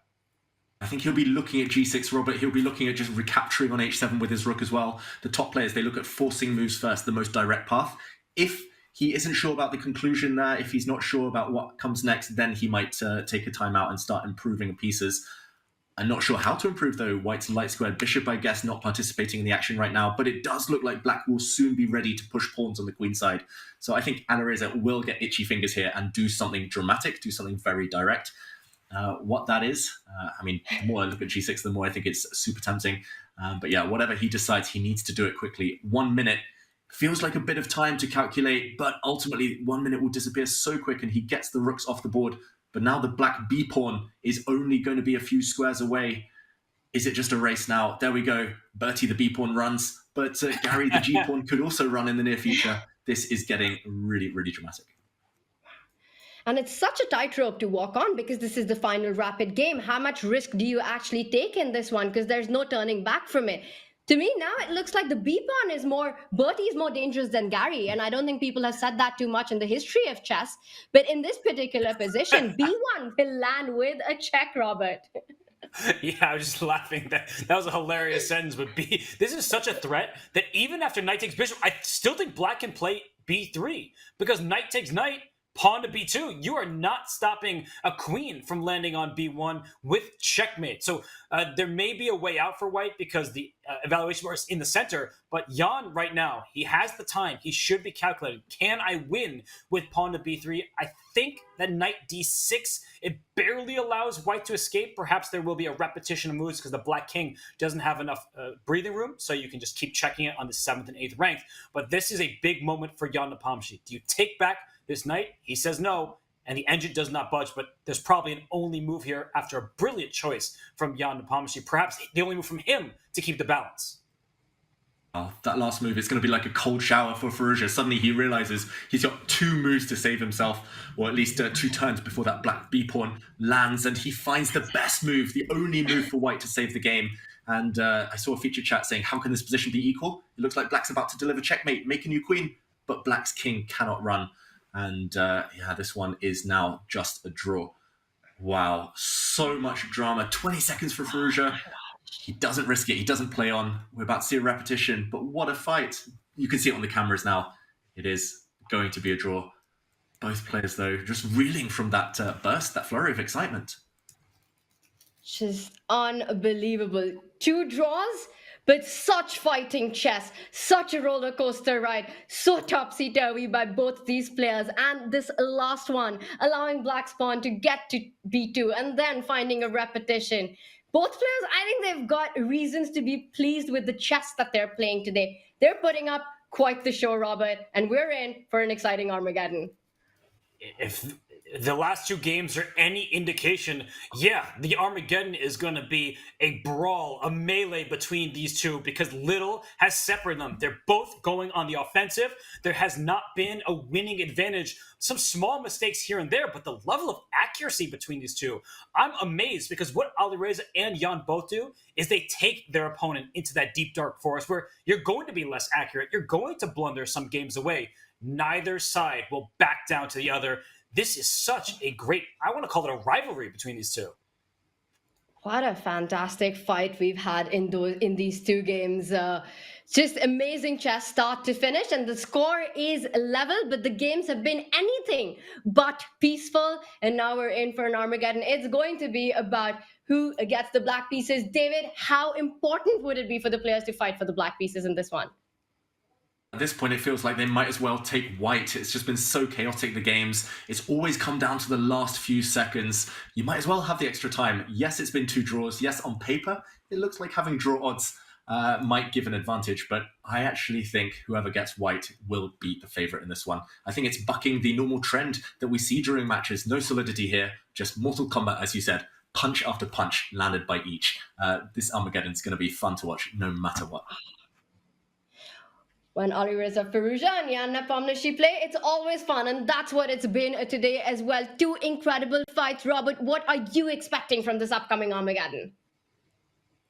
[SPEAKER 7] I think he'll be looking at g6, Robert. He'll be looking at just recapturing on h7 with his rook as well. The top players, they look at forcing moves first, the most direct path. If he isn't sure about the conclusion there, if he's not sure about what comes next, then he might take a timeout and start improving pieces. I'm not sure how to improve, though. White's light squared bishop, I guess, not participating in the action right now, but it does look like black will soon be ready to push pawns on the queen side. So I think Alireza will get itchy fingers here and do something dramatic, do something very direct. What that is, the more I look at g6, the more I think it's super tempting. But yeah, whatever he decides, he needs to do it quickly. 1 minute feels like a bit of time to calculate, but ultimately 1 minute will disappear so quick and he gets the rooks off the board. But now the black b pawn is only going to be a few squares away. Is it just a race now? There we go. Bertie the b pawn runs, but Gary the g pawn could also run in the near future. This is getting really, really dramatic.
[SPEAKER 1] And it's such a tightrope to walk on because this is the final rapid game. How much risk do you actually take in this one? Because there's no turning back from it. To me, now it looks like the b-pawn is Bertie is more dangerous than Gary. And I don't think people have said that too much in the history of chess. But in this particular position, b1 will land with a check, Robert.
[SPEAKER 6] Yeah, I was just laughing. That was a hilarious sentence. But this is such a threat that even after knight takes bishop, I still think black can play b3 because knight takes knight, pawn to b2. You are not stopping a queen from landing on b1 with checkmate. So there may be a way out for white because the evaluation bar is in the center. But Jan right now, he has the time. He should be calculating. Can I win with pawn to b3? I think that knight d6, it barely allows white to escape. Perhaps there will be a repetition of moves because the black king doesn't have enough breathing room. So you can just keep checking it on the 7th and 8th rank. But this is a big moment for Jan Nepomniachtchi. Do you take back this knight? He says no, and the engine does not budge, but there's probably an only move here after a brilliant choice from Jan Nepomniachtchi. Perhaps the only move from him to keep the balance.
[SPEAKER 7] Oh, that last move is going to be like a cold shower for Firouzja. Suddenly he realizes he's got 2 moves to save himself, or at least 2 turns before that black b-pawn lands, and he finds the best move, the only move for white to save the game. And I saw a feature chat saying, how can this position be equal? It looks like black's about to deliver checkmate, make a new queen, but black's king cannot run. And this one is now just a draw. Wow, so much drama. 20 seconds for Firouzja. He doesn't risk it. He doesn't play on. We're about to see a repetition, but what a fight. You can see it on the cameras now. It is going to be a draw. Both players, though, just reeling from that burst, that flurry of excitement.
[SPEAKER 1] Just unbelievable. 2 draws, but such fighting chess, such a roller coaster ride, so topsy-turvy by both these players. And this last one, allowing black's pawn to get to b2 and then finding a repetition. Both players, I think they've got reasons to be pleased with the chess that they're playing today. They're putting up quite the show, Robert, and we're in for an exciting Armageddon.
[SPEAKER 6] If the last two games are any indication, yeah, the Armageddon is going to be a brawl, a melee between these two because little has separated them. They're both going on the offensive. There has not been a winning advantage. Some small mistakes here and there, but the level of accuracy between these two, I'm amazed because what Alireza and Jan both do is they take their opponent into that deep, dark forest where you're going to be less accurate. You're going to blunder some games away. Neither side will back down to the other. This is such a great, I want to call it a rivalry between these two.
[SPEAKER 1] What a fantastic fight we've had in these two games. Just amazing chess start to finish, and the score is level, but the games have been anything but peaceful. And now we're in for an Armageddon. It's going to be about who gets the black pieces. David, how important would it be for the players to fight for the black pieces in this one?
[SPEAKER 7] At this point, it feels like they might as well take white. It's just been so chaotic, the games. It's always come down to the last few seconds. You might as well have the extra time. Yes, it's been 2 draws. Yes, on paper, it looks like having draw odds might give an advantage, but I actually think whoever gets white will beat the favorite in this one. I think it's bucking the normal trend that we see during matches. No solidity here, just Mortal Kombat, as you said. Punch after punch landed by each. This Armageddon's going to be fun to watch no matter what.
[SPEAKER 1] When Alireza Firouzja and Jan Nepomniachtchi play, it's always fun, and that's what it's been today as well. 2 incredible fights. Robert, what are you expecting from this upcoming Armageddon?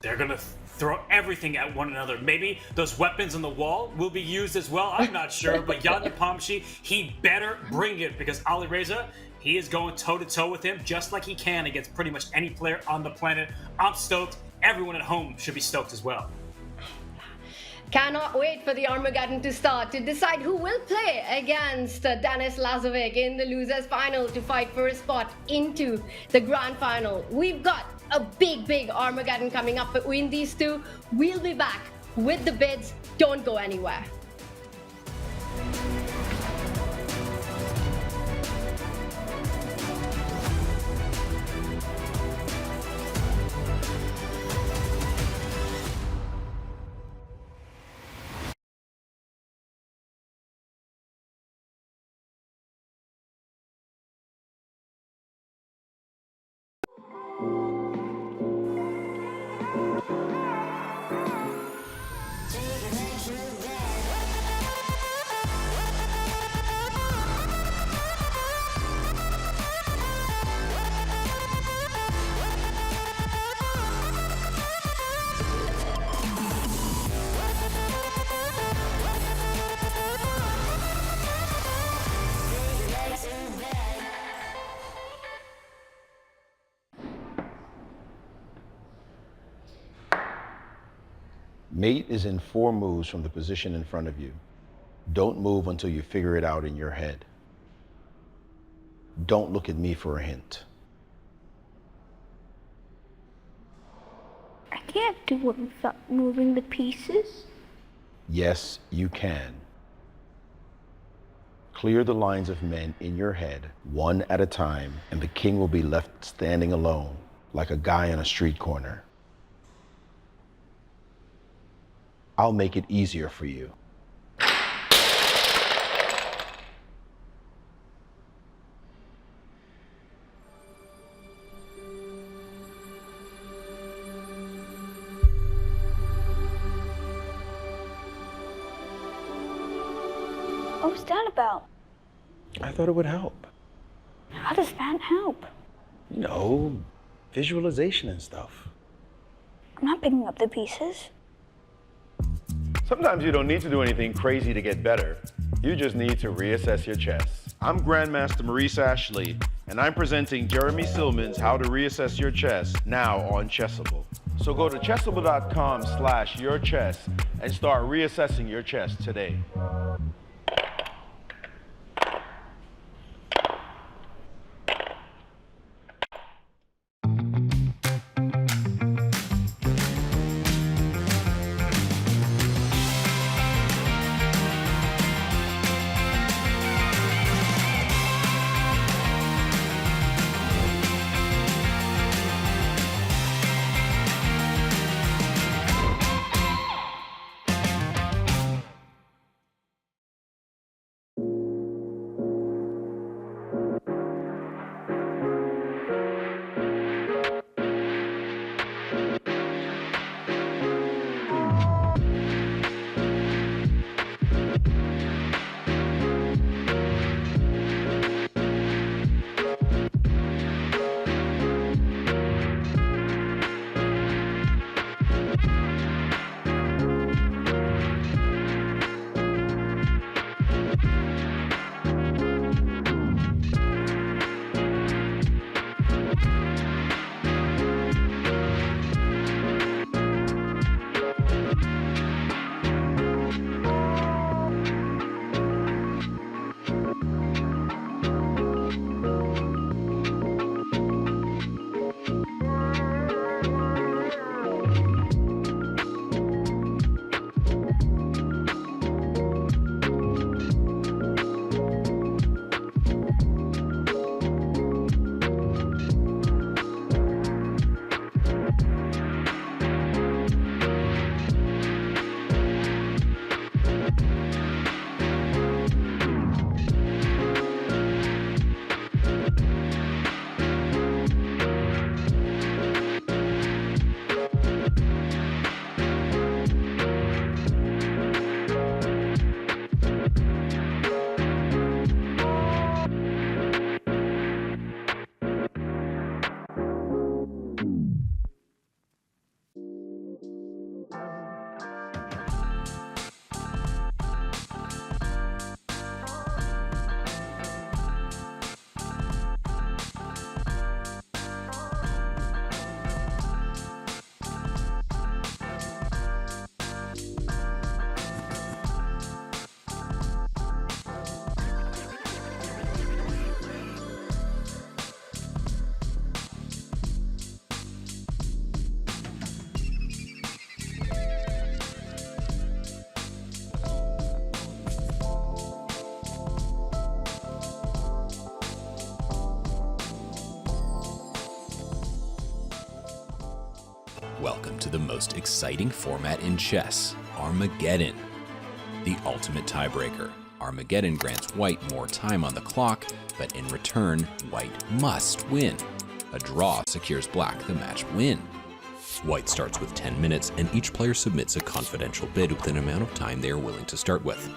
[SPEAKER 6] They're going to throw everything at one another. Maybe those weapons on the wall will be used as well. I'm not sure, but Jan Nepomniachtchi, he better bring it because Alireza, he is going toe-to-toe with him just like he can against pretty much any player on the planet. I'm stoked. Everyone at home should be stoked as well.
[SPEAKER 1] Cannot wait for the Armageddon to start to decide who will play against Denis Lazavik in the losers final to fight for a spot into the grand final. We've got a big Armageddon coming up between these two. We'll be back with the bids. Don't go anywhere.
[SPEAKER 8] Mate is in 4 moves from the position in front of you. Don't move until you figure it out in your head. Don't look at me for a hint.
[SPEAKER 9] I can't do it without moving the pieces.
[SPEAKER 8] Yes, you can. Clear the lines of men in your head, one at a time, and the king will be left standing alone, like a guy on a street corner. I'll make it easier for you.
[SPEAKER 9] What was that about?
[SPEAKER 8] I thought it would help.
[SPEAKER 9] How does that help?
[SPEAKER 8] You know, visualization and stuff.
[SPEAKER 9] I'm not picking up the pieces.
[SPEAKER 8] Sometimes you don't need to do anything crazy to get better. You just need to reassess your chess. I'm Grandmaster Maurice Ashley, and I'm presenting Jeremy Silman's How to Reassess Your Chess now on Chessable. So go to chessable.com/yourchess and start reassessing your chess today.
[SPEAKER 10] Welcome to the most exciting format in chess, Armageddon. The ultimate tiebreaker. Armageddon grants white more time on the clock, but in return, white must win. A draw secures black the match win. White starts with 10 minutes, and each player submits a confidential bid with an amount of time they are willing to start with.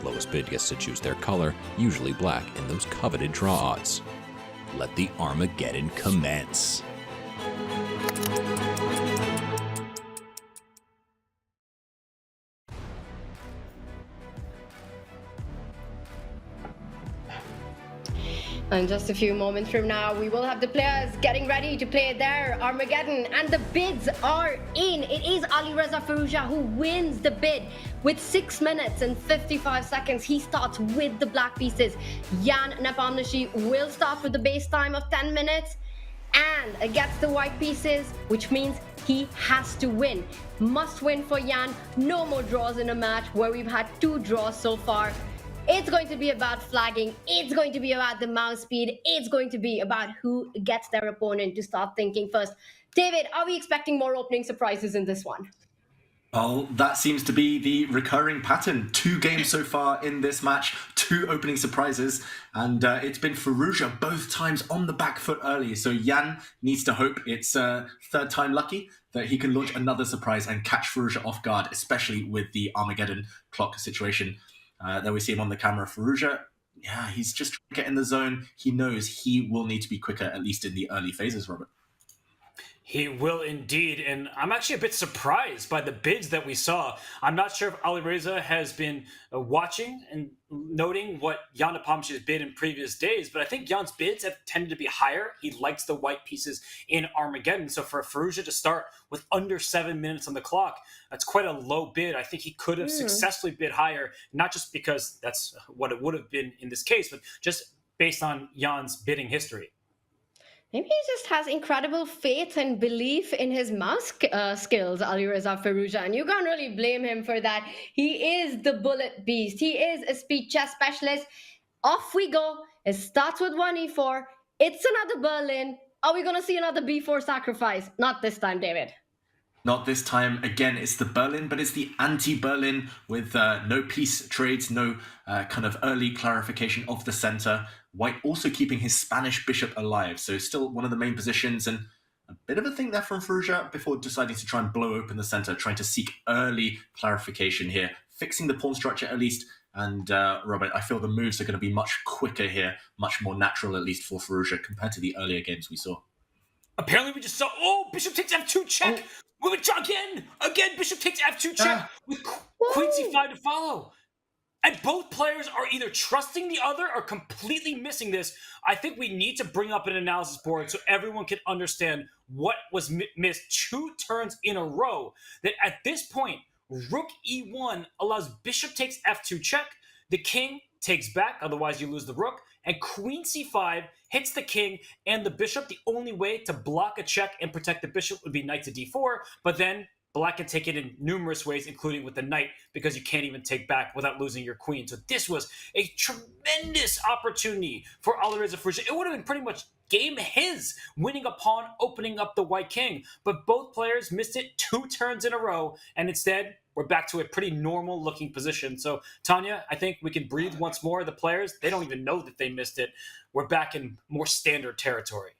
[SPEAKER 10] Lowest bid gets to choose their color, usually black, and those coveted draw odds. Let the Armageddon commence.
[SPEAKER 1] And just a few moments from now, we will have the players getting ready to play their Armageddon. And the bids are in. It is Alireza Firouzja who wins the bid with 6 minutes and 55 seconds. He starts with the black pieces. Jan Nepomniachtchi will start with the base time of 10 minutes and gets the white pieces, which means he has to win. Must win for Jan. No more draws in a match where we've had 2 draws so far. It's going to be about flagging. It's going to be about the mouse speed. It's going to be about who gets their opponent to start thinking first. David, are we expecting more opening surprises in this one?
[SPEAKER 7] Well, that seems to be the recurring pattern. 2 games so far in this match, 2 opening surprises, and it's been Firouzja both times on the back foot early. So Jan needs to hope it's third time lucky that he can launch another surprise and catch Firouzja off guard, especially with the Armageddon clock situation. There we see him on the camera. Firouzja, yeah, he's just trying to get in the zone. He knows he will need to be quicker, at least in the early phases, Robert.
[SPEAKER 6] He will indeed, and I'm actually a bit surprised by the bids that we saw. I'm not sure if Alireza has been watching and noting what Jan Nepomniachtchi's bid in previous days, but I think Jan's bids have tended to be higher. He likes the white pieces in Armageddon, so for Firouzja to start with under 7 minutes on the clock, that's quite a low bid. I think he could have successfully bid higher, not just because that's what it would have been in this case, but just based on Jan's bidding history.
[SPEAKER 1] Maybe he just has incredible faith and belief in his mouse skills, Alireza Firouzja, and you can't really blame him for that. He is the bullet beast. He is a speed chess specialist. Off we go. It starts with 1e4. It's another Berlin. Are we going to see another b4 sacrifice? Not this time, David.
[SPEAKER 7] Not this time. Again, it's the Berlin, but it's the anti-Berlin with no piece trades, no kind of early clarification of the center. White also keeping his Spanish bishop alive, so still one of the main positions, and a bit of a thing there from Firouzja before deciding to try and blow open the center, trying to seek early clarification here, fixing the pawn structure at least. And Robert, I feel the moves are going to be much quicker here, much more natural at least for Firouzja compared to the earlier games we saw.
[SPEAKER 6] Apparently we just saw, bishop takes f2 check. We would again, bishop takes f2 check with queen c5 to follow. And both players are either trusting the other or completely missing this. I think we need to bring up an analysis board so everyone can understand what was missed 2 turns in a row. That at this point, rook e1 allows bishop takes f2 check. The king takes back, otherwise you lose the rook. And queen c5 hits the king and the bishop. The only way to block a check and protect the bishop would be knight to d4. But then black can take it in numerous ways, including with the knight, because you can't even take back without losing your queen. So this was a tremendous opportunity for Alireza Firouzja. It would have been pretty much game his, winning a pawn, opening up the white king. But both players missed it 2 turns in a row, and instead, we're back to a pretty normal-looking position. So, Tanya, I think we can breathe once more. The players, they don't even know that they missed it. We're back in more standard territory.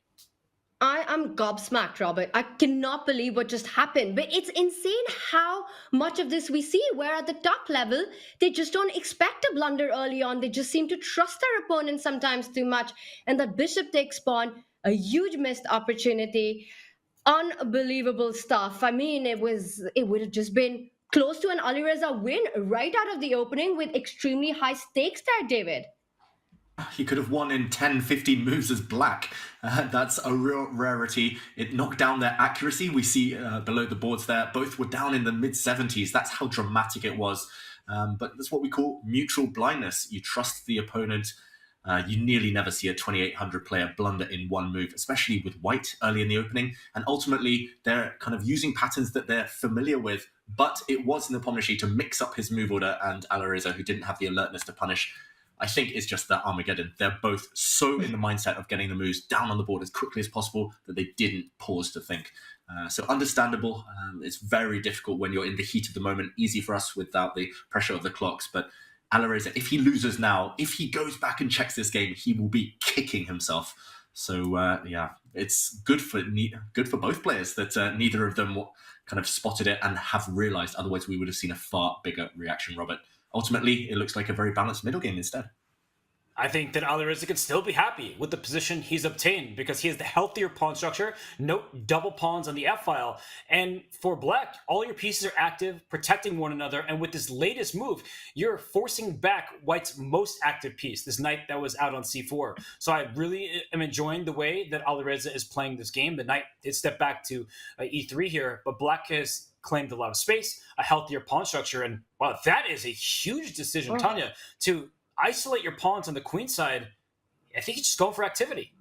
[SPEAKER 1] I am gobsmacked, Robert. I cannot believe what just happened. But it's insane how much of this we see, where at the top level, they just don't expect a blunder early on. They just seem to trust their opponent sometimes too much. And that bishop takes pawn, a huge missed opportunity. Unbelievable stuff. I mean, it would have just been close to an Alireza win right out of the opening with extremely high stakes there, David.
[SPEAKER 7] He could have won in 10, 15 moves as black. That's a real rarity. It knocked down their accuracy. We see below the boards there, both were down in the mid-70s. That's how dramatic it was. But that's what we call mutual blindness. You trust the opponent. You nearly never see a 2800 player blunder in one move, especially with white early in the opening. And ultimately, they're kind of using patterns that they're familiar with. But it was Nepomniachtchi to mix up his move order, and Alireza, who didn't have the alertness to punish. I think it's just that Armageddon. They're both so in the mindset of getting the moves down on the board as quickly as possible that they didn't pause to think. So understandable. It's very difficult when you're in the heat of the moment. Easy for us without the pressure of the clocks. But Alireza, if he loses now, if he goes back and checks this game, he will be kicking himself. So it's good for both players that neither of them kind of spotted it and have realised. Otherwise, we would have seen a far bigger reaction, Robert. Ultimately, it looks like a very balanced middle game instead.
[SPEAKER 6] I think that Alireza can still be happy with the position he's obtained because he has the healthier pawn structure, no double pawns on the f-file. And for black, all your pieces are active, protecting one another. And with this latest move, you're forcing back white's most active piece, this knight that was out on c4. So I really am enjoying the way that Alireza is playing this game. The knight did step back to e3 here, but black has claimed a lot of space, a healthier pawn structure. And wow, that is a huge decision, Tanya, to isolate your pawns on the queen side. I think he's just going for activity.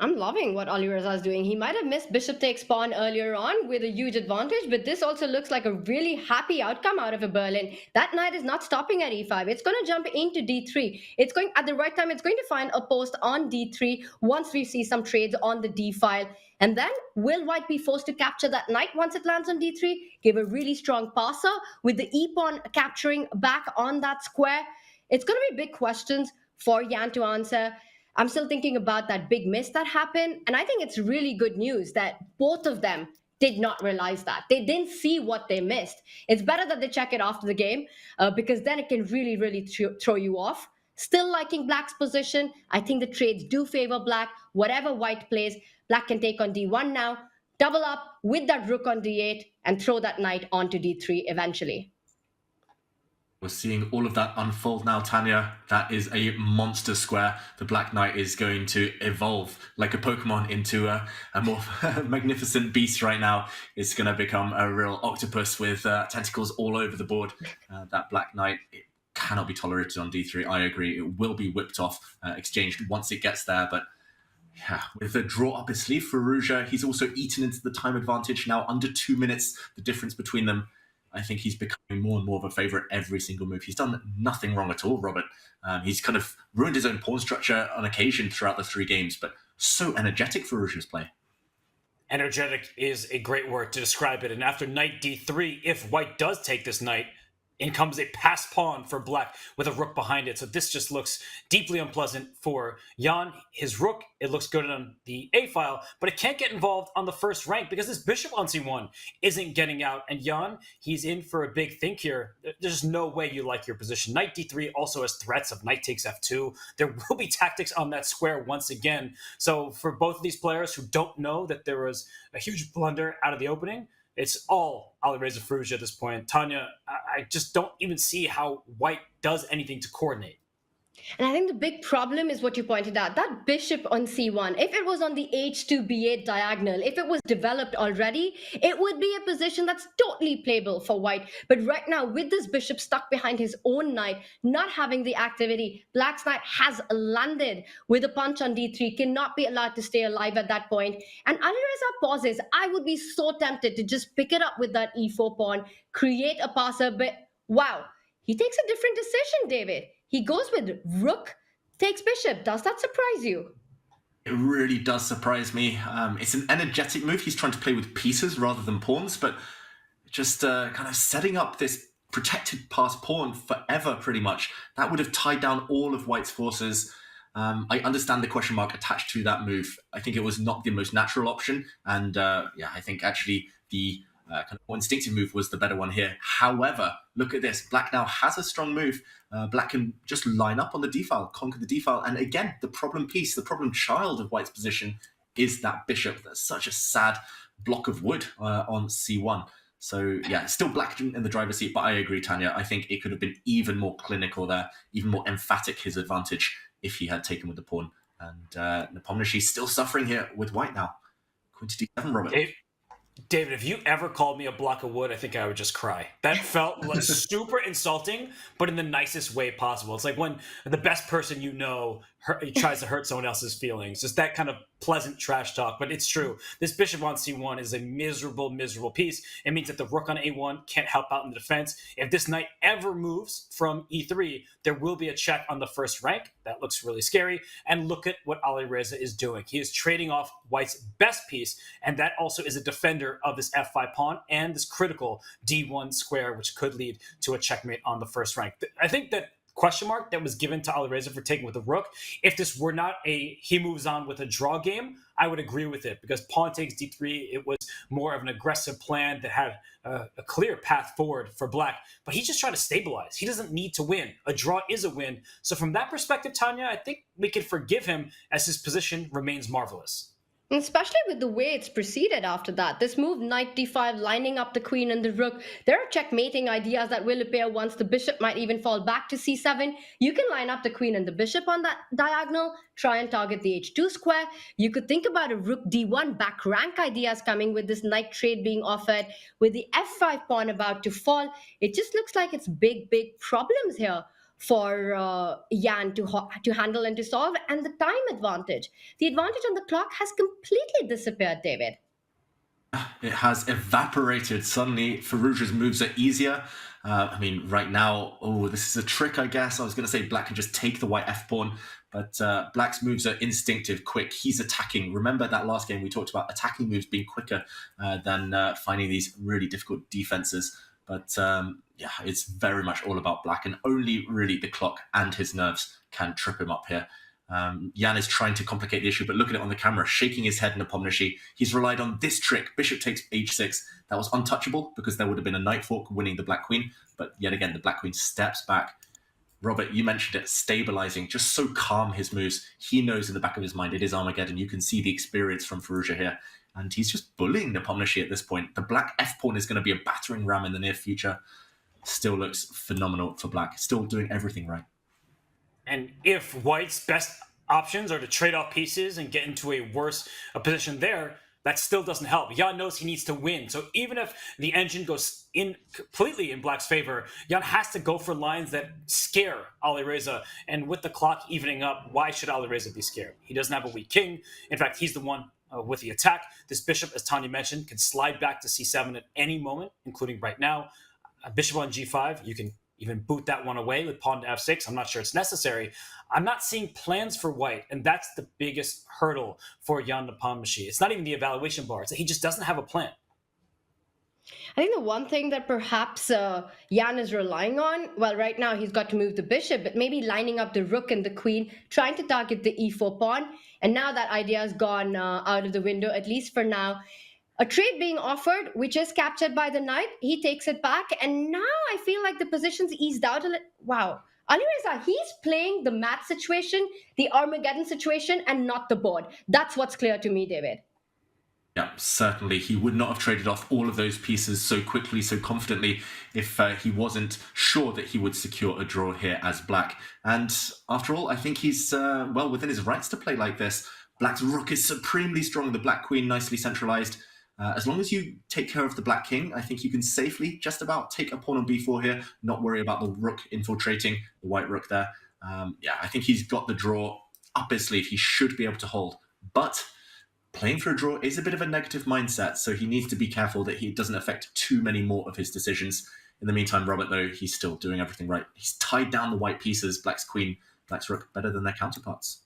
[SPEAKER 1] I'm loving what Alireza is doing. He might have missed bishop takes pawn earlier on with a huge advantage, but this also looks like a really happy outcome out of a Berlin. That knight is not stopping at e5. It's going to jump into d3. It's going at the right time. It's going to find a post on d3 once we see some trades on the d file. And then will white be forced to capture that knight once it lands on d3? Give a really strong passer with the e-pawn capturing back on that square. It's going to be big questions for Jan to answer. I'm still thinking about that big miss that happened. And I think it's really good news that both of them did not realize that. They didn't see what they missed. It's better that they check it after the game because then it can really, really throw you off. Still liking black's position. I think the trades do favor black. Whatever white plays, black can take on d1 now, double up with that rook on d8 and throw that knight onto d3 eventually.
[SPEAKER 7] We're seeing all of that unfold now, Tanya. That is a monster square. The Black Knight is going to evolve like a Pokemon into a more magnificent beast right now. It's going to become a real octopus with tentacles all over the board. That Black Knight, it cannot be tolerated on d3. I agree. It will be whipped off, exchanged once it gets there. But yeah, with the draw up his sleeve for Ruja, he's also eaten into the time advantage. Now under 2 minutes, the difference between them. I think he's becoming more and more of a favourite every single move. He's done nothing wrong at all, Robert. He's kind of ruined his own pawn structure on occasion throughout the 3 games, but so energetic for Ruja's play.
[SPEAKER 6] Energetic is a great word to describe it. And after knight d3, if white does take this knight, in comes a passed pawn for black with a rook behind it. So this just looks deeply unpleasant for Jan. His rook, it looks good on the A file, but it can't get involved on the first rank because this bishop on c1 isn't getting out. And Jan, he's in for a big think here. There's no way you like your position. Knight d3 also has threats of knight takes f2. There will be tactics on that square once again. So for both of these players who don't know that there was a huge blunder out of the opening, it's all Alireza Firouzja at this point. Tanya, I just don't even see how white does anything to coordinate.
[SPEAKER 1] And I think the big problem is what you pointed out, that bishop on c1. If it was on the h2 b8 diagonal, if it was developed already, it would be a position that's totally playable for white. But right now, with this bishop stuck behind his own knight, not having the activity, black's knight has landed with a punch on d3, cannot be allowed to stay alive at that point. And Alireza pauses. I would be so tempted to just pick it up with that e4 pawn, create a passer, but wow, he takes a different decision, David. He goes with rook, takes bishop. Does that surprise you?
[SPEAKER 7] It really does surprise me. It's an energetic move. He's trying to play with pieces rather than pawns, but just kind of setting up this protected passed pawn forever, pretty much. That would have tied down all of white's forces. I understand the question mark attached to that move. I think it was not the most natural option. And I think actually the kind of more instinctive move was the better one here. However, look at this. Black now has a strong move. Black can just line up on the d-file, conquer the d-file. And again, the problem piece, the problem child of white's position is that bishop. That's such a sad block of wood on c1. So yeah, still black in the driver's seat, but I agree, Tanya. I think it could have been even more clinical there, even more emphatic his advantage if he had taken with the pawn. And Nepomniachtchi's still suffering here with white now. Queen to d7, Robert.
[SPEAKER 6] David, if you ever called me a block of wood, I think I would just cry. That felt like super insulting, but in the nicest way possible. It's like when the best person you know he tries to hurt someone else's feelings. Just that kind of pleasant trash talk. But it's true. This bishop on c1 is a miserable, miserable piece. It means that the rook on a1 can't help out in the defense. If this knight ever moves from e3, there will be a check on the first rank. That looks really scary. And look at what Alireza is doing. He is trading off white's best piece, and that also is a defender of this f5 pawn and this critical d1 square, which could lead to a checkmate on the first rank. I think that question mark that was given to Alireza for taking with the rook, if this were not a he moves on with a draw game, I would agree with it, because pawn takes d3, it was more of an aggressive plan that had a clear path forward for black, but he's just trying to stabilize. He doesn't need to win. A draw is a win. So from that perspective, Tanya, I think we can forgive him as his position remains marvelous.
[SPEAKER 1] Especially with the way it's proceeded after that. This move, knight d5, lining up the queen and the rook. There are checkmating ideas that will appear once the bishop might even fall back to c7. You can line up the queen and the bishop on that diagonal, try and target the h2 square. You could think about a rook d1 back rank ideas coming with this knight trade being offered, with the f5 pawn about to fall. It just looks like it's big, big problems here for Jan to handle and to solve, and the time advantage. The advantage on the clock has completely disappeared, David.
[SPEAKER 7] It has evaporated. Suddenly, Firouzja's moves are easier. I mean, right now, this is a trick, I guess. I was going to say black can just take the white f-pawn, but black's moves are instinctive, quick. He's attacking. Remember that last game we talked about attacking moves being quicker than finding these really difficult defenses. But yeah, it's very much all about black, and only really the clock and his nerves can trip him up here. Jan is trying to complicate the issue, but look at it on the camera, shaking his head in Nepomniachtchi. He's relied on this trick. Bishop takes h6. That was untouchable because there would have been a knight fork winning the black queen. But yet again, the black queen steps back. Robert, you mentioned it, stabilizing, just so calm his moves. He knows in the back of his mind it is Armageddon. You can see the experience from Firouzja here. And he's just bullying Nepomniachtchi at this point. The black f-pawn is going to be a battering ram in the near future. Still looks phenomenal for black. Still doing everything right.
[SPEAKER 6] And if white's best options are to trade off pieces and get into a worse position there, that still doesn't help. Jan knows he needs to win. So even if the engine goes in completely in black's favor, Jan has to go for lines that scare Alireza. And with the clock evening up, why should Alireza be scared? He doesn't have a weak king. In fact, he's the one with the attack. This bishop, as Tanya mentioned, can slide back to c7 at any moment, including right now. Bishop on g5, you can even boot that one away with pawn to f6. I'm not sure it's necessary. I'm not seeing plans for white, and that's the biggest hurdle for Jan Nepomniachtchi. It's not even the evaluation bar. It's that he just doesn't have a plan.
[SPEAKER 1] I think the one thing that perhaps Jan is relying on, well, right now he's got to move the bishop, but maybe lining up the rook and the queen, trying to target the e4 pawn. And now that idea has gone out of the window, at least for now. A trade being offered, which is captured by the knight. He takes it back, and now I feel like the position's eased out a little. Wow. Alireza, he's playing the mat situation, the Armageddon situation, and not the board. That's what's clear to me, David.
[SPEAKER 7] Yeah, certainly. He would not have traded off all of those pieces so quickly, so confidently, if he wasn't sure that he would secure a draw here as black. And after all, I think he's well within his rights to play like this. Black's rook is supremely strong, the black queen nicely centralized. As long as you take care of the black king, I think you can safely just about take a pawn on b4 here, not worry about the rook infiltrating, the white rook there. Yeah, I think he's got the draw up his sleeve. He should be able to hold. But playing for a draw is a bit of a negative mindset, so he needs to be careful that he doesn't affect too many more of his decisions. In the meantime, Robert, though, he's still doing everything right. He's tied down the white pieces, black's queen, black's rook, better than their counterparts.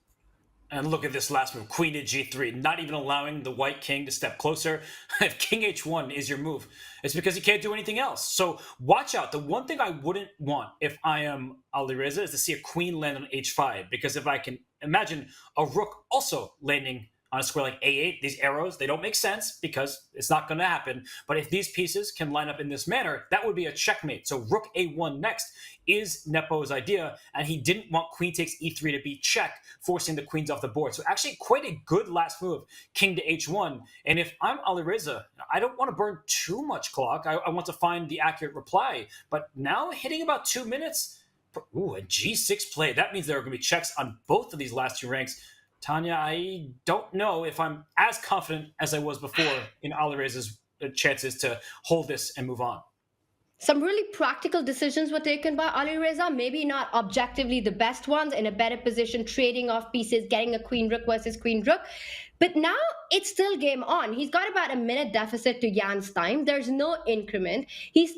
[SPEAKER 6] And look at this last move, queen to g3, not even allowing the white king to step closer. If king h1 is your move, it's because he can't do anything else. So watch out. The one thing I wouldn't want if I am Alireza is to see a queen land on h5, because if I can imagine a rook also landing on a square like a8, these arrows, they don't make sense because it's not going to happen. But if these pieces can line up in this manner, that would be a checkmate. So rook a1 next is Nepo's idea, and he didn't want queen takes e3 to be check, forcing the queens off the board. So actually quite a good last move, king to h1. And if I'm Alireza, I don't want to burn too much clock. I want to find the accurate reply. But now hitting about 2 minutes, ooh, a g6 play. That means there are going to be checks on both of these last two ranks. Tanya, I don't know if I'm as confident as I was before in Alireza's chances to hold this and move on.
[SPEAKER 1] Some really practical decisions were taken by Alireza, maybe not objectively the best ones, in a better position, trading off pieces, getting a queen rook versus queen rook. But now it's still game on. He's got about a minute deficit to Jan's time. There's no increment. He's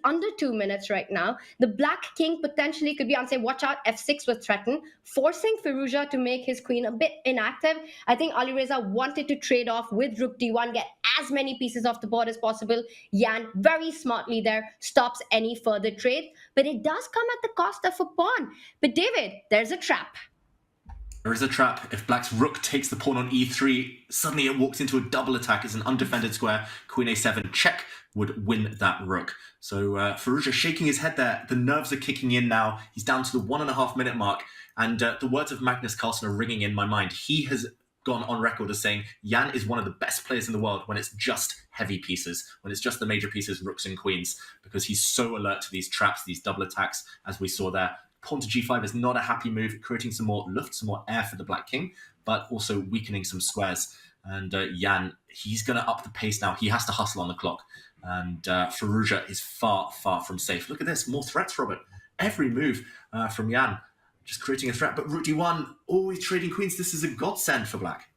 [SPEAKER 1] under 2 minutes right now. The black king potentially could be on, say, watch out, f6 was threatened, forcing Firouzja to make his queen a bit inactive. I think Alireza wanted to trade off with rook d1, get as many pieces off the board as possible. Jan, very smartly there, stops any further trade. But it does come at the cost of a pawn. But David, there's a trap.
[SPEAKER 7] There is a trap. If black's rook takes the pawn on e3, suddenly it walks into a double attack as an undefended square. Queen a7 check would win that rook. So Firouzja shaking his head there. The nerves are kicking in now. He's down to the 1.5 minute mark. And the words of Magnus Carlsen are ringing in my mind. He has gone on record as saying Jan is one of the best players in the world when it's just heavy pieces, when it's just the major pieces, rooks and queens, because he's so alert to these traps, these double attacks, as we saw there. Pawn to g5 is not a happy move, creating some more luft, some more air for the black king, but also weakening some squares. And Jan, he's going to up the pace now. He has to hustle on the clock. And Firouzja is far, far from safe. Look at this, more threats, Robert. Every move from Jan, just creating a threat. But rook d1, always trading queens. This is a godsend for black.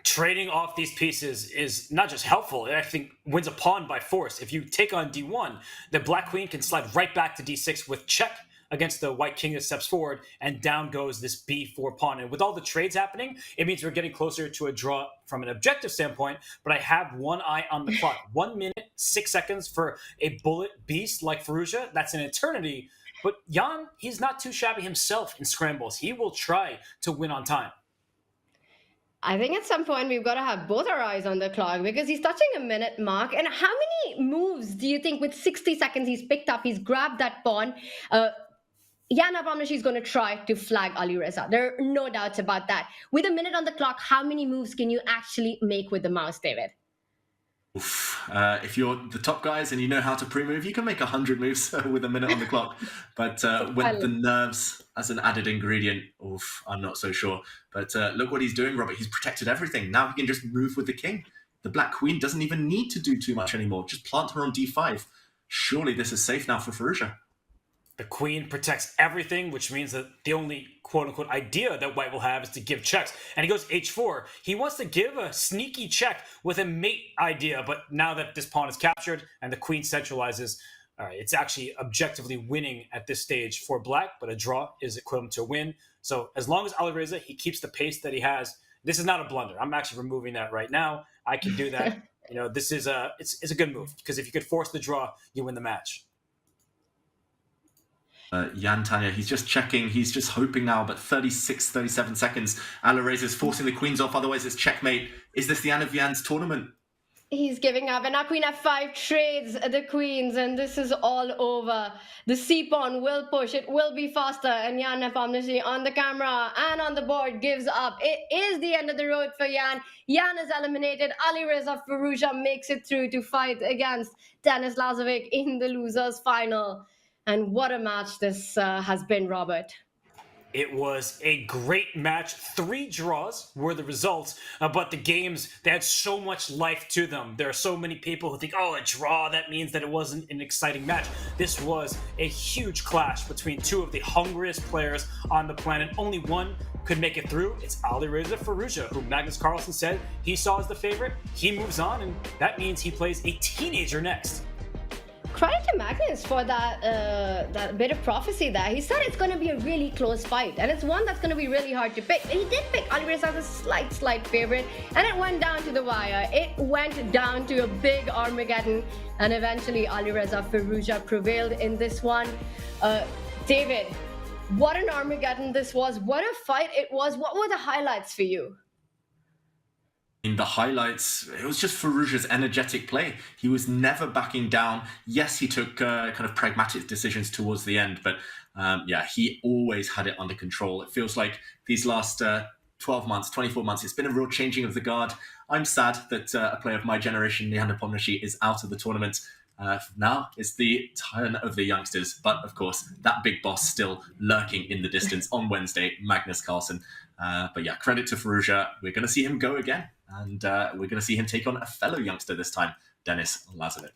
[SPEAKER 6] Trading off these pieces is not just helpful, it actually wins a pawn by force. If you take on d1, the black queen can slide right back to d6 with check against the white king that steps forward, and down goes this b4 pawn. And with all the trades happening, it means we're getting closer to a draw from an objective standpoint, but I have one eye on the clock. 1 minute, 6 seconds for a bullet beast like Firouzja, that's an eternity. But Jan, he's not too shabby himself in scrambles. He will try to win on time.
[SPEAKER 1] I think at some point we've got to have both our eyes on the clock, because he's touching a minute mark. And how many moves do you think with 60 seconds he's picked up? He's grabbed that pawn. Jan Abamnashi is going to try to flag Alireza. There are no doubts about that. With a minute on the clock, how many moves can you actually make with the mouse, David?
[SPEAKER 7] If you're the top guys and you know how to pre-move, you can make 100 moves with a minute on the clock. But with the nerves as an added ingredient, I'm not so sure. But look what he's doing, Robert. He's protected everything. Now he can just move with the king. The black queen doesn't even need to do too much anymore. Just plant her on d5. Surely this is safe now for Firouzja.
[SPEAKER 6] The queen protects everything, which means that the only quote-unquote idea that white will have is to give checks. And he goes h4. He wants to give a sneaky check with a mate idea, but now that this pawn is captured and the queen centralizes, all right, it's actually objectively winning at this stage for black, but a draw is equivalent to a win. So as long as Alireza, he keeps the pace that he has, this is not a blunder. I'm actually removing that right now. I can do that. This is it's a good move, because if you could force the draw, you win the match.
[SPEAKER 7] Jan Tanya, he's just checking, he's just hoping now, but 36, 37 seconds. Alireza is forcing the queens off, otherwise it's checkmate. Is this the end of Jan's tournament?
[SPEAKER 1] He's giving up, and now queen f5 trades the queens, and this is all over. The c-pawn will push, it will be faster, and Jan Nepomniachtchi on the camera and on the board gives up. It is the end of the road for Jan. Jan is eliminated. Alireza Firouzja makes it through to fight against Denis Lazavik in the losers final. And what a match this has been, Robert.
[SPEAKER 6] It was a great match. 3 draws were the results, but the games, they had so much life to them. There are so many people who think, a draw, that means that it wasn't an exciting match. This was a huge clash between 2 of the hungriest players on the planet. Only one could make it through. It's Alireza Firouzja, who Magnus Carlsen said he saw as the favorite. He moves on, and that means he plays a teenager next.
[SPEAKER 1] Credit to Magnus for that bit of prophecy there. He said it's going to be a really close fight, and it's one that's going to be really hard to pick. And he did pick Alireza as a slight favorite, and it went down to the wire. It went down to a big Armageddon, and eventually Alireza Firouzja prevailed in this one. David, what an Armageddon this was. What a fight it was. What were the highlights for you?
[SPEAKER 7] In the highlights, it was just Firouzja's energetic play. He was never backing down. Yes, he took kind of pragmatic decisions towards the end, but he always had it under control. It feels like these last 12 months, 24 months, it's been a real changing of the guard. I'm sad that a player of my generation, Jan Nepomniachtchi, is out of the tournament. Now it's the turn of the youngsters, but of course, that big boss still lurking in the distance on Wednesday, Magnus Carlsen. Credit to Firouzja. We're going to see him go again. And we're going to see him take on a fellow youngster this time, Denis Lazavik.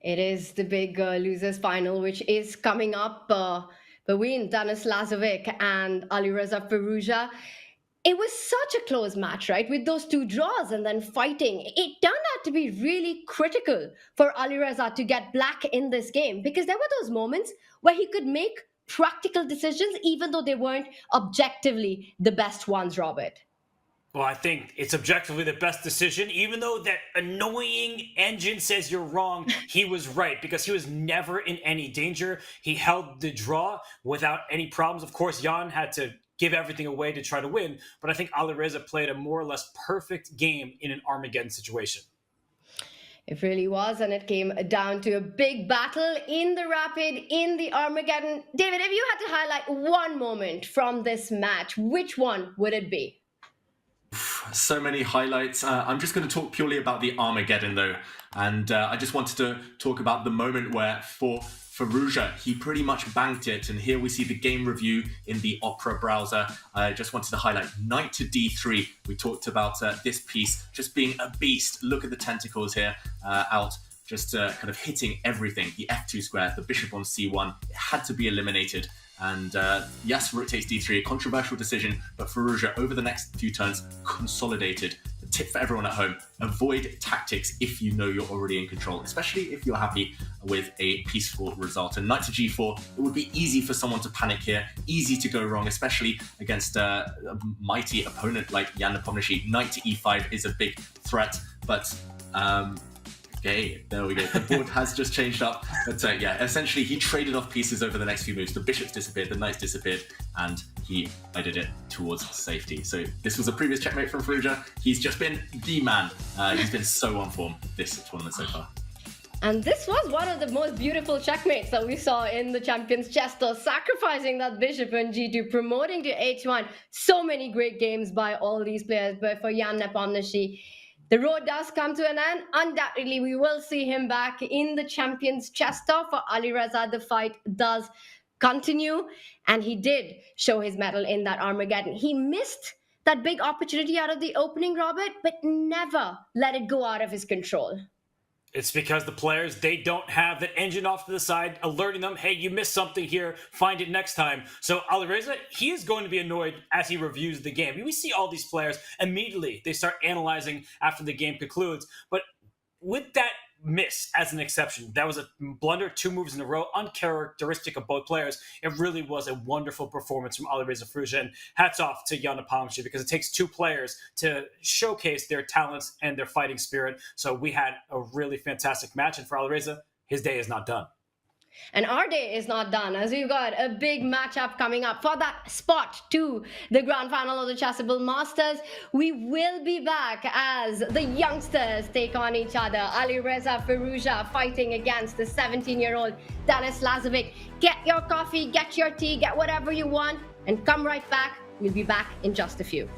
[SPEAKER 1] It is the big losers final, which is coming up between Denis Lazavik and Alireza Firouzja. It was such a close match, right? With those two draws and then fighting. It turned out to be really critical for Alireza to get black in this game, because there were those moments where he could make practical decisions, even though they weren't objectively the best ones, Robert.
[SPEAKER 6] Well, I think it's objectively the best decision. Even though that annoying engine says you're wrong, he was right, because he was never in any danger. He held the draw without any problems. Of course, Jan had to give everything away to try to win, but I think Alireza played a more or less perfect game in an Armageddon situation.
[SPEAKER 1] It really was, and it came down to a big battle in the Rapid, in the Armageddon. David, if you had to highlight one moment from this match, which one would it be?
[SPEAKER 7] So many highlights. I'm just going to talk purely about the Armageddon, though. And I just wanted to talk about the moment where, for Firouzja, he pretty much banked it. And here we see the game review in the Opera browser. I just wanted to highlight knight to d3. We talked about this piece just being a beast. Look at the tentacles here out. Just kind of hitting everything. The f2 square, the bishop on c1, it had to be eliminated. And yes, rook takes d3, a controversial decision, but Firouzja, over the next few turns, consolidated. The tip for everyone at home, avoid tactics if you know you're already in control, especially if you're happy with a peaceful result. And knight to g4, it would be easy for someone to panic here, easy to go wrong, especially against a mighty opponent like Jan Nepomniachtchi. Knight to e5 is a big threat, but okay, there we go. The board has just changed up. But yeah, essentially he traded off pieces over the next few moves. The bishops disappeared, the knights disappeared, and he guided it towards safety. So this was a previous checkmate from Firouzja. He's just been the man. He's been so on form this tournament so far.
[SPEAKER 1] And this was one of the most beautiful checkmates that we saw in the Champions Chess Tour, sacrificing that bishop on g2, promoting to h1. So many great games by all these players, but for Jan Nepomniachtchi, the road does come to an end. Undoubtedly, we will see him back in the Champions Chess Tour. For Alireza, the fight does continue, and he did show his mettle in that Armageddon. He missed that big opportunity out of the opening, Robert, but never let it go out of his control.
[SPEAKER 6] It's because the players, they don't have that engine off to the side alerting them, hey, you missed something here, find it next time. So Alireza, he is going to be annoyed as he reviews the game. We see all these players, immediately they start analyzing after the game concludes. But with that miss as an exception, that was a blunder, 2 moves in a row, uncharacteristic of both players. It really was a wonderful performance from Alireza Firouzja, and hats off to Jan Nepomniachtchi, because it takes 2 players to showcase their talents and their fighting spirit. So we had a really fantastic match, and for Alireza, his day is not done.
[SPEAKER 1] And our day is not done, as we've got a big matchup coming up for that spot to the grand final of the Chessable Masters. We will be back as the youngsters take on each other. Alireza Firouzja fighting against the 17-year-old Denis Lazavik. Get your coffee, get your tea, get whatever you want, and come right back. We'll be back in just a few.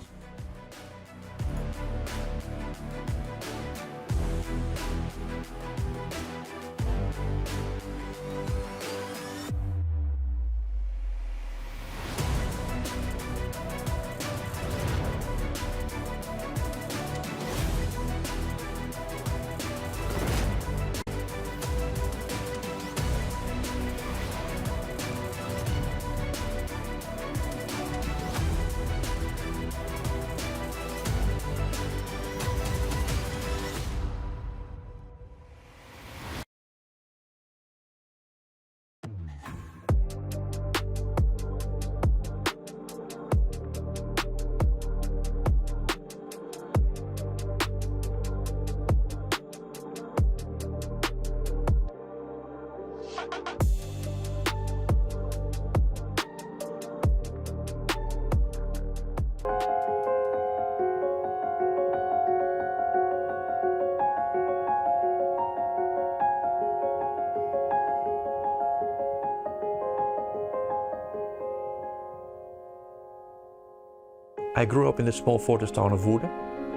[SPEAKER 11] I grew up in the small fortress town of Woerden.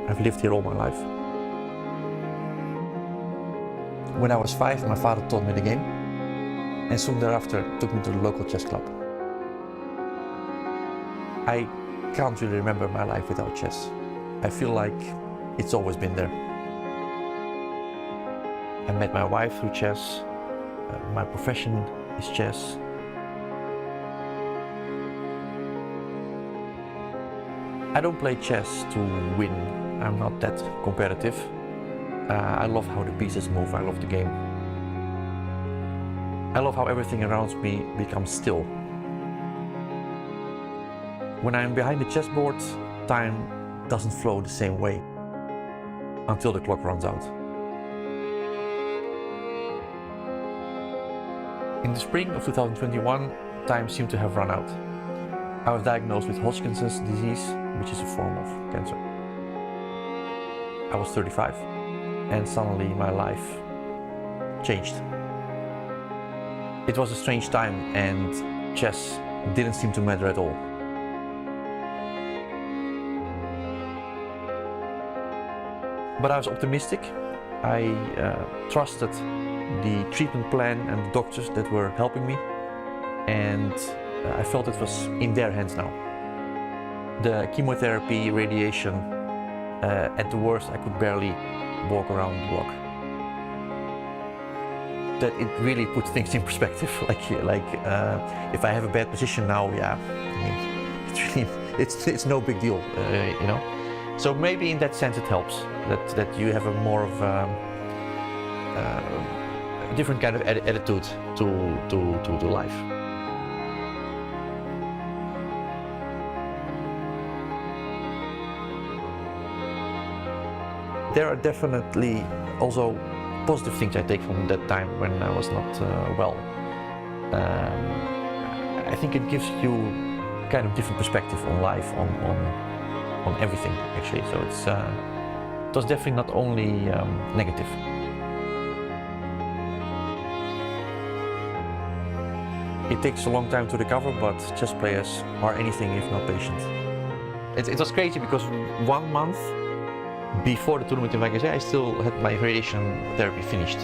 [SPEAKER 11] I've lived here all my life. When I was 5, my father taught me the game, and soon thereafter took me to the local chess club. I can't really remember my life without chess. I feel like it's always been there. I met my wife through chess. My profession is chess. I don't play chess to win. I'm not that competitive. I love how the pieces move. I love the game. I love how everything around me becomes still. When I'm behind the chessboard, time doesn't flow the same way until the clock runs out. In the spring of 2021, time seemed to have run out. I was diagnosed with Hodgkin's disease, which is a form of cancer. I was 35, and suddenly my life changed. It was a strange time, and chess didn't seem to matter at all. But I was optimistic. I trusted the treatment plan and the doctors that were helping me, and I felt it was in their hands now. The chemotherapy, radiation, at the worst I could barely walk around the block. That it really put things in perspective. If I have a bad position now, yeah, I mean, it's no big deal, you know. So maybe in that sense it helps that you have a more of a different kind of attitude to life. There are definitely also positive things I take from that time when I was not well. I think it gives you kind of different perspective on life, on everything actually. So it was definitely not only negative. It takes a long time to recover, but chess players are anything if not patient. It was crazy because 1 month before the tournament in Vachier, I still had my radiation therapy finished.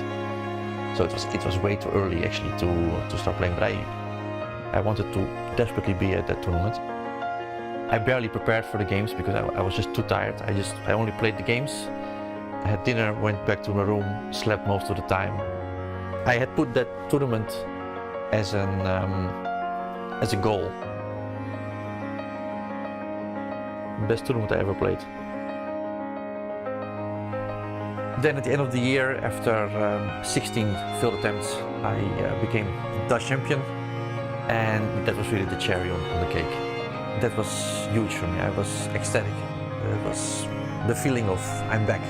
[SPEAKER 11] So it was way too early actually to start playing, but I wanted to desperately be at that tournament. I barely prepared for the games because I was just too tired. I only played the games. I had dinner, went back to my room, slept most of the time. I had put that tournament as a goal. Best tournament I ever played. Then at the end of the year, after 16 failed attempts, I became Dutch champion, and that was really the cherry on the cake. That was huge for me. I was ecstatic. It was the feeling of I'm back.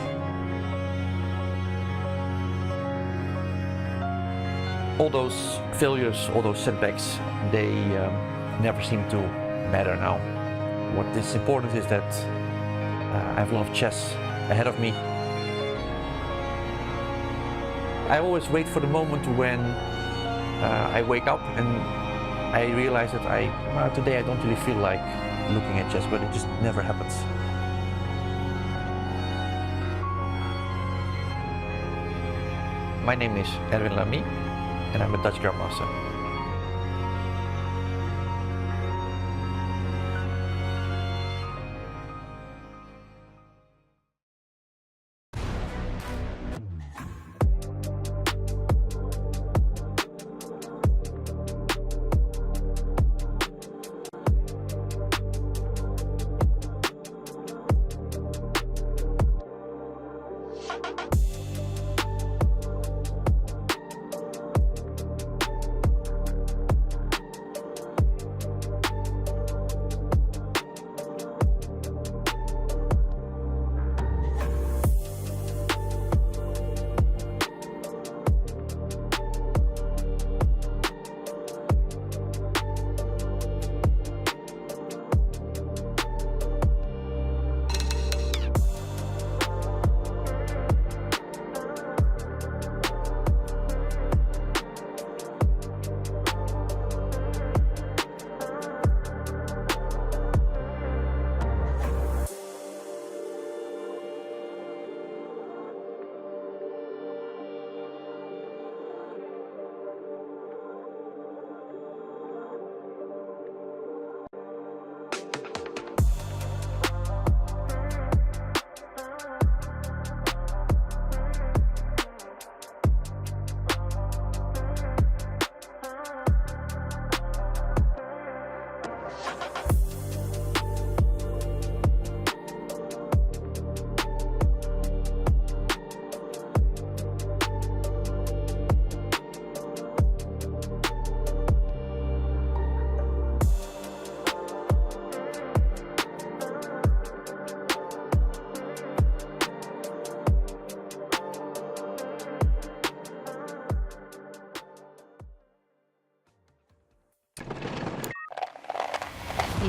[SPEAKER 11] All those failures, all those setbacks, they never seem to matter now. What is important is that I have a lot of chess ahead of me. I always wait for the moment when I wake up and I realize that today I don't really feel like looking at chess, but it just never happens. My name is Erwin Lamy, and I'm a Dutch Grandmaster.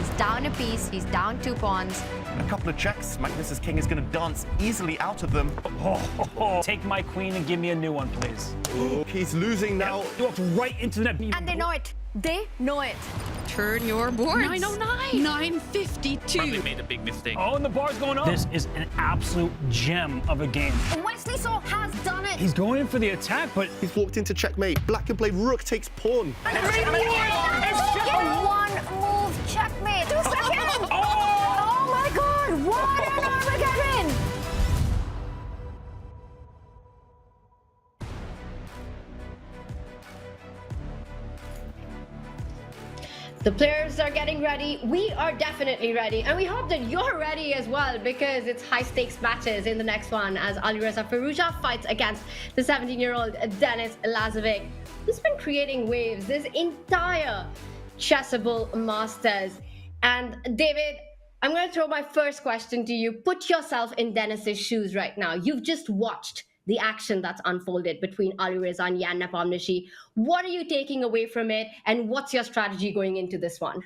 [SPEAKER 4] He's down a piece, he's down 2 pawns.
[SPEAKER 2] A couple of checks, Magnus's king is going to dance easily out of them.
[SPEAKER 3] Take my queen and give me a new one, please.
[SPEAKER 12] He's losing now.
[SPEAKER 3] You walked right into the net.
[SPEAKER 1] And they know it. They know it.
[SPEAKER 4] Turn your boards.
[SPEAKER 1] 909.
[SPEAKER 4] 952.
[SPEAKER 13] Probably made a big mistake.
[SPEAKER 3] Oh, and the bar's going up. This is an absolute gem of a game.
[SPEAKER 1] Wesley Saw has done it.
[SPEAKER 3] He's going in for the attack, but
[SPEAKER 12] He's walked into checkmate. Black can play rook takes pawn.
[SPEAKER 1] One move checkmate. 2 seconds. Oh my God! What an Armageddon! The players are getting ready. We are definitely ready. And we hope that you're ready as well, because it's high stakes matches in the next one as Alireza Firouzja fights against the 17-year-old Denis Lazavik, who's been creating waves this entire Chessable Masters. And David, I'm going to throw my first question to you. Put yourself in Denis's shoes right now. You've just watched the action that's unfolded between Alireza and Jan Nepomniachtchi. What are you taking away from it, and what's your strategy going into this one?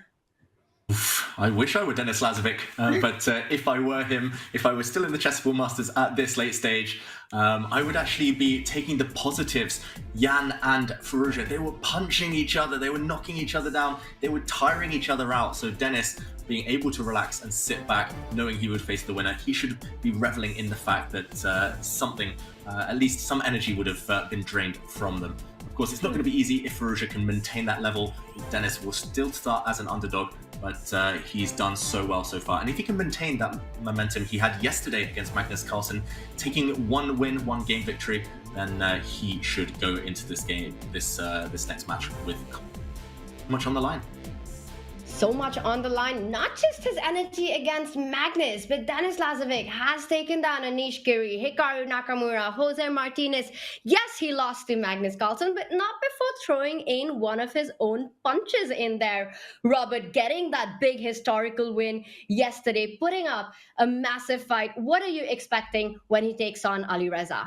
[SPEAKER 7] I wish I were Denis Lazavik, but if I were him, if I was still in the Chessable Masters at this late stage, I would actually be taking the positives. Jan and Firouzja, they were punching each other, they were knocking each other down, they were tiring each other out. So Denis, being able to relax and sit back, knowing he would face the winner, he should be reveling in the fact that at least some energy would have been drained from them. Of course, it's not going to be easy if Firouzja can maintain that level. Denis will still start as an underdog, but he's done so well so far. And if he can maintain that momentum he had yesterday against Magnus Carlsen, taking 1 win, 1 game victory, then he should go into this game, this next match with much on the line.
[SPEAKER 1] So much on the line, not just his energy against Magnus, but Denis Lazavik has taken down Anish Giri, Hikaru Nakamura, Jose Martinez. Yes, he lost to Magnus Carlsen, but not before throwing in one of his own punches in there. Robert getting that big historical win yesterday, putting up a massive fight. What are you expecting when he takes on Alireza?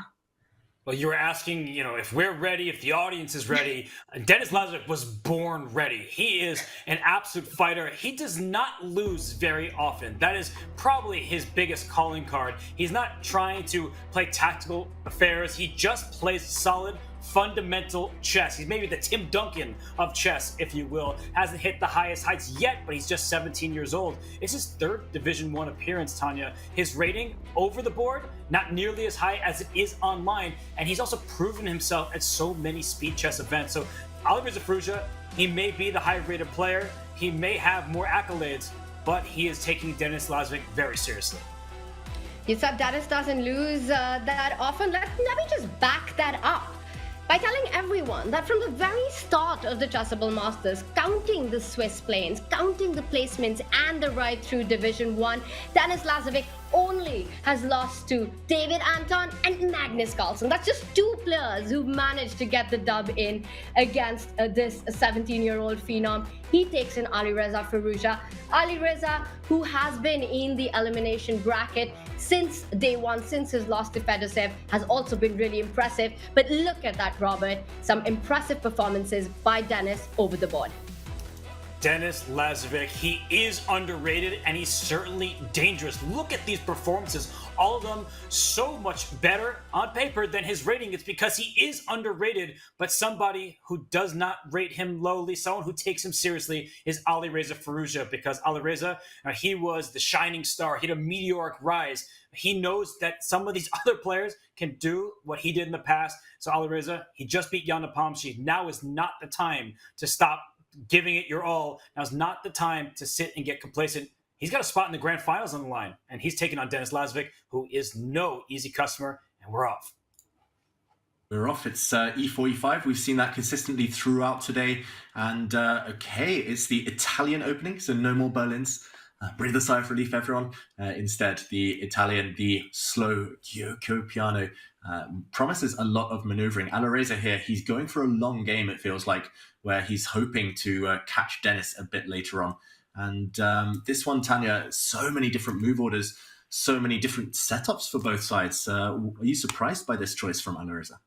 [SPEAKER 6] Well, you were asking, if we're ready, if the audience is ready. Denis Lazavik was born ready. He is an absolute fighter. He does not lose very often. That is probably his biggest calling card. He's not trying to play tactical affairs. He just plays solid, fundamental chess. He's maybe the Tim Duncan of chess, if you will. Hasn't hit the highest heights yet, but he's just 17 years old. It's his 3rd Division I appearance, Tanya. His rating over the board, not nearly as high as it is online, and he's also proven himself at so many speed chess events. So Alireza Firouzja, he may be the high-rated player, he may have more accolades, but he is taking Denis Lazavik very seriously.
[SPEAKER 1] You said Denis doesn't lose that often. Let me just back that up by telling everyone that from the very start of the Chessable Masters, counting the Swiss planes, counting the placements and the ride through Division 1, Denis Lazavik only has lost to David Anton and Magnus Carlsen. That's just 2 players who managed to get the dub in against this 17-year-old phenom. He takes in Alireza Firouzja. Alireza, who has been in the elimination bracket since day one, since his loss to Fedoseev, has also been really impressive. But look at that, Robert. Some impressive performances by Denis over the board.
[SPEAKER 6] Denis Lazavik, he is underrated and he's certainly dangerous. Look at these performances, all of them so much better on paper than his rating. It's because he is underrated, but somebody who does not rate him lowly, someone who takes him seriously, is Alireza Firouzja, because Alireza, he was the shining star. He had a meteoric rise. He knows that some of these other players can do what he did in the past. So Alireza, he just beat Jan Nepomniachtchi. Now is not the time to stop giving it your all. Now's not the time to sit and get complacent. He's got a spot in the grand finals on the line, and he's taking on Denis Lazavik, who is no easy customer, and we're off.
[SPEAKER 7] We're off. It's E4, E5. We've seen that consistently throughout today. And okay, it's the Italian opening, so no more Berlins. Breathe a sigh of relief, everyone. Instead, the Italian, the slow Kyoko piano promises a lot of maneuvering. Alireza here, he's going for a long game, it feels like, where he's hoping to catch Denis a bit later on. And this one, Tanya, so many different move orders, so many different setups for both sides. Are you surprised by this choice from Alireza?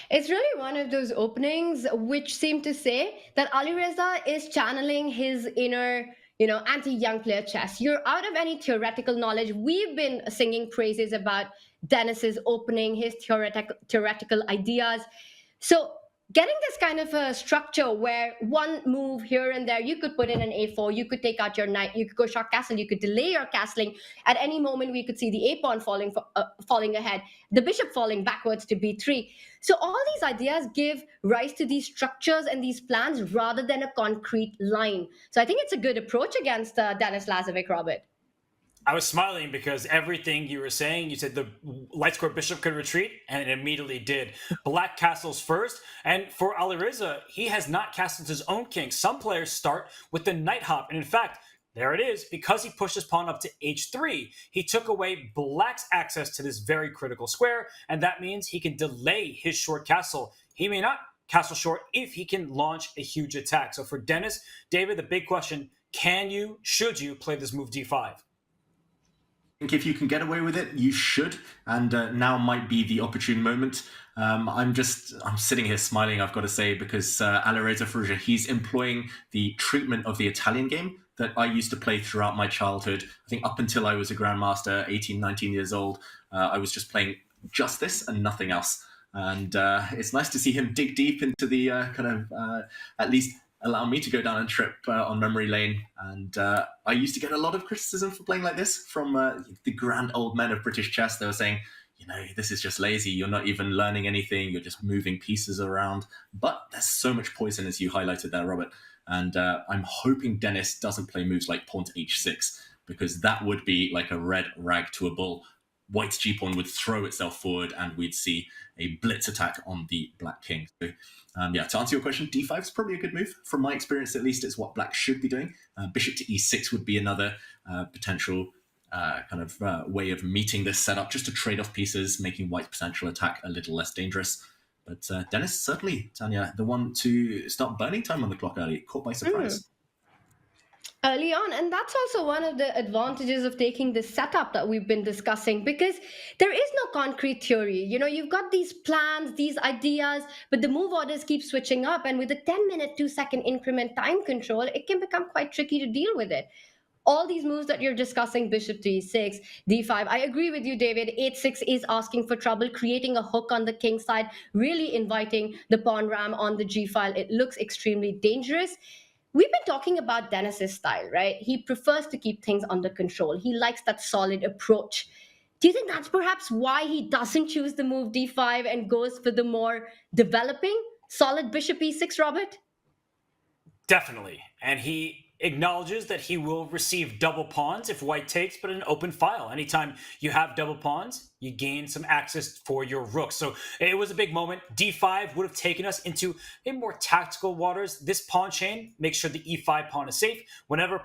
[SPEAKER 1] It's really one of those openings which seem to say that Alireza is channeling his inner anti-young player chess. You're out of any theoretical knowledge. We've been singing praises about Denis's opening, his theoretical ideas. So getting this kind of a structure where one move here and there, you could put in an a4, you could take out your knight, you could go short castle, you could delay your castling. At any moment, we could see the a pawn falling ahead, the bishop falling backwards to b3. So all these ideas give rise to these structures and these plans rather than a concrete line. So I think it's a good approach against Denis Lazavik, Robert.
[SPEAKER 6] I was smiling because everything you were saying, you said the light square bishop could retreat, and it immediately did. Black castles first, and for Alireza, he has not castled his own king. Some players start with the knight hop, and in fact, there it is. Because he pushed his pawn up to h3, he took away black's access to this very critical square, and that means he can delay his short castle. He may not castle short if he can launch a huge attack. So for Denis, David, the big question, should you play this move d5?
[SPEAKER 7] I think if you can get away with it, you should, and now might be the opportune moment. I'm sitting here smiling, I've got to say, because Alireza Firouzja, he's employing the treatment of the Italian game that I used to play throughout my childhood. I think up until I was a grandmaster, 18, 19 years old, I was just playing just this and nothing else. And it's nice to see him dig deep into the at least allow me to go down a trip on memory lane. And I used to get a lot of criticism for playing like this from the grand old men of British chess. They were saying, this is just lazy. You're not even learning anything. You're just moving pieces around. But there's so much poison, as you highlighted there, Robert. And I'm hoping Denis doesn't play moves like pawn to h6, because that would be like a red rag to a bull. White's g-pawn would throw itself forward and we'd see a blitz attack on the black king. So, to answer your question, d5 is probably a good move. From my experience, at least, it's what black should be doing. Bishop to e6 would be another potential way of meeting this setup, just to trade off pieces, making white's potential attack a little less dangerous. But Denis, certainly, Tanya, the one to start burning time on the clock early, caught by surprise.
[SPEAKER 1] Early on, and that's also one of the advantages of taking this setup that we've been discussing, because there is no concrete theory. You've got these plans, these ideas, but the move orders keep switching up, and with a 10-minute, 2-second increment time control, it can become quite tricky to deal with it. All these moves that you're discussing, bishop to e6, d5, I agree with you, David. h6 is asking for trouble, creating a hook on the king side, really inviting the pawn ram on the g file. It looks extremely dangerous. We've been talking about Denis's style, right? He prefers to keep things under control. He likes that solid approach. Do you think that's perhaps why he doesn't choose the move d5 and goes for the more developing, solid bishop e6, Robert?
[SPEAKER 6] Definitely. And he acknowledges that he will receive double pawns if white takes, but an open file. Anytime you have double pawns, you gain some access for your rook. So it was a big moment. d5 would have taken us into a more tactical waters. This pawn chain makes sure the e5 pawn is safe. Whenever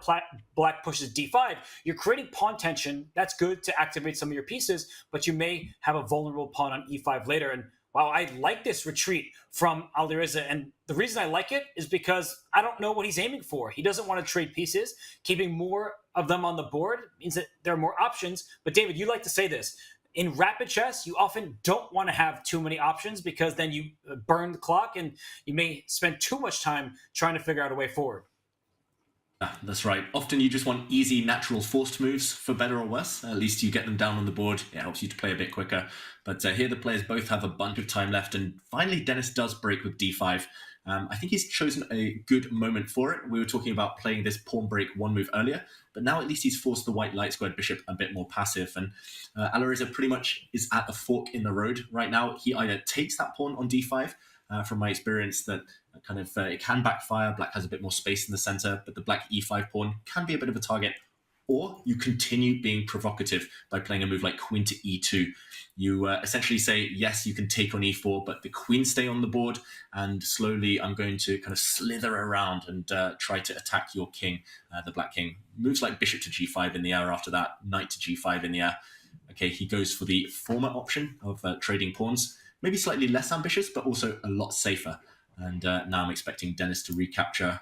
[SPEAKER 6] black pushes d5, you're creating pawn tension. That's good to activate some of your pieces, but you may have a vulnerable pawn on e5 later. And wow, I like this retreat from Alireza. And the reason I like it is because I don't know what he's aiming for. He doesn't want to trade pieces. Keeping more of them on the board means that there are more options. But David, you like to say this. In rapid chess, you often don't want to have too many options, because then you burn the clock and you may spend too much time trying to figure out a way forward.
[SPEAKER 7] That's right. Often you just want easy, natural, forced moves, for better or worse. At least you get them down on the board. It helps you to play a bit quicker. But here the players both have a bunch of time left. And finally, Denis does break with d5. I think he's chosen a good moment for it. We were talking about playing this pawn break one move earlier, but now at least he's forced the white light squared bishop a bit more passive. And Alireza pretty much is at a fork in the road right now. He either takes that pawn on d5, from my experience, that it can backfire. Black has a bit more space in the center, but the black e5 pawn can be a bit of a target. Or you continue being provocative by playing a move like queen to e2. You essentially say, yes, you can take on e4, but the queen stay on the board, and slowly I'm going to kind of slither around and try to attack your king, the black king. Moves like bishop to g5 in the air after that, knight to g5 in the air. Okay, he goes for the former option of trading pawns. Maybe slightly less ambitious, but also a lot safer. And now I'm expecting Denis to recapture.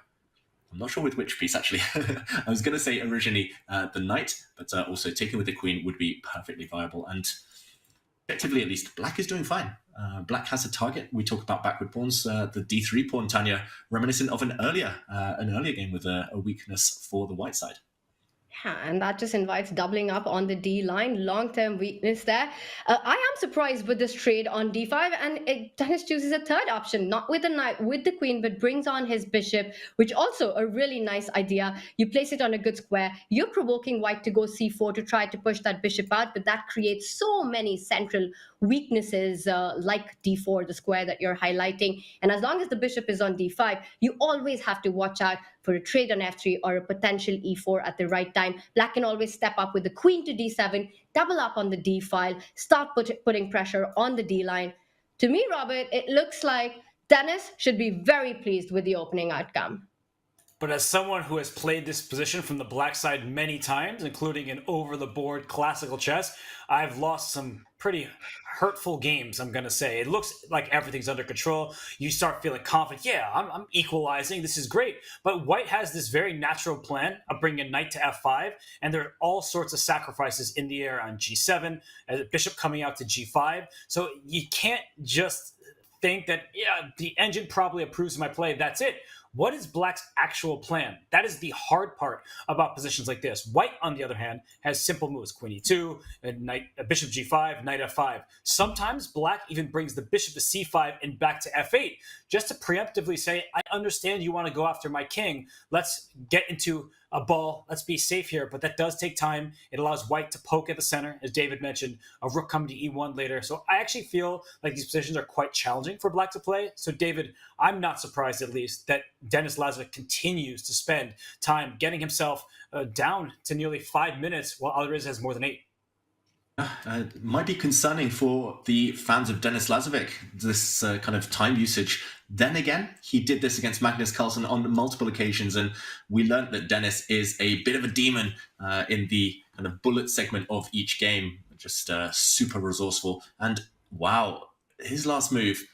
[SPEAKER 7] I'm not sure with which piece, actually. I was going to say originally the knight, but also taking with the queen would be perfectly viable. And Effectively, at least, black is doing fine. Black has a target. We talk about backward pawns. The d3 pawn, Tanya, reminiscent of an earlier game with a weakness for the white side.
[SPEAKER 1] Yeah, and that just invites doubling up on the D line, long-term weakness there. I am surprised with this trade on D5, and Denis chooses a third option, not with the knight, with the queen, but brings on his bishop, which also a really nice idea. You place it on a good square. You're provoking white to go C4 to try to push that bishop out, but that creates so many central weaknesses like D4, the square that you're highlighting. And as long as the bishop is on D5, you always have to watch out for a trade on F3 or a potential E4 at the right time. Black can always step up with the queen to D7, double up on the D file, start putting pressure on the D line. To me, Robert, it looks like Denis should be very pleased with the opening outcome.
[SPEAKER 6] But as someone who has played this position from the black side many times, including in over-the-board classical chess, I've lost some pretty hurtful games, I'm going to say. It looks like everything's under control. You start feeling confident. Yeah, I'm equalizing. This is great. But white has this very natural plan of bringing a knight to f5, and there are all sorts of sacrifices in the air on g7, a bishop coming out to g5. So you can't just think that, yeah, the engine probably approves of my play. That's it. What is black's actual plan? That is the hard part about positions like this. White, on the other hand, has simple moves. Queen e2, a bishop g5, knight f5. Sometimes black even brings the bishop to c5 and back to f8, just to preemptively say, I understand you want to go after my king. Let's get into a ball. Let's be safe here. But that does take time. It allows white to poke at the center, as David mentioned, a rook coming to e1 later. So I actually feel like these positions are quite challenging for black to play. So David, I'm not surprised at least that Denis Lazavik continues to spend time getting himself down to nearly 5 minutes while Alireza has more than 8.
[SPEAKER 7] Might be concerning for the fans of Denis Lazavik, this kind of time usage. Then again, he did this against Magnus Carlsen on multiple occasions, and we learned that Denis is a bit of a demon in the kind of bullet segment of each game, just super resourceful. And wow, his last move,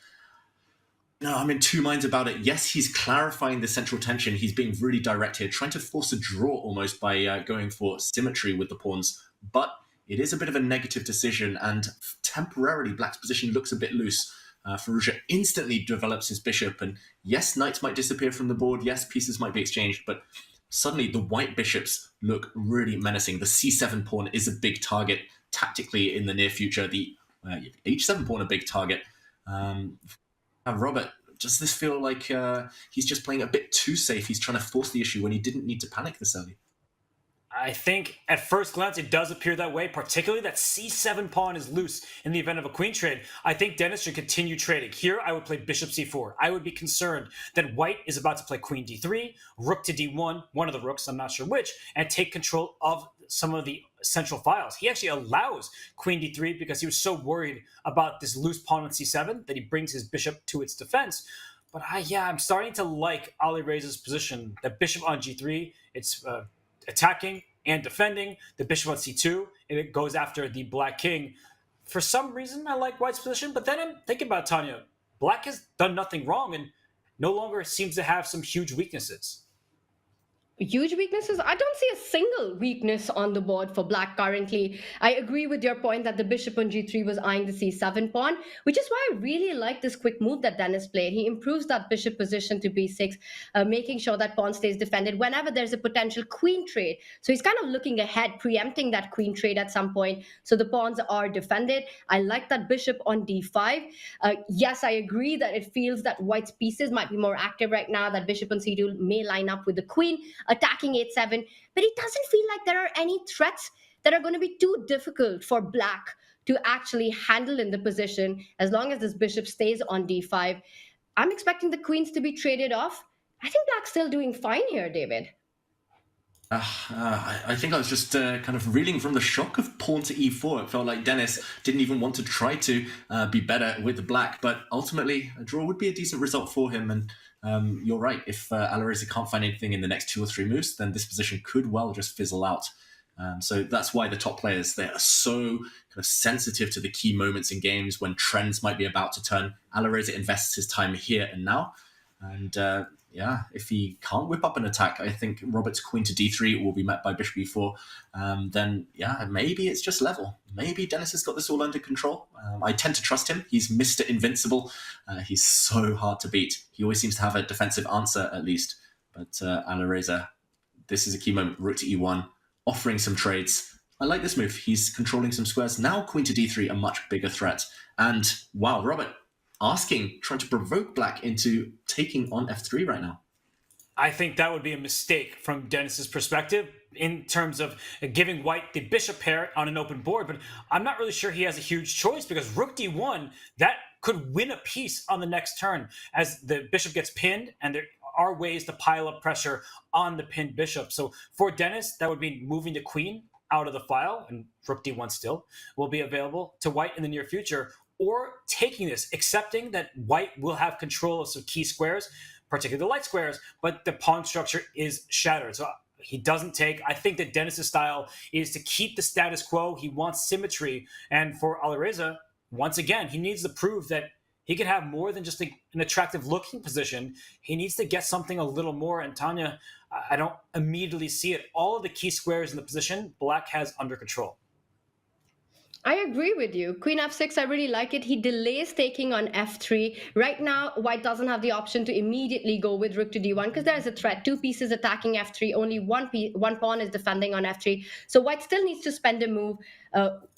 [SPEAKER 7] no, I'm in two minds about it. Yes, he's clarifying the central tension. He's being really direct here, trying to force a draw almost by going for symmetry with the pawns, but it is a bit of a negative decision, and temporarily black's position looks a bit loose. Firouzja instantly develops his bishop, and yes, knights might disappear from the board, yes, pieces might be exchanged, but suddenly the white bishops look really menacing. The c7 pawn is a big target tactically in the near future. The h7 pawn a big target. Robert, does this feel like he's just playing a bit too safe? He's trying to force the issue when he didn't need to panic this early.
[SPEAKER 6] I think at first glance it does appear that way, particularly that c7 pawn is loose in the event of a queen trade. I think Denis should continue trading. Here I would play bishop c4. I would be concerned that white is about to play queen d3, rook to d1, one of the rooks, I'm not sure which, and take control of some of the central files. He actually allows queen d3 because he was so worried about this loose pawn on c7 that he brings his bishop to its defense. But I'm starting to like Alireza's position. That bishop on g3, it's attacking and defending. The bishop on c2, and it goes after the black king. For some reason, I like white's position, but then I'm thinking about Tanya. Black has done nothing wrong and no longer seems to have some huge weaknesses.
[SPEAKER 1] Huge weaknesses? I don't see a single weakness on the board for black currently. I agree with your point that the bishop on g3 was eyeing the c7 pawn, which is why I really like this quick move that Denis played. He improves that bishop position to b6, making sure that pawn stays defended whenever there's a potential queen trade. So he's kind of looking ahead, preempting that queen trade at some point. So the pawns are defended. I like that bishop on d5. Yes, I agree that it feels that white's pieces might be more active right now. That bishop on c2 may line up with the queen, attacking h7, but it doesn't feel like there are any threats that are going to be too difficult for black to actually handle in the position as long as this bishop stays on d5. I'm expecting the queens to be traded off. I think black's still doing fine here, David.
[SPEAKER 7] I think I was just kind of reeling from the shock of pawn to e4. It felt like Denis didn't even want to try to be better with the black, but ultimately a draw would be a decent result for him. And you're right, if Alireza can't find anything in the next 2 or 3 moves, then this position could well just fizzle out. So that's why the top players, they are so kind of sensitive to the key moments in games when trends might be about to turn. Alireza invests his time here and now. And yeah, if he can't whip up an attack, I think Robert's queen to d3 will be met by bishop e4. Then, yeah, maybe it's just level. Maybe Denis has got this all under control. I tend to trust him. He's Mr. Invincible. He's so hard to beat. He always seems to have a defensive answer, at least. But Alireza, this is a key moment. Rook to e1, offering some trades. I like this move. He's controlling some squares. Now queen to d3, a much bigger threat. And, wow, Robert trying to provoke black into taking on f3 right now.
[SPEAKER 6] I think that would be a mistake from Denis's perspective in terms of giving white the bishop pair on an open board, but I'm not really sure he has a huge choice because rook d1, that could win a piece on the next turn as the bishop gets pinned and there are ways to pile up pressure on the pinned bishop. So for Denis, that would mean moving the queen out of the file, and rook d1 still will be available to white in the near future, or taking this, accepting that white will have control of some key squares, particularly the light squares, but the pawn structure is shattered. So he doesn't take. I think that Denis's style is to keep the status quo. He wants symmetry. And for Alireza, once again, he needs to prove that he can have more than just an attractive looking position. He needs to get something a little more. And Tanya, I don't immediately see it. All of the key squares in the position, black has under control.
[SPEAKER 1] I agree with you. Queen f6, I really like it. He delays taking on f3. Right now, white doesn't have the option to immediately go with rook to d1 because there is a threat. Two pieces attacking f3. Only one pawn is defending on f3. So white still needs to spend a move.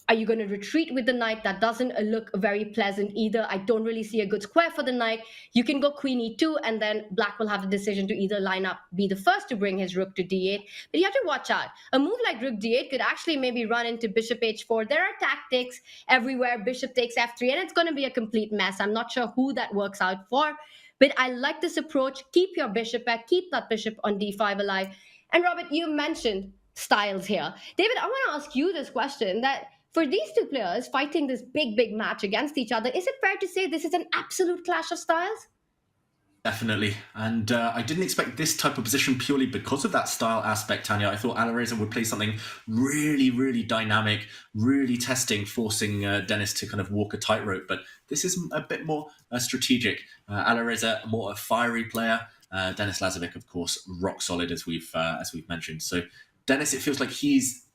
[SPEAKER 1] Are you going to retreat with the knight? That doesn't look very pleasant either. I don't really see a good square for the knight. You can go queen e2, and then black will have the decision to either line up, be the first to bring his rook to d8. But you have to watch out. A move like rook d8 could actually maybe run into bishop h4. There are tactics everywhere. Bishop takes f3, and it's going to be a complete mess. I'm not sure who that works out for. But I like this approach. Keep your bishop back. Keep that bishop on d5 alive. And Robert, you mentioned styles here. David, I want to ask you this question, that for these two players fighting this big match against each other, is it fair to say this is an absolute clash of styles?
[SPEAKER 7] Definitely. And I didn't expect this type of position purely because of that style aspect, Tanya. I thought Alireza would play something really dynamic, really testing, forcing Denis to kind of walk a tightrope. But this is a bit more strategic. Alireza, more a fiery player. Denis Lazavik, of course, rock solid, as we've mentioned. So Denis, it feels like he's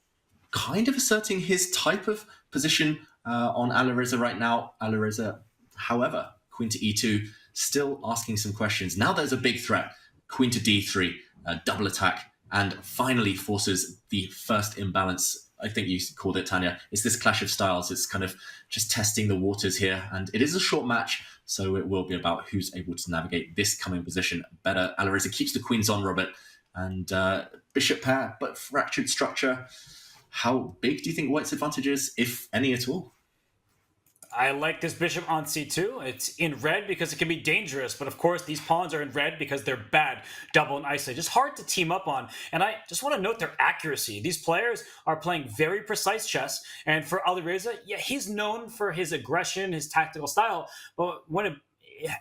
[SPEAKER 7] kind of asserting his type of position on Alireza right now. Alireza, however, queen to e2, still asking some questions. Now there's a big threat. Queen to d3, double attack, and finally forces the first imbalance. I think you called it, Tanya. It's this clash of styles. It's kind of just testing the waters here. And it is a short match, so it will be about who's able to navigate this coming position better. Alireza keeps the queens on, Robert, and bishop pair, but fractured structure. How big do you think white's advantage is, if any at all?
[SPEAKER 6] I like this bishop on c2. It's in red because it can be dangerous, but of course these pawns are in red because they're bad, double and isolate. Just hard to team up on. And I just want to note their accuracy. These players are playing very precise chess, and for Alireza, yeah, he's known for his aggression, his tactical style, but when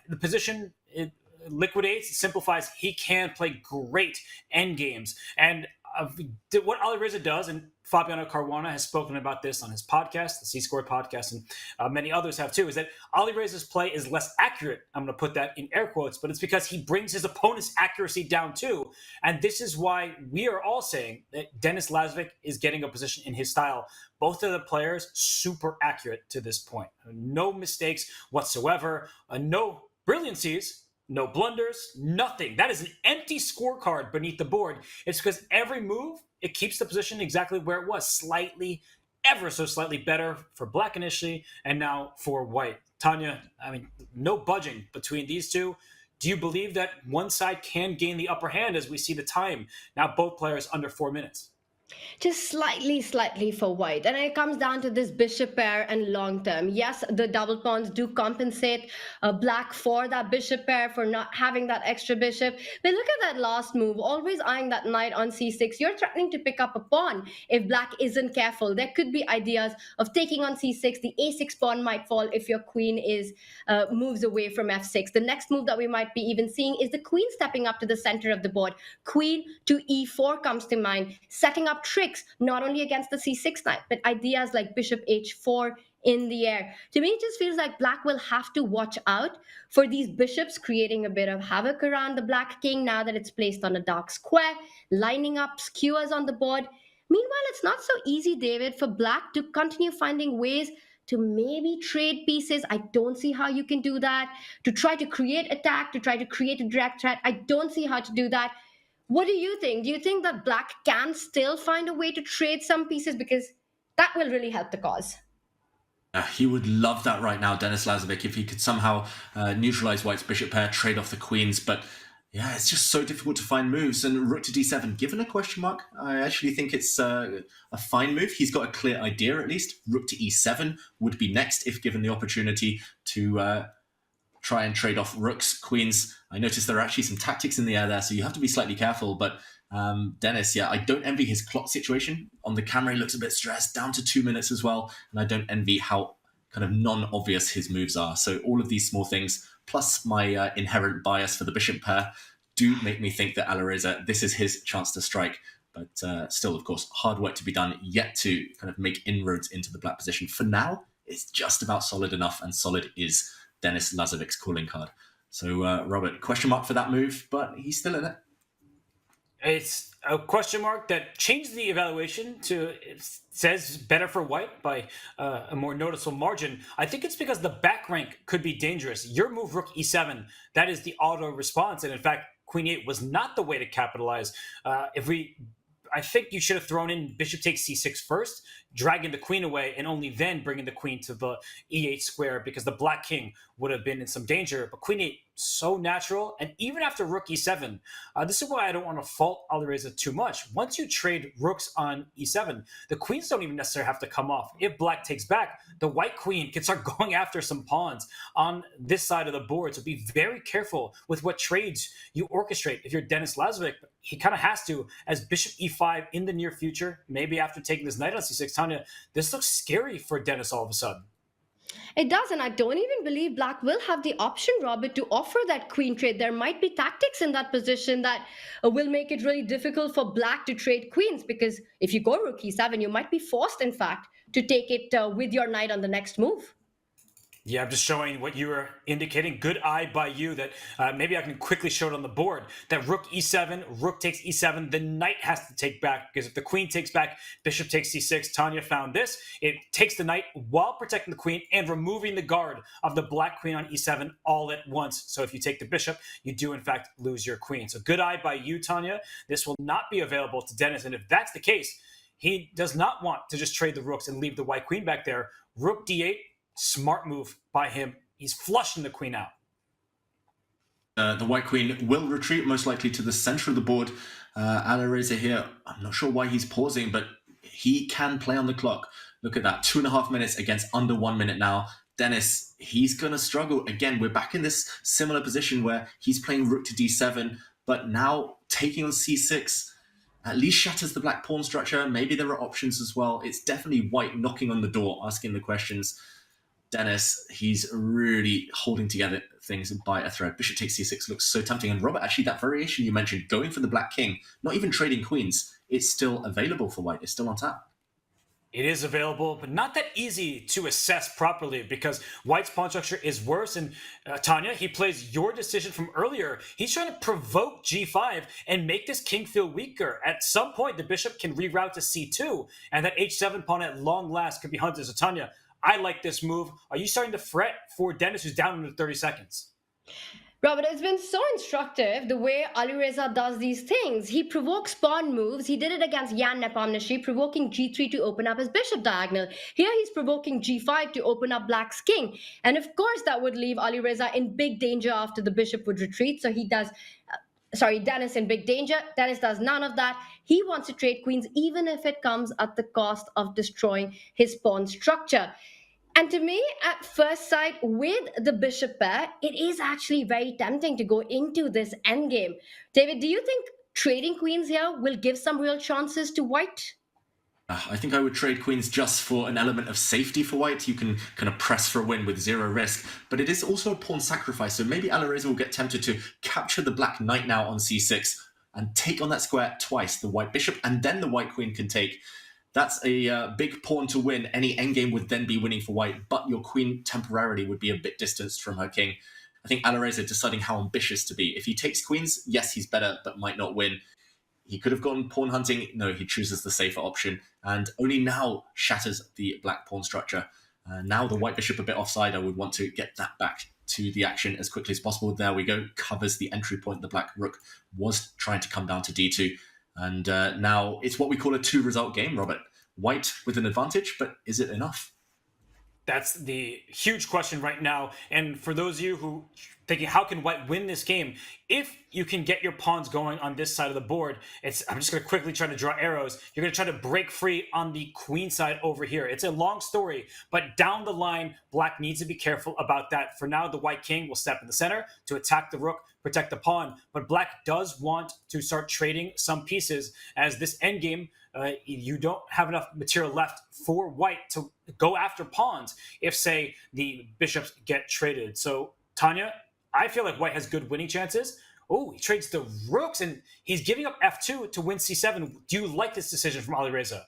[SPEAKER 6] the position liquidates, simplifies, he can play great endgames. And what Alireza does, and Fabiano Caruana has spoken about this on his podcast, the C-Squared podcast, and many others have too, is that Alireza's play is less accurate. I'm going to put that in air quotes, but it's because he brings his opponent's accuracy down too. And this is why we are all saying that Denis Lazavik is getting a position in his style. Both of the players super accurate to this point. No mistakes whatsoever, no brilliancies, no blunders, nothing. That is an empty scorecard beneath the board. It's because every move, it keeps the position exactly where it was, slightly, ever so slightly better for black initially, and now for white. Tanya, I mean, no budging between these two. Do you believe that one side can gain the upper hand as we see the time? Now both players under 4 minutes.
[SPEAKER 1] Just slightly for white. And it comes down to this bishop pair and long term. Yes, the double pawns do compensate black for that bishop pair, for not having that extra bishop. But look at that last move, always eyeing that knight on c6. You're threatening to pick up a pawn if black isn't careful. There could be ideas of taking on c6. The a6 pawn might fall if your queen is moves away from f6. The next move that we might be even seeing is the queen stepping up to the center of the board. Queen to e4 comes to mind, setting up tricks not only against the c6 knight, but ideas like bishop h4, in the air. To me, it just feels like black will have to watch out for these bishops creating a bit of havoc around the black king now that it's placed on a dark square, lining up skewers on the board. Meanwhile, it's not so easy, David, for black to continue finding ways to maybe trade pieces. I don't see how you can do that. To try to create attack, to try to create a direct threat, I don't see how to do that. What do you think? Do you think that black can still find a way to trade some pieces? Because that will really help the cause.
[SPEAKER 7] He would love that right now, Denis Lazavik, if he could somehow neutralize white's bishop pair, trade off the queens. But yeah, it's just so difficult to find moves. And rook to d7, given a question mark, I actually think it's a fine move. He's got a clear idea, at least. Rook to e7 would be next if given the opportunity to try and trade off rooks, queens. I noticed there are actually some tactics in the air there, so you have to be slightly careful. But Denis, yeah, I don't envy his clock situation. On the camera, he looks a bit stressed, down to 2 minutes as well. And I don't envy how kind of non-obvious his moves are. So all of these small things, plus my inherent bias for the bishop pair, do make me think that Alireza, this is his chance to strike. But still, of course, hard work to be done, yet to kind of make inroads into the black position. For now, it's just about solid enough, and solid is Denis Lazavik's calling card. So, Robert, question mark for that move, but he's still in it.
[SPEAKER 6] It's a question mark that changed the evaluation to, it says better for white by a more noticeable margin. I think it's because the back rank could be dangerous. Your move, rook e7, that is the auto response. And in fact, queen e8 was not the way to capitalize. I think you should have thrown in bishop takes c6 first, dragging the queen away, and only then bringing the queen to the e8 square, because the black king would have been in some danger. But queen 8, so natural. And even after rook e7, this is why I don't want to fault Alireza too much. Once you trade rooks on e7, the queens don't even necessarily have to come off. If black takes back, the white queen can start going after some pawns on this side of the board. So be very careful with what trades you orchestrate. If you're Denis Lazavik, he kind of has to, as bishop e5 in the near future, maybe after taking this knight on c6. Tanya, this looks scary for Denis all of a sudden.
[SPEAKER 1] It does, and I don't even believe black will have the option, Robert, to offer that queen trade. There might be tactics in that position that will make it really difficult for black to trade queens, because if you go rook e7, you might be forced, in fact, to take it with your knight on the next move.
[SPEAKER 6] Yeah, I'm just showing what you were indicating. Good eye by you that maybe I can quickly show it on the board. That rook e7, rook takes e7, the knight has to take back, because if the queen takes back, bishop takes c6. Tanya found this. It takes the knight while protecting the queen and removing the guard of the black queen on e7 all at once. So if you take the bishop, you do in fact lose your queen. So good eye by you, Tanya. This will not be available to Denis. And if that's the case, he does not want to just trade the rooks and leave the white queen back there. Rook d8, smart move by him. He's flushing the queen out.
[SPEAKER 7] The white queen will retreat most likely to the center of the board. Alireza here, I'm not sure why he's pausing, but he can play on the clock. Look at that, 2.5 minutes against under 1 minute now. Denis, he's going to struggle. Again, we're back in this similar position where he's playing rook to d7, but now taking on c6 at least shatters the black pawn structure. Maybe there are options as well. It's definitely white knocking on the door, asking the questions. Denis, he's really holding together things by a thread. Bishop takes c6 looks so tempting. And Robert, actually, that variation you mentioned, going for the black king, not even trading queens, it's still available for white. It's still on tap.
[SPEAKER 6] It is available, but not that easy to assess properly, because white's pawn structure is worse. And Tanya, he plays your decision from earlier. He's trying to provoke g5 and make this king feel weaker. At some point, the bishop can reroute to c2, and that h7 pawn at long last could be hunted. So Tanya, I like this move. Are you starting to fret for Denis, who's down under 30 seconds?
[SPEAKER 1] Robert, it's been so instructive the way Alireza does these things. He provokes pawn moves. He did it against Jan Nepomniachtchi, provoking g3 to open up his bishop diagonal. Here he's provoking g5 to open up black's king. And of course, that would leave Alireza in big danger after the bishop would retreat. So he does... Denis in big danger. Denis does none of that. He wants to trade queens, even if it comes at the cost of destroying his pawn structure. And to me, at first sight, with the bishop pair, it is actually very tempting to go into this endgame. David, do you think trading queens here will give some real chances to white?
[SPEAKER 7] I think I would trade queens just for an element of safety for white. You can kind of press for a win with zero risk, but it is also a pawn sacrifice. So maybe Alireza will get tempted to capture the black knight now on c6 and take on that square twice, the white bishop, and then the white queen can take. That's a big pawn to win. Any endgame would then be winning for white, but your queen temporarily would be a bit distanced from her king. I think Alireza deciding how ambitious to be. If he takes queens, yes, he's better, but might not win. He could have gone pawn hunting. No, he chooses the safer option, and only now shatters the black pawn structure. Now the white bishop a bit offside. I would want to get that back to the action as quickly as possible. There we go. Covers the entry point. The black rook was trying to come down to d2. And now it's what we call a 2-result game, Robert. White with an advantage, but is it enough?
[SPEAKER 6] That's the huge question right now. And for those of you who thinking, how can white win this game? If you can get your pawns going on this side of the board, I'm just going to quickly try to draw arrows. You're going to try to break free on the queen side over here. It's a long story, but down the line, black needs to be careful about that. For now, the white king will step in the center to attack the rook, protect the pawn. But black does want to start trading some pieces, as this endgame, you don't have enough material left for white to go after pawns if, say, the bishops get traded. So, Tanya, I feel like white has good winning chances. Oh, he trades the rooks, and he's giving up f2 to win c7. Do you like this decision from Alireza?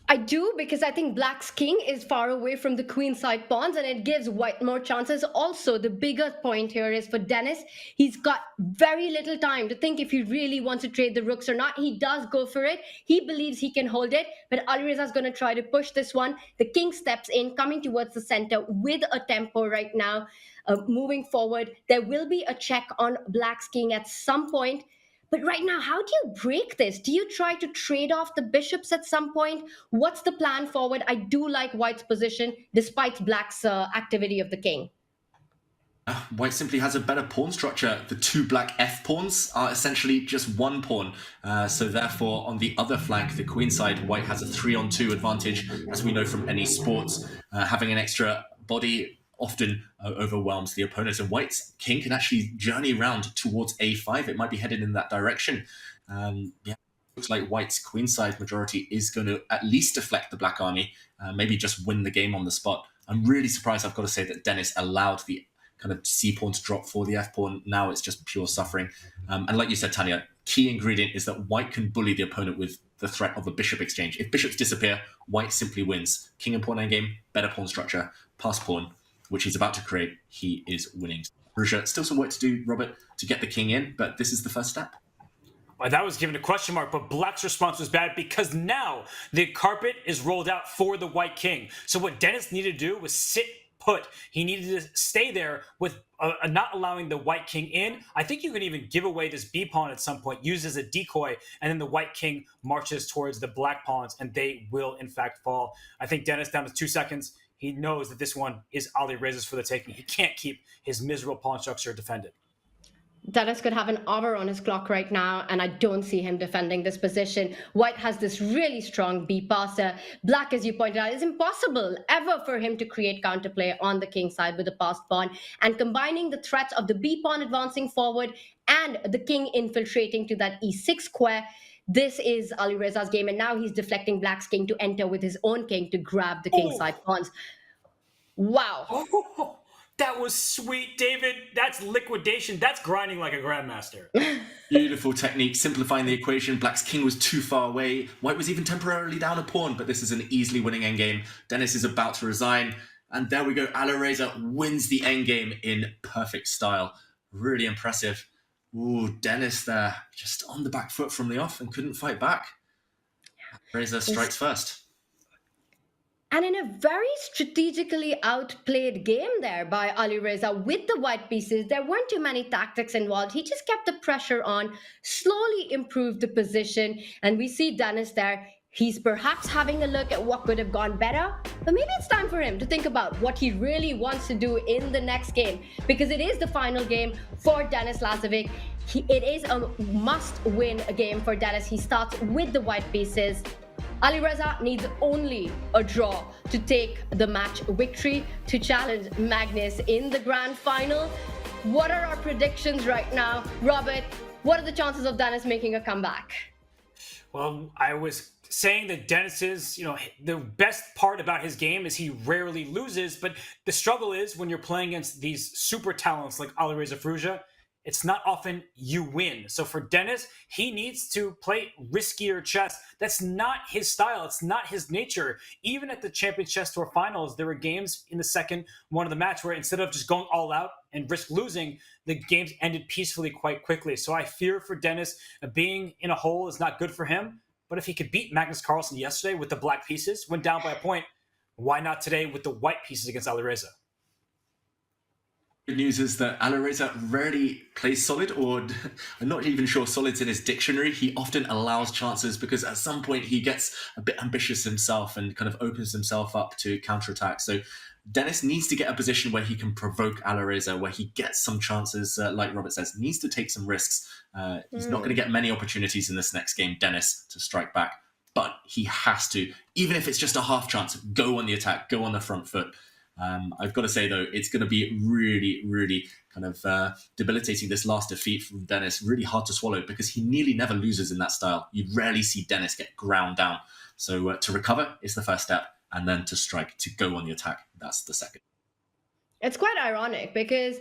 [SPEAKER 1] I do, because I think black's king is far away from the queen side pawns, and it gives white more chances. Also, the bigger point here is for Denis. He's got very little time to think if he really wants to trade the rooks or not. He does go for it. He believes he can hold it, but Alireza is going to try to push this one. The king steps in, coming towards the center with a tempo right now. Moving forward, there will be a check on black's king at some point. But right now, how do you break this? Do you try to trade off the bishops at some point? What's the plan forward? I do like white's position, despite black's activity of the king.
[SPEAKER 7] White simply has a better pawn structure. The 2 black f-pawns are essentially just 1 pawn. So therefore, on the other flank, the queen side, white has a 3-on-2 advantage, as we know from any sports. Having an extra body often overwhelms the opponent, and white's king can actually journey around towards a5. It might be headed in that direction. Looks like white's queenside majority is going to at least deflect the black army, maybe just win the game on the spot. I'm really surprised, I've got to say, that Denis allowed the kind of c-pawn to drop for the f-pawn. Now it's just pure suffering. And like you said, Tanya, key ingredient is that white can bully the opponent with the threat of a bishop exchange. If bishops disappear, white simply wins. King and pawn endgame, better pawn structure, pass pawn, which he's about to create, he is winning. Vachier, still some work to do, Robert, to get the king in, but this is the first step.
[SPEAKER 6] Well, that was given a question mark, but black's response was bad because now the carpet is rolled out for the white king. So what Denis needed to do was sit put. He needed to stay there with not allowing the white king in. I think you can even give away this b pawn at some point, use as a decoy, and then the white king marches towards the black pawns, and they will in fact fall. I think Denis, down to 2 seconds, he knows that this one is Alireza's for the taking. He can't keep his miserable pawn structure defended.
[SPEAKER 1] Denis could have an hour on his clock right now, and I don't see him defending this position. White has this really strong b pass. Black, as you pointed out, is impossible ever for him to create counterplay on the king side with the passed pawn. And combining the threats of the b pawn advancing forward and the king infiltrating to that e6 square, this is Alireza's game, and now he's deflecting black's king to enter with his own king to grab the king side pawns. Wow.
[SPEAKER 6] Oh, that was sweet, David. That's liquidation. That's grinding like a grandmaster.
[SPEAKER 7] Beautiful technique, simplifying the equation. Black's king was too far away. White was even temporarily down a pawn, but this is an easily winning endgame. Denis is about to resign, and there we go. Alireza wins the endgame in perfect style. Really impressive. Ooh, Denis there, just on the back foot from the off and couldn't fight back. Alireza strikes first.
[SPEAKER 1] And in a very strategically outplayed game there by Alireza with the white pieces, there weren't too many tactics involved. He just kept the pressure on, slowly improved the position, and we see Denis there. He's perhaps having a look at what could have gone better, but maybe it's time for him to think about what he really wants to do in the next game, because it is the final game for Denis Lazavik. It is a must-win game for Denis. He starts with the white pieces. Alireza needs only a draw to take the match victory to challenge Magnus in the grand final. What are our predictions right now? Robert, what are the chances of Denis making a comeback?
[SPEAKER 6] Well, I was saying that Denis is, the best part about his game is he rarely loses, but the struggle is when you're playing against these super talents like Alireza Firouzja, it's not often you win. So for Denis, he needs to play riskier chess. That's not his style. It's not his nature. Even at the Champions Chess Tour Finals, there were games in the second one of the match where instead of just going all out and risk losing, the games ended peacefully quite quickly. So I fear for Denis, being in a hole is not good for him. But if he could beat Magnus Carlsen yesterday with the black pieces, went down by a point, why not today with the white pieces against Alireza?
[SPEAKER 7] Good news is that Alireza rarely plays solid, or I'm not even sure solid's in his dictionary. He often allows chances because at some point he gets a bit ambitious himself and kind of opens himself up to counterattack. So Denis needs to get a position where he can provoke Alireza, where he gets some chances, like Robert says, needs to take some risks. He's not going to get many opportunities in this next game, Denis, to strike back. But he has to, even if it's just a half chance, go on the attack, go on the front foot. I've got to say, though, it's going to be really, really kind of debilitating, this last defeat from Denis. Really hard to swallow because he nearly never loses in that style. You rarely see Denis get ground down. So to recover is the first step, and then to strike, to go on the attack, that's the second.
[SPEAKER 1] It's quite ironic because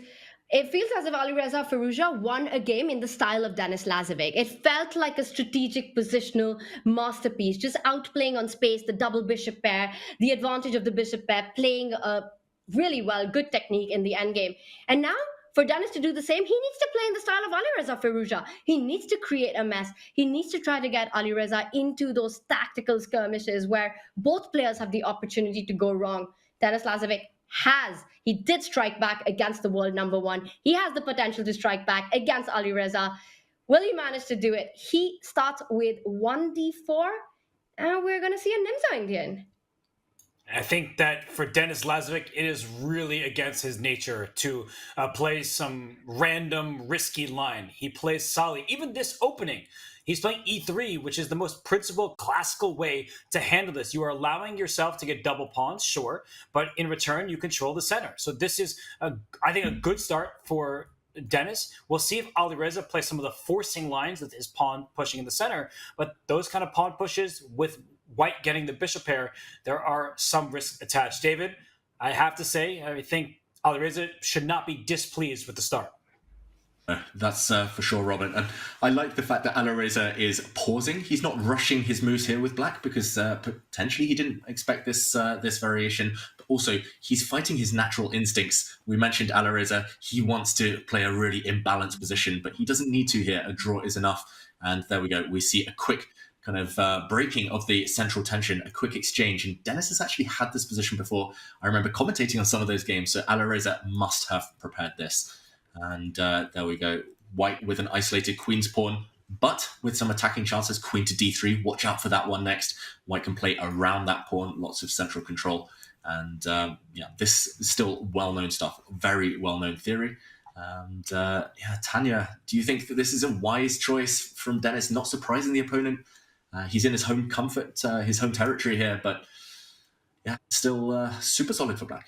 [SPEAKER 1] it feels as if Alireza Firouzja won a game in the style of Denis Lazavik. It felt like a strategic positional masterpiece, just outplaying on space the double bishop pair, the advantage of the bishop pair, playing really well, good technique in the endgame. And now, for Denis to do the same, he needs to play in the style of Alireza Firouzja. He needs to create a mess. He needs to try to get Alireza into those tactical skirmishes where both players have the opportunity to go wrong. Denis Lazavik he did strike back against the world number one. He has the potential to strike back against Alireza. Will he manage to do it? He starts with 1d4, and we're going to see a Nimzo Indian.
[SPEAKER 6] I think that for Denis Lazavik, it is really against his nature to play some random risky line. He plays solid. Even this opening, he's playing e3, which is the most principled, classical way to handle this. You are allowing yourself to get double pawns, sure, but in return, you control the center. So this is, I think, a good start for Denis. We'll see if Alireza plays some of the forcing lines with his pawn pushing in the center, but those kind of pawn pushes with white getting the bishop pair, there are some risks attached. David, I have to say, I think Alireza should not be displeased with the start.
[SPEAKER 7] That's for sure, Robert. And I like the fact that Alireza is pausing. He's not rushing his moves here with black because potentially he didn't expect this variation. But also, he's fighting his natural instincts. We mentioned Alireza. He wants to play a really imbalanced position, but he doesn't need to here. A draw is enough. And there we go. We see a quick kind of breaking of the central tension, a quick exchange. And Denis has actually had this position before. I remember commentating on some of those games, so Alireza must have prepared this. And there we go. White with an isolated queen's pawn, but with some attacking chances. Queen to d3. Watch out for that one next. White can play around that pawn. Lots of central control. And yeah, this is still well-known stuff. Very well-known theory. And yeah, Tanya, do you think that this is a wise choice from Denis, not surprising the opponent? He's in his home comfort, his home territory here, but yeah, still super solid for black.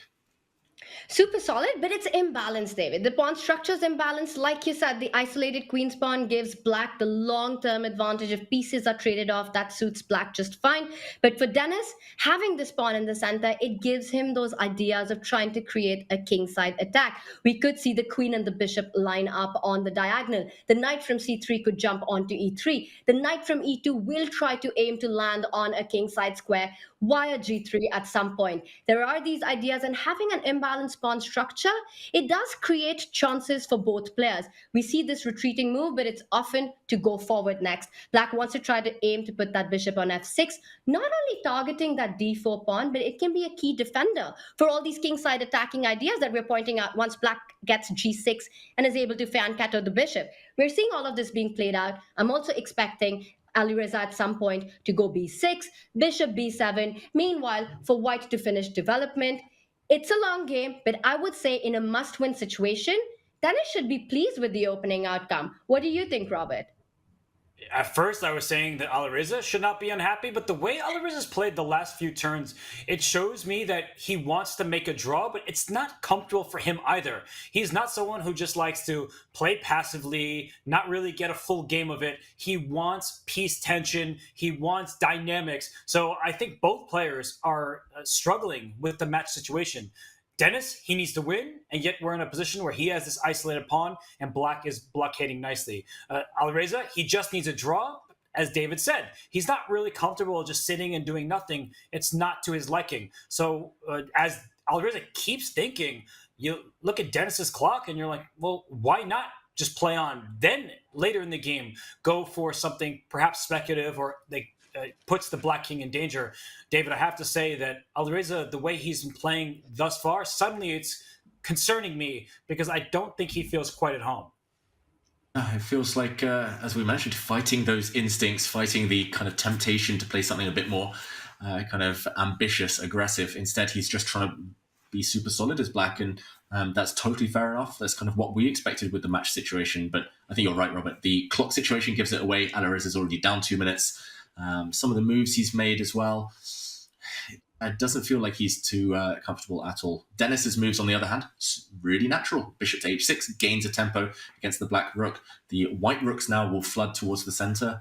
[SPEAKER 1] Super solid, but it's imbalanced, David. The pawn structure is imbalanced. Like you said, the isolated queen's pawn gives black the long-term advantage. If pieces are traded off, that suits black just fine. But for Denis, having this pawn in the center, it gives him those ideas of trying to create a kingside attack. We could see the queen and the bishop line up on the diagonal. The knight from c3 could jump onto e3. The knight from e2 will try to aim to land on a kingside square via g3 at some point. There are these ideas, and having an imbalanced pawn structure, it does create chances for both players. We see this retreating move, but it's often to go forward next. Black wants to try to aim to put that bishop on f6, not only targeting that d4 pawn, but it can be a key defender for all these kingside attacking ideas that we're pointing out once black gets g6 and is able to fan-cato the bishop. We're seeing all of this being played out. I'm also expecting Alireza at some point to go b6, bishop b7. Meanwhile, for white to finish development. It's a long game, but I would say in a must-win situation, Denis should be pleased with the opening outcome. What do you think, Robert?
[SPEAKER 6] At first, I was saying that Alireza should not be unhappy, but the way Alireza's played the last few turns, it shows me that he wants to make a draw, but it's not comfortable for him either. He's not someone who just likes to play passively, not really get a full game of it. He wants piece tension. He wants dynamics. So I think both players are struggling with the match situation. Denis, he needs to win, and yet we're in a position where he has this isolated pawn, and black is blockading nicely. Alireza, he just needs a draw. As David said, he's not really comfortable just sitting and doing nothing. It's not to his liking. So as Alireza keeps thinking, you look at Denis's clock, and you're like, well, why not just play on? Then later in the game, go for something perhaps speculative or puts the black king in danger. David, I have to say that Alireza, the way he's been playing thus far, suddenly it's concerning me because I don't think he feels quite at home.
[SPEAKER 7] It feels like, as we mentioned, fighting those instincts, fighting the kind of temptation to play something a bit more kind of ambitious, aggressive. Instead, he's just trying to be super solid as black, and that's totally fair enough. That's kind of what we expected with the match situation. But I think you're right, Robert. The clock situation gives it away. Alireza's already down 2 minutes. Some of the moves he's made as well, it doesn't feel like he's too comfortable at all. Denis's moves, on the other hand, really natural. Bishop to h6 gains a tempo against the black rook. The white rooks now will flood towards the center.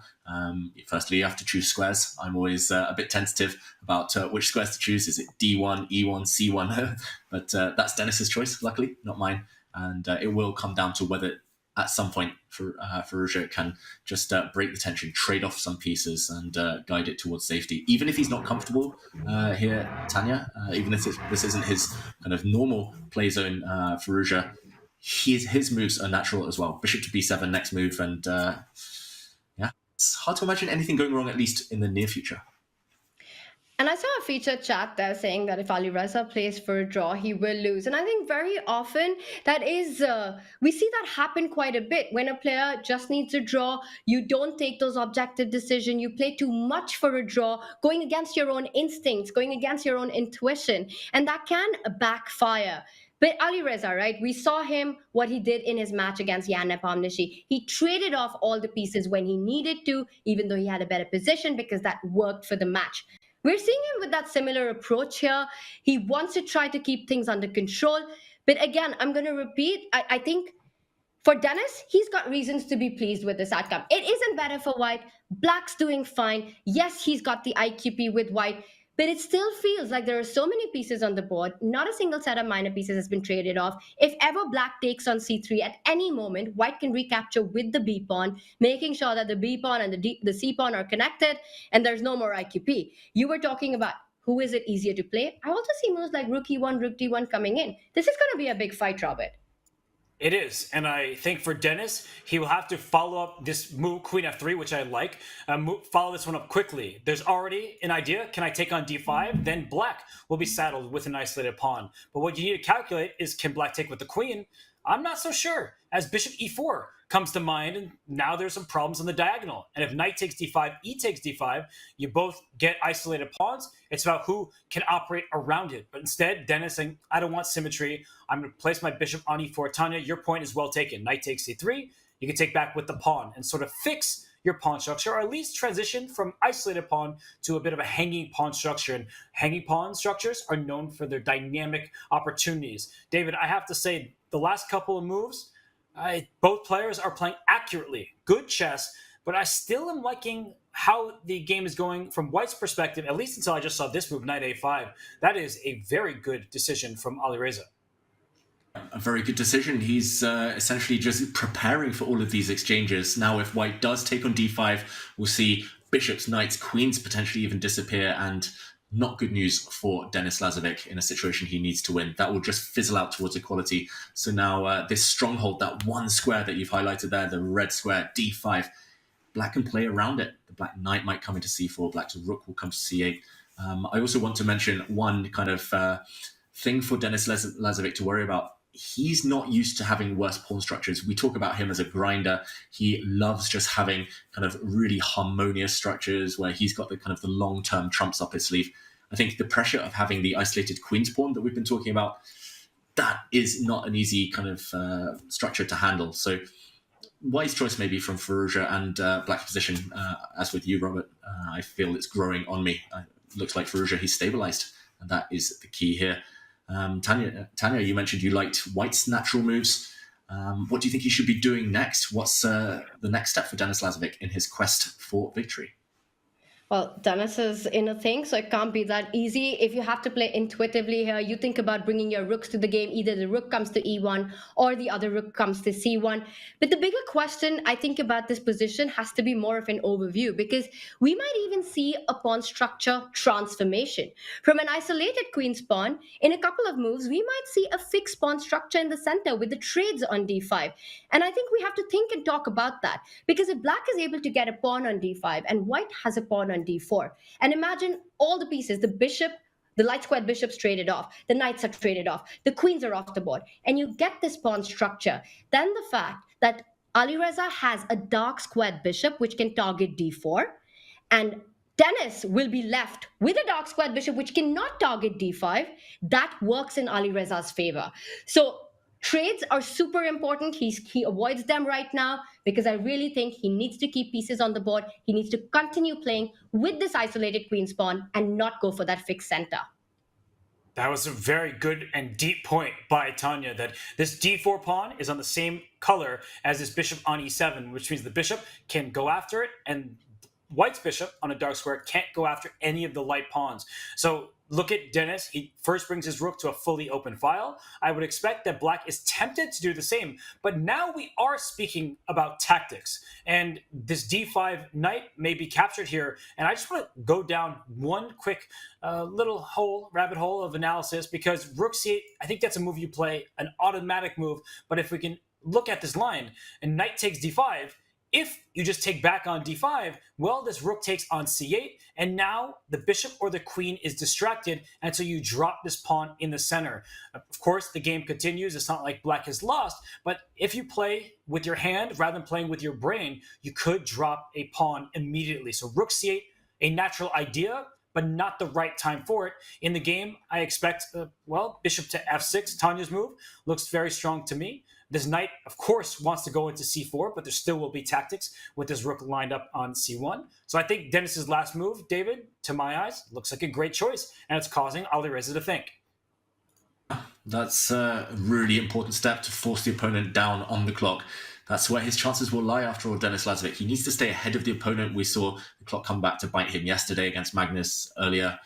[SPEAKER 7] Firstly, you have to choose squares. I'm always a bit tentative about which squares to choose. Is it D1, E1, C1? But that's Denis's choice, luckily, not mine. And it will come down to whether at some point Firouzja can just break the tension, trade off some pieces, and guide it towards safety. Even if he's not comfortable here, Tanya, even if this isn't his kind of normal play zone, Firouzja, his moves are natural as well. Bishop to b7, next move, and it's hard to imagine anything going wrong, at least in the near future.
[SPEAKER 1] And I saw a featured chat there saying that if Alireza plays for a draw, he will lose. And I think very often that is, we see that happen quite a bit. When a player just needs a draw, you don't take those objective decisions. You play too much for a draw, going against your own instincts, going against your own intuition. And that can backfire. But Alireza, right, we saw him, what he did in his match against Jan Nepomuceno. He traded off all the pieces when he needed to, even though he had a better position, because that worked for the match. We're seeing him with that similar approach here. He wants to try to keep things under control. But again, I'm going to repeat, I think for Denis, he's got reasons to be pleased with this outcome. It isn't better for white. Black's doing fine. Yes, he's got the IQP with white. But it still feels like there are so many pieces on the board. Not a single set of minor pieces has been traded off. If ever black takes on c3 at any moment, white can recapture with the b pawn, making sure that the b pawn and the c pawn are connected, and there's no more IQP. You were talking about who is it easier to play. I also see moves like rook e1, rook d1 coming in. This is going to be a big fight, Robert.
[SPEAKER 6] It is, and I think for Denis, he will have to follow up this move, queen f3, which I like. Follow this one up quickly. There's already an idea. Can I take on d5? Then black will be saddled with an isolated pawn. But what you need to calculate is, can black take with the queen? I'm not so sure, as bishop e4 comes to mind, and now there's some problems on the diagonal. And if knight takes d5, e takes d5, you both get isolated pawns. It's about who can operate around it. But instead, Denis saying, I don't want symmetry. I'm going to place my bishop on e4. Tanya, your point is well taken. Knight takes c3. You can take back with the pawn and sort of fix your pawn structure, or at least transition from isolated pawn to a bit of a hanging pawn structure. And hanging pawn structures are known for their dynamic opportunities. David, I have to say, the last couple of moves, both players are playing accurately. Good chess, but I still am liking how the game is going from white's perspective, at least until I just saw this move, knight a5. That is a very good decision from Alireza.
[SPEAKER 7] A very good decision. He's essentially just preparing for all of these exchanges. Now, if white does take on d5, we'll see bishops, knights, queens potentially even disappear, and not good news for Denis Lazavik in a situation he needs to win. That will just fizzle out towards equality. So now this stronghold, that one square that you've highlighted there, the red square, d5, black can play around it. The black knight might come into c4, black's rook will come to c8. I also want to mention one kind of thing for Denis Lazavik to worry about. He's not used to having worse pawn structures. We talk about him as a grinder. He loves just having kind of really harmonious structures where he's got the kind of the long-term trumps up his sleeve. I think the pressure of having the isolated queen's pawn that we've been talking about, that is not an easy kind of structure to handle. So wise choice maybe from Firouzja, and black's position, as with you, Robert, I feel it's growing on me. Looks like Firouzja, he's stabilized, and that is the key here. Tanya, you mentioned you liked white's natural moves. What do you think he should be doing next? What's the next step for Denis Lazavik in his quest for victory?
[SPEAKER 1] Well, Dennis is in a thing, so it can't be that easy. If you have to play intuitively here, you think about bringing your rooks to the game. Either the rook comes to e1 or the other rook comes to c1. But the bigger question I think about this position has to be more of an overview, because we might even see a pawn structure transformation. From an isolated queen's pawn, in a couple of moves, we might see a fixed pawn structure in the center with the trades on d5. And I think we have to think and talk about that, because if black is able to get a pawn on d5 and white has a pawn on d4, and imagine all the pieces, the bishop, the light squared bishops traded off, the knights are traded off, the queens are off the board, and you get this pawn structure, then the fact that Alireza has a dark squared bishop which can target d4, and Denis will be left with a dark squared bishop which cannot target d5, that works in Alireza's favor. So trades are super important. He avoids them right now because I really think he needs to keep pieces on the board. He needs to continue playing with this isolated queen's pawn and not go for that fixed center.
[SPEAKER 6] That was a very good and deep point by Tanya, that this d4 pawn is on the same color as this bishop on e7, which means the bishop can go after it, and white's bishop on a dark square can't go after any of the light pawns. So look at Denis. He first brings his rook to a fully open file. I would expect that black is tempted to do the same, but now we are speaking about tactics, and this d5 knight may be captured here. And I just want to go down one quick little rabbit hole of analysis, because rook c8, I think that's a move you play, an automatic move. But if we can look at this line, and knight takes d5, if you just take back on d5, well, this rook takes on c8, and now the bishop or the queen is distracted, and so you drop this pawn in the center. Of course, the game continues. It's not like black has lost, but if you play with your hand rather than playing with your brain, you could drop a pawn immediately. So rook c8, a natural idea, but not the right time for it. In the game, I expect, bishop to f6, Tanya's move, looks very strong to me. This knight, of course, wants to go into c4, but there still will be tactics with this rook lined up on c1. So I think Denis's last move, David, to my eyes, looks like a great choice, and it's causing Alireza to think.
[SPEAKER 7] That's a really important step to force the opponent down on the clock. That's where his chances will lie after all, Denis Lazavik. He needs to stay ahead of the opponent. We saw the clock come back to bite him yesterday against Magnus, earlier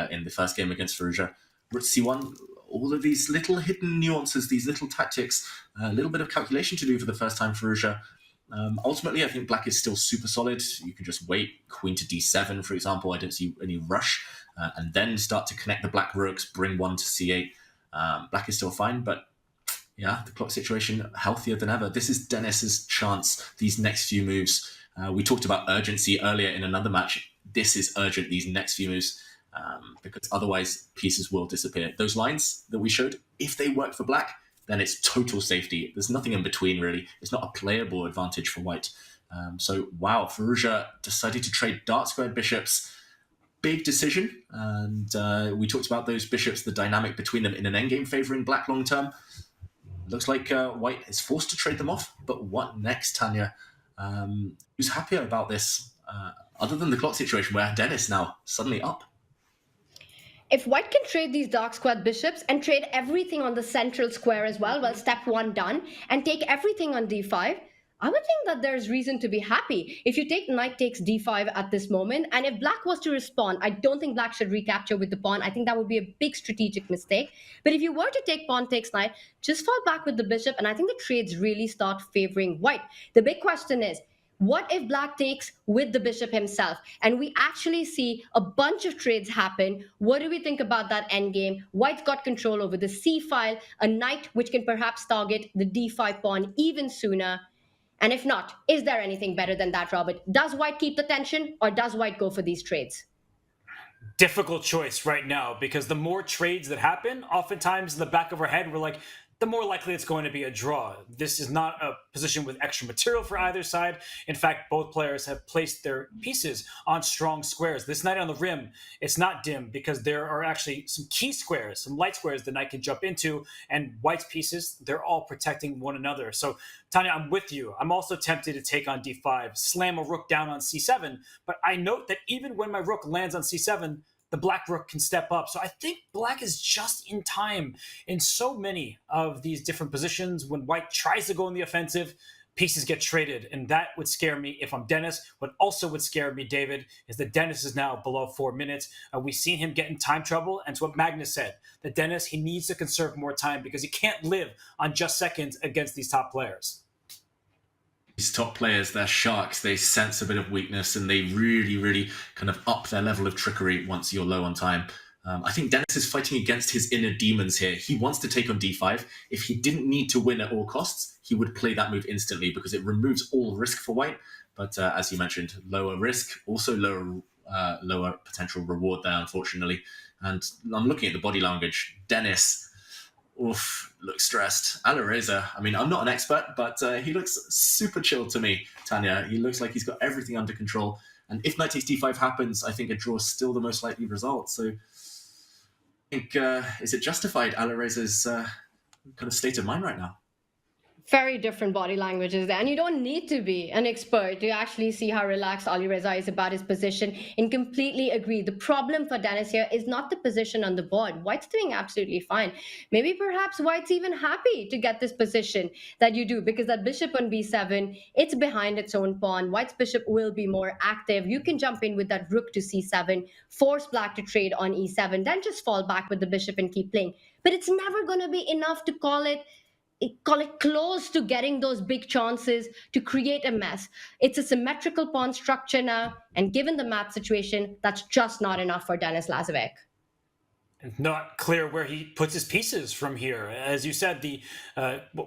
[SPEAKER 7] in the first game against Vachier. Rook c1, all of these little hidden nuances, these little tactics, a little bit of calculation to do for the first time for Vachier. Ultimately, I think black is still super solid. You can just wait, queen to d7, for example. I don't see any rush. And then start to connect the black rooks, bring one to c8. Black is still fine, but yeah, the clock situation healthier than ever. This is Denis's chance, these next few moves. We talked about urgency earlier in another match. This is urgent, these next few moves, because otherwise pieces will disappear. Those lines that we showed, if they work for black, then it's total safety. There's nothing in between, really. It's not a playable advantage for white. So, wow, Vachier decided to trade dark squared bishops. Big decision. And we talked about those bishops, the dynamic between them in an endgame favoring black long term. Looks like white is forced to trade them off. But what next, Tanya? Who's happier about this, other than the clock situation where Denis now suddenly up?
[SPEAKER 1] If white can trade these dark squared bishops and trade everything on the central square as well step one done, and take everything on d5, I would think that there's reason to be happy. If you take knight takes d5 at this moment, and if black was to respond, I don't think black should recapture with the pawn. I think that would be a big strategic mistake. But if you were to take pawn takes knight, just fall back with the bishop, and I think the trades really start favoring white. The big question is, what if black takes with the bishop himself? And we actually see a bunch of trades happen. What do we think about that endgame? White's got control over the c file, a knight which can perhaps target the d5 pawn even sooner. And if not, is there anything better than that, Robert? Does white keep the tension, or does white go for these trades?
[SPEAKER 6] Difficult choice right now, because the more trades that happen, oftentimes in the back of our head, we're like, the more likely it's going to be a draw. This is not a position with extra material for either side. In fact, both players have placed their pieces on strong squares. This knight on the rim, it's not dim, because there are actually some key squares, some light squares the knight can jump into, and white's pieces, they're all protecting one another. So, Tanya, I'm with you. I'm also tempted to take on d5, slam a rook down on c7, but I note that even when my rook lands on c7, the black rook can step up. So I think black is just in time in so many of these different positions. When white tries to go in the offensive, pieces get traded, and that would scare me if I'm Denis. What also would scare me, David, is that Denis is now below 4 minutes. We've seen him get in time trouble, and it's what Magnus said, that Denis, he needs to conserve more time because he can't live on just seconds against these top players.
[SPEAKER 7] These top players, they're sharks. They sense a bit of weakness, and they really, really kind of up their level of trickery once you're low on time. I think Denis is fighting against his inner demons here. He wants to take on d5. If he didn't need to win at all costs, he would play that move instantly because it removes all risk for white. But as you mentioned, lower risk, also lower potential reward there, unfortunately. And I'm looking at the body language. Denis, looks stressed. Alireza, I mean, I'm not an expert, but he looks super chill to me, Tanya. He looks like he's got everything under control. And if knight takes d5 happens, I think a draw is still the most likely result. So I think, is it justified, Alireza's kind of state of mind right now?
[SPEAKER 1] Very different body languages there. And you don't need to be an expert to actually see how relaxed Alireza is about his position, and completely agree. The problem for Denis here is not the position on the board. White's doing absolutely fine. Maybe perhaps White's even happy to get this position that you do, because that bishop on b7, it's behind its own pawn. White's bishop will be more active. You can jump in with that rook to c7, force black to trade on e7, then just fall back with the bishop and keep playing. But it's never going to be enough to call it close to getting those big chances to create a mess. It's a symmetrical pawn structure now, and given the math situation, that's just not enough for Denis Lazavik.
[SPEAKER 6] Not clear where he puts his pieces from here. As you said, the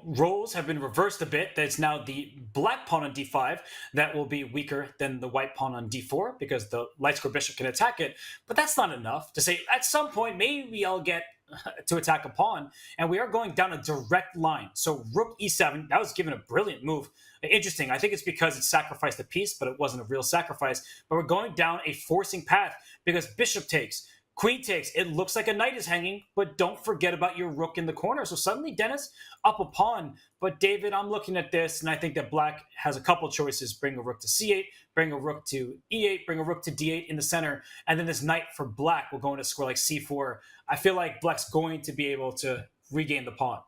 [SPEAKER 6] roles have been reversed a bit. It's now the black pawn on d5 that will be weaker than the white pawn on d4 because the light square bishop can attack it. But that's not enough to say at some point maybe I'll get to attack a pawn, and we are going down a direct line. So rook e7, that was given a brilliant move. Interesting. I think it's because it sacrificed a piece, but it wasn't a real sacrifice. But we're going down a forcing path because bishop takes, queen takes. It looks like a knight is hanging, but don't forget about your rook in the corner. So suddenly Denis up a pawn. But David, I'm looking at this, and I think that black has a couple choices. Bring a rook to c8, bring a rook to e8, bring a rook to d8 in the center, and then this knight for black will go into a square like c4. I feel like black's going to be able to regain the pawn.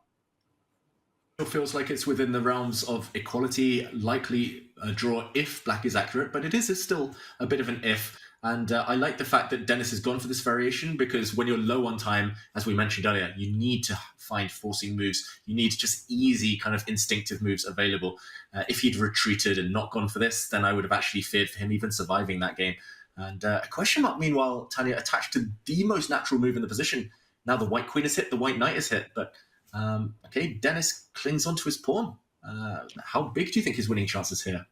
[SPEAKER 7] It feels like it's within the realms of equality, likely a draw if black is accurate, but it is still a bit of an if. And I like the fact that Denis has gone for this variation, because when you're low on time, as we mentioned earlier, you need to find forcing moves. You need just easy kind of instinctive moves available. If he'd retreated and not gone for this, then I would have actually feared for him even surviving that game. And a question mark, meanwhile, Tanya, attached to the most natural move in the position. Now the white queen is hit, the white knight is hit, but okay, Denis clings onto his pawn. How big do you think his winning chances here?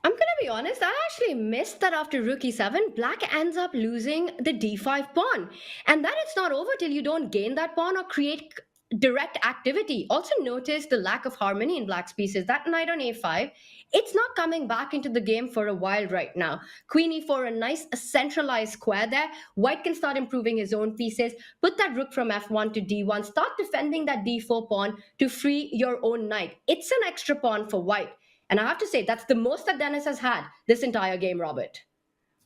[SPEAKER 1] I'm going to be honest, I actually missed that after rook e7, black ends up losing the d5 pawn. And then it's not over till you don't gain that pawn or create direct activity. Also notice the lack of harmony in black's pieces. That knight on a5, it's not coming back into the game for a while right now. Queen e4, a nice centralized square there. White can start improving his own pieces. Put that rook from f1 to d1. Start defending that d4 pawn to free your own knight. It's an extra pawn for white. And I have to say, that's the most that Denis has had this entire game, Robert.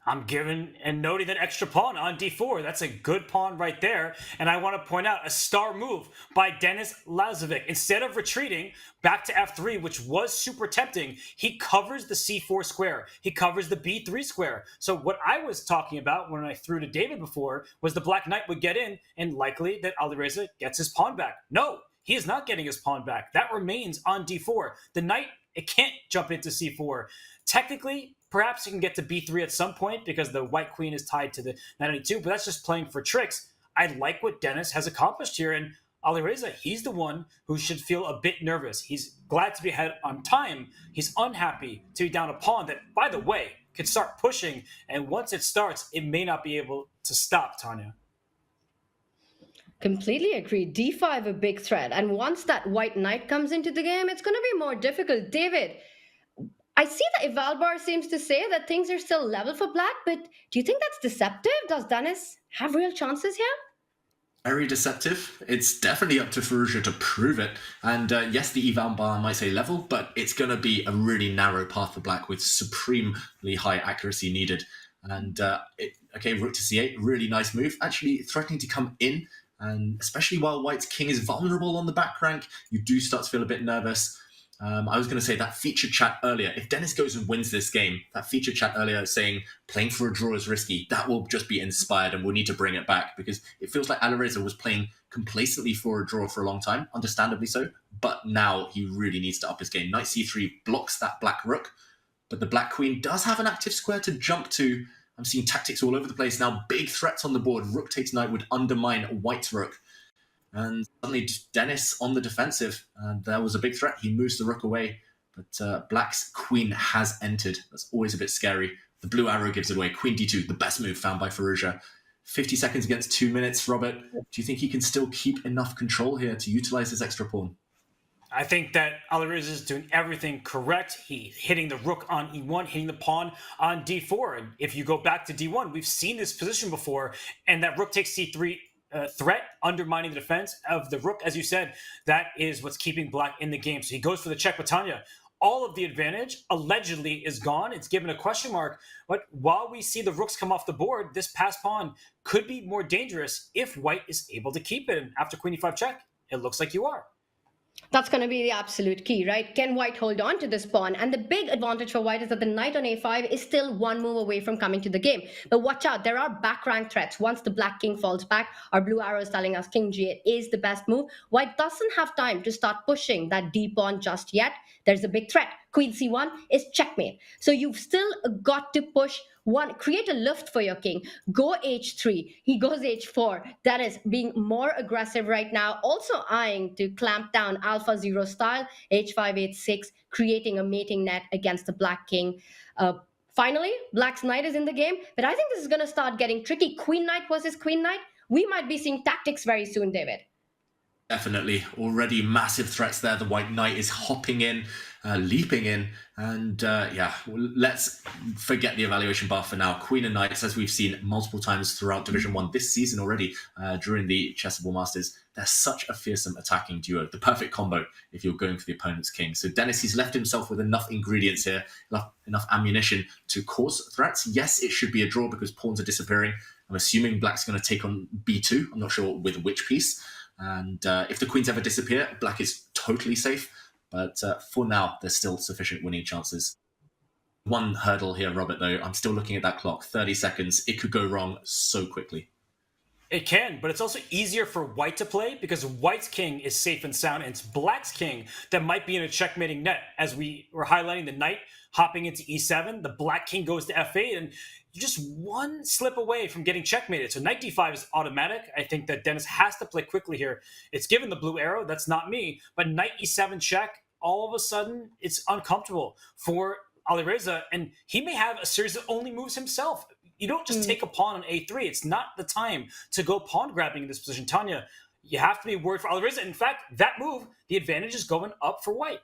[SPEAKER 6] I'm giving and noting that extra pawn on d4. That's a good pawn right there. And I want to point out a star move by Denis Lazavik. Instead of retreating back to f3, which was super tempting, he covers the c4 square. He covers the b3 square. So what I was talking about when I threw to David before was the black knight would get in, and likely that Alireza gets his pawn back. No, he is not getting his pawn back. That remains on d4. The knight, it can't jump into c4. Technically, perhaps you can get to b3 at some point because the white queen is tied to the knight on e2, but that's just playing for tricks. I like what Denis has accomplished here, and Alireza, he's the one who should feel a bit nervous. He's glad to be ahead on time. He's unhappy to be down a pawn that, by the way, could start pushing, and once it starts, it may not be able to stop, Tanya.
[SPEAKER 1] Completely agree. d5 a big threat. And once that white knight comes into the game, it's going to be more difficult. David, I see that Evalbar seems to say that things are still level for black, but do you think that's deceptive? Does Denis have real chances here?
[SPEAKER 7] Very deceptive. It's definitely up to Fallujah to prove it. And yes, the eval bar might say level, but it's going to be a really narrow path for black with supremely high accuracy needed. And okay, rook to c8, really nice move. Actually threatening to come in. And especially while white's king is vulnerable on the back rank, you do start to feel a bit nervous. I was going to say that feature chat earlier. If Denis goes and wins this game, that feature chat earlier saying playing for a draw is risky, that will just be inspired, and we'll need to bring it back, because it feels like Alireza was playing complacently for a draw for a long time, understandably so, but now he really needs to up his game. Knight c3 blocks that black rook, but the black queen does have an active square to jump to. I'm seeing tactics all over the place now. Big threats on the board. Rook takes knight would undermine white's rook. And suddenly Denis on the defensive. And there was a big threat. He moves the rook away. But black's queen has entered. That's always a bit scary. The blue arrow gives it away. Queen d2, the best move found by Firouzja. 50 seconds against 2 minutes, Robert. Do you think he can still keep enough control here to utilize his extra pawn?
[SPEAKER 6] I think that Alireza is doing everything correct. He hitting the rook on e1, hitting the pawn on d4. And if you go back to d1, we've seen this position before, and that rook takes c3 threat, undermining the defense of the rook. As you said, that is what's keeping black in the game. So he goes for the check with Tanya. All of the advantage allegedly is gone. It's given a question mark. But while we see the rooks come off the board, this passed pawn could be more dangerous if white is able to keep it. And after queen e5 check, it looks like you are.
[SPEAKER 1] That's going to be the absolute key, right? Can white hold on to this pawn? And the big advantage for white is that the knight on a5 is still one move away from coming to the game. But watch out, there are back rank threats. Once the black king falls back, our blue arrow is telling us king g8 is the best move. White doesn't have time to start pushing that d pawn just yet. There's a big threat. Queen c1 is checkmate. So you've still got to push one, create a lift for your king. Go h3. He goes h4. That is being more aggressive right now. Also eyeing to clamp down Alpha Zero style. h5, h6, creating a mating net against the black king. Finally, black's knight is in the game. But I think this is going to start getting tricky. Queen knight versus queen knight. We might be seeing tactics very soon, David.
[SPEAKER 7] Definitely. Already massive threats there. The white knight is hopping in, leaping in. And yeah, let's forget the evaluation bar for now. Queen and knights, as we've seen multiple times throughout Division 1 this season already, during the Chessable Masters, they're such a fearsome attacking duo. The perfect combo if you're going for the opponent's king. So Denis, he's left himself with enough ingredients here, enough ammunition to cause threats. Yes, it should be a draw because pawns are disappearing. I'm assuming black's going to take on b2. I'm not sure with which piece. And if the queens ever disappear, black is totally safe. But for now, there's still sufficient winning chances. One hurdle here, Robert, though. I'm still looking at that clock. 30 seconds. It could go wrong so quickly.
[SPEAKER 6] It can, but it's also easier for white to play because white's king is safe and sound, and it's black's king that might be in a checkmating net. As we were highlighting the knight hopping into e7, the black king goes to f8, and you're just one slip away from getting checkmated. So knight d5 is automatic. I think that Denis has to play quickly here. It's given the blue arrow. That's not me. But knight e7 check, all of a sudden, it's uncomfortable for Alireza, and he may have a series that only moves himself. You don't just take a pawn on a3. It's not the time to go pawn grabbing in this position. Tanya, you have to be worried for Alireza. In fact, that move, the advantage is going up for white.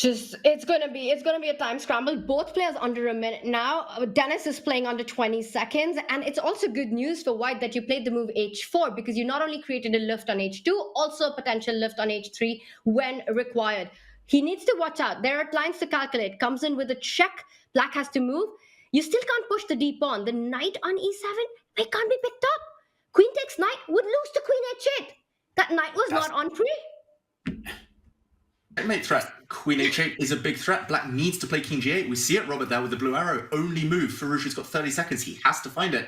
[SPEAKER 1] It's gonna be a time scramble. Both players under a minute now. Denis is playing under 20 seconds, and it's also good news for white that you played the move h4 because you not only created a lift on h2, also a potential lift on h3 when required. He needs to watch out. There are lines to calculate. Comes in with a check. Black has to move. You still can't push the d pawn. The knight on e7, it can't be picked up. Queen takes knight would lose to queen h8. That knight was not on pre.
[SPEAKER 7] Checkmate threat. Queen h8 is a big threat. Black needs to play king g8. We see it, Robert, there with the blue arrow. Only move. Firouzja's got 30 seconds. He has to find it.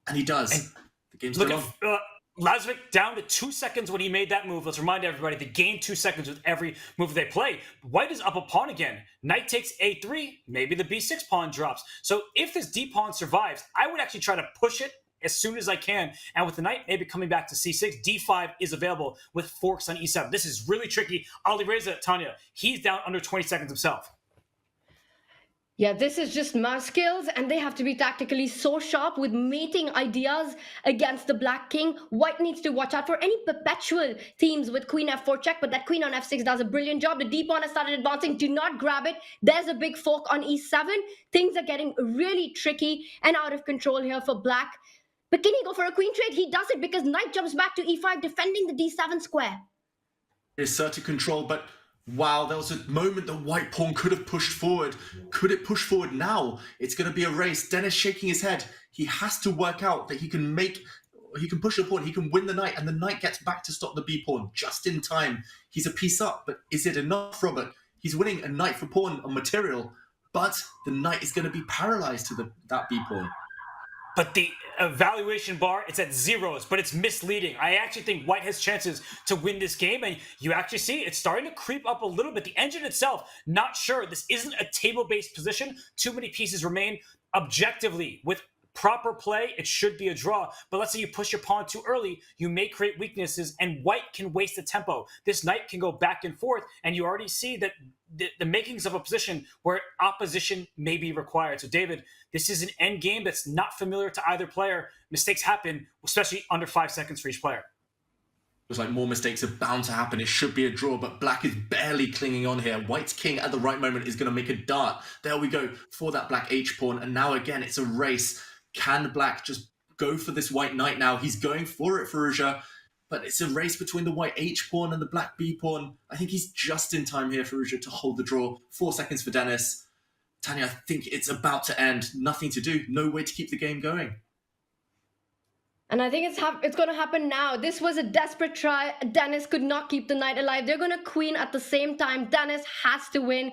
[SPEAKER 7] And he does. And the game's still on.
[SPEAKER 6] Lazavik down to 2 seconds when he made that move. Let's remind everybody, they gain 2 seconds with every move they play. White is up a pawn again. Knight takes a3. Maybe the b6 pawn drops. So if this d pawn survives, I would actually try to push it as soon as I can. And with the knight maybe coming back to c6, d5 is available with forks on e7. This is really tricky. Alireza, Tanya, he's down under 20 seconds himself.
[SPEAKER 1] Yeah, this is just math skills, and they have to be tactically so sharp with mating ideas against the black king. White needs to watch out for any perpetual themes with queen f4 check, but that queen on f6 does a brilliant job. The d pawn has started advancing. Do not grab it. There's a big fork on e7. Things are getting really tricky and out of control here for black. But can he go for a queen trade? He does it because knight jumps back to e5, defending the d7 square.
[SPEAKER 7] Assertive control, but wow, there was a moment the white pawn could have pushed forward. Could it push forward now? It's going to be a race. Denis shaking his head. He has to work out that he can make he can push the pawn, he can win the knight, and the knight gets back to stop the b pawn just in time. He's a piece up, but is it enough, Robert? He's winning a knight for pawn on material, but the knight is going to be paralyzed to that b pawn.
[SPEAKER 6] But the evaluation bar, it's at zeros, but it's misleading. I actually think white has chances to win this game, and you actually see it's starting to creep up a little bit. The engine itself, not sure. This isn't a table-based position. Too many pieces remain. Objectively, with proper play, it should be a draw. But let's say you push your pawn too early, you may create weaknesses, and white can waste the tempo. This knight can go back and forth, and you already see that the makings of a position where opposition may be required. So, David, this is an end game that's not familiar to either player. Mistakes happen, especially under 5 seconds for each player.
[SPEAKER 7] Looks like more mistakes are bound to happen. It should be a draw, but black is barely clinging on here. White's king at the right moment is going to make a dart. There we go for that black h pawn, and now again it's a race. Can black just go for this white knight now? He's going for it, Firouzja. But it's a race between the white h-pawn and the black b-pawn. I think he's just in time here, Firouzja, to hold the draw. 4 seconds for Denis. Tanya, I think it's about to end. Nothing to do. No way to keep the game going.
[SPEAKER 1] And I think it's going to happen now. This was a desperate try. Denis could not keep the knight alive. They're going to queen at the same time. Denis has to win.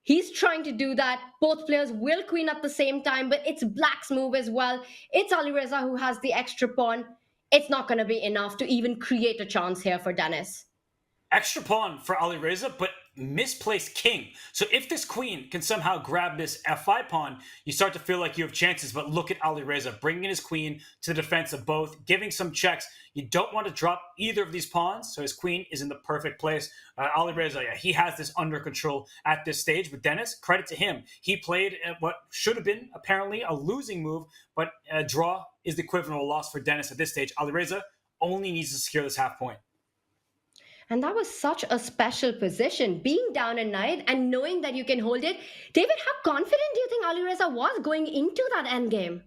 [SPEAKER 1] He's trying to do that. Both players will queen at the same time, but it's black's move as well. It's Alireza who has the extra pawn. It's not going to be enough to even create a chance here for Denis.
[SPEAKER 6] Extra pawn for Alireza, but misplaced king. So if this queen can somehow grab this f5 pawn, you start to feel like you have chances. But look at Alireza bringing his queen to the defense of both, giving some checks. You don't want to drop either of these pawns, so his queen is in the perfect place. Alireza, yeah, he has this under control at this stage. But Denis, credit to him. He played what should have been apparently a losing move, but a draw is the equivalent of a loss for Denis at this stage. Alireza only needs to secure this half point.
[SPEAKER 1] And that was such a special position, being down a knight and knowing that you can hold it. David, how confident do you think Alireza was going into that endgame?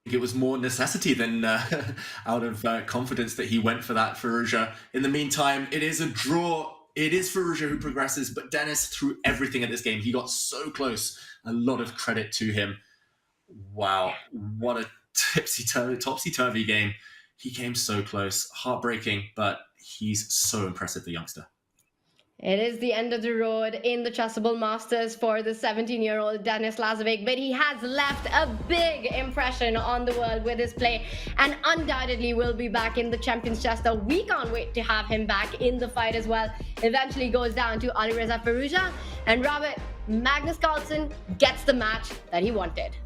[SPEAKER 7] It was more necessity than out of confidence that he went for that, Firouzja. In the meantime, it is a draw. It is Firouzja who progresses, but Denis threw everything at this game. He got so close. A lot of credit to him. Wow, what a topsy-turvy game. He came so close. Heartbreaking, but he's so impressive, the youngster.
[SPEAKER 1] It is the end of the road in the Chessable Masters for the 17-year-old Denis Lazavik, but he has left a big impression on the world with his play and undoubtedly will be back in the Champions Chester. We can't wait to have him back in the fight as well. Eventually goes down to Alireza Firouzja, and Robert, Magnus Carlsen gets the match that he wanted.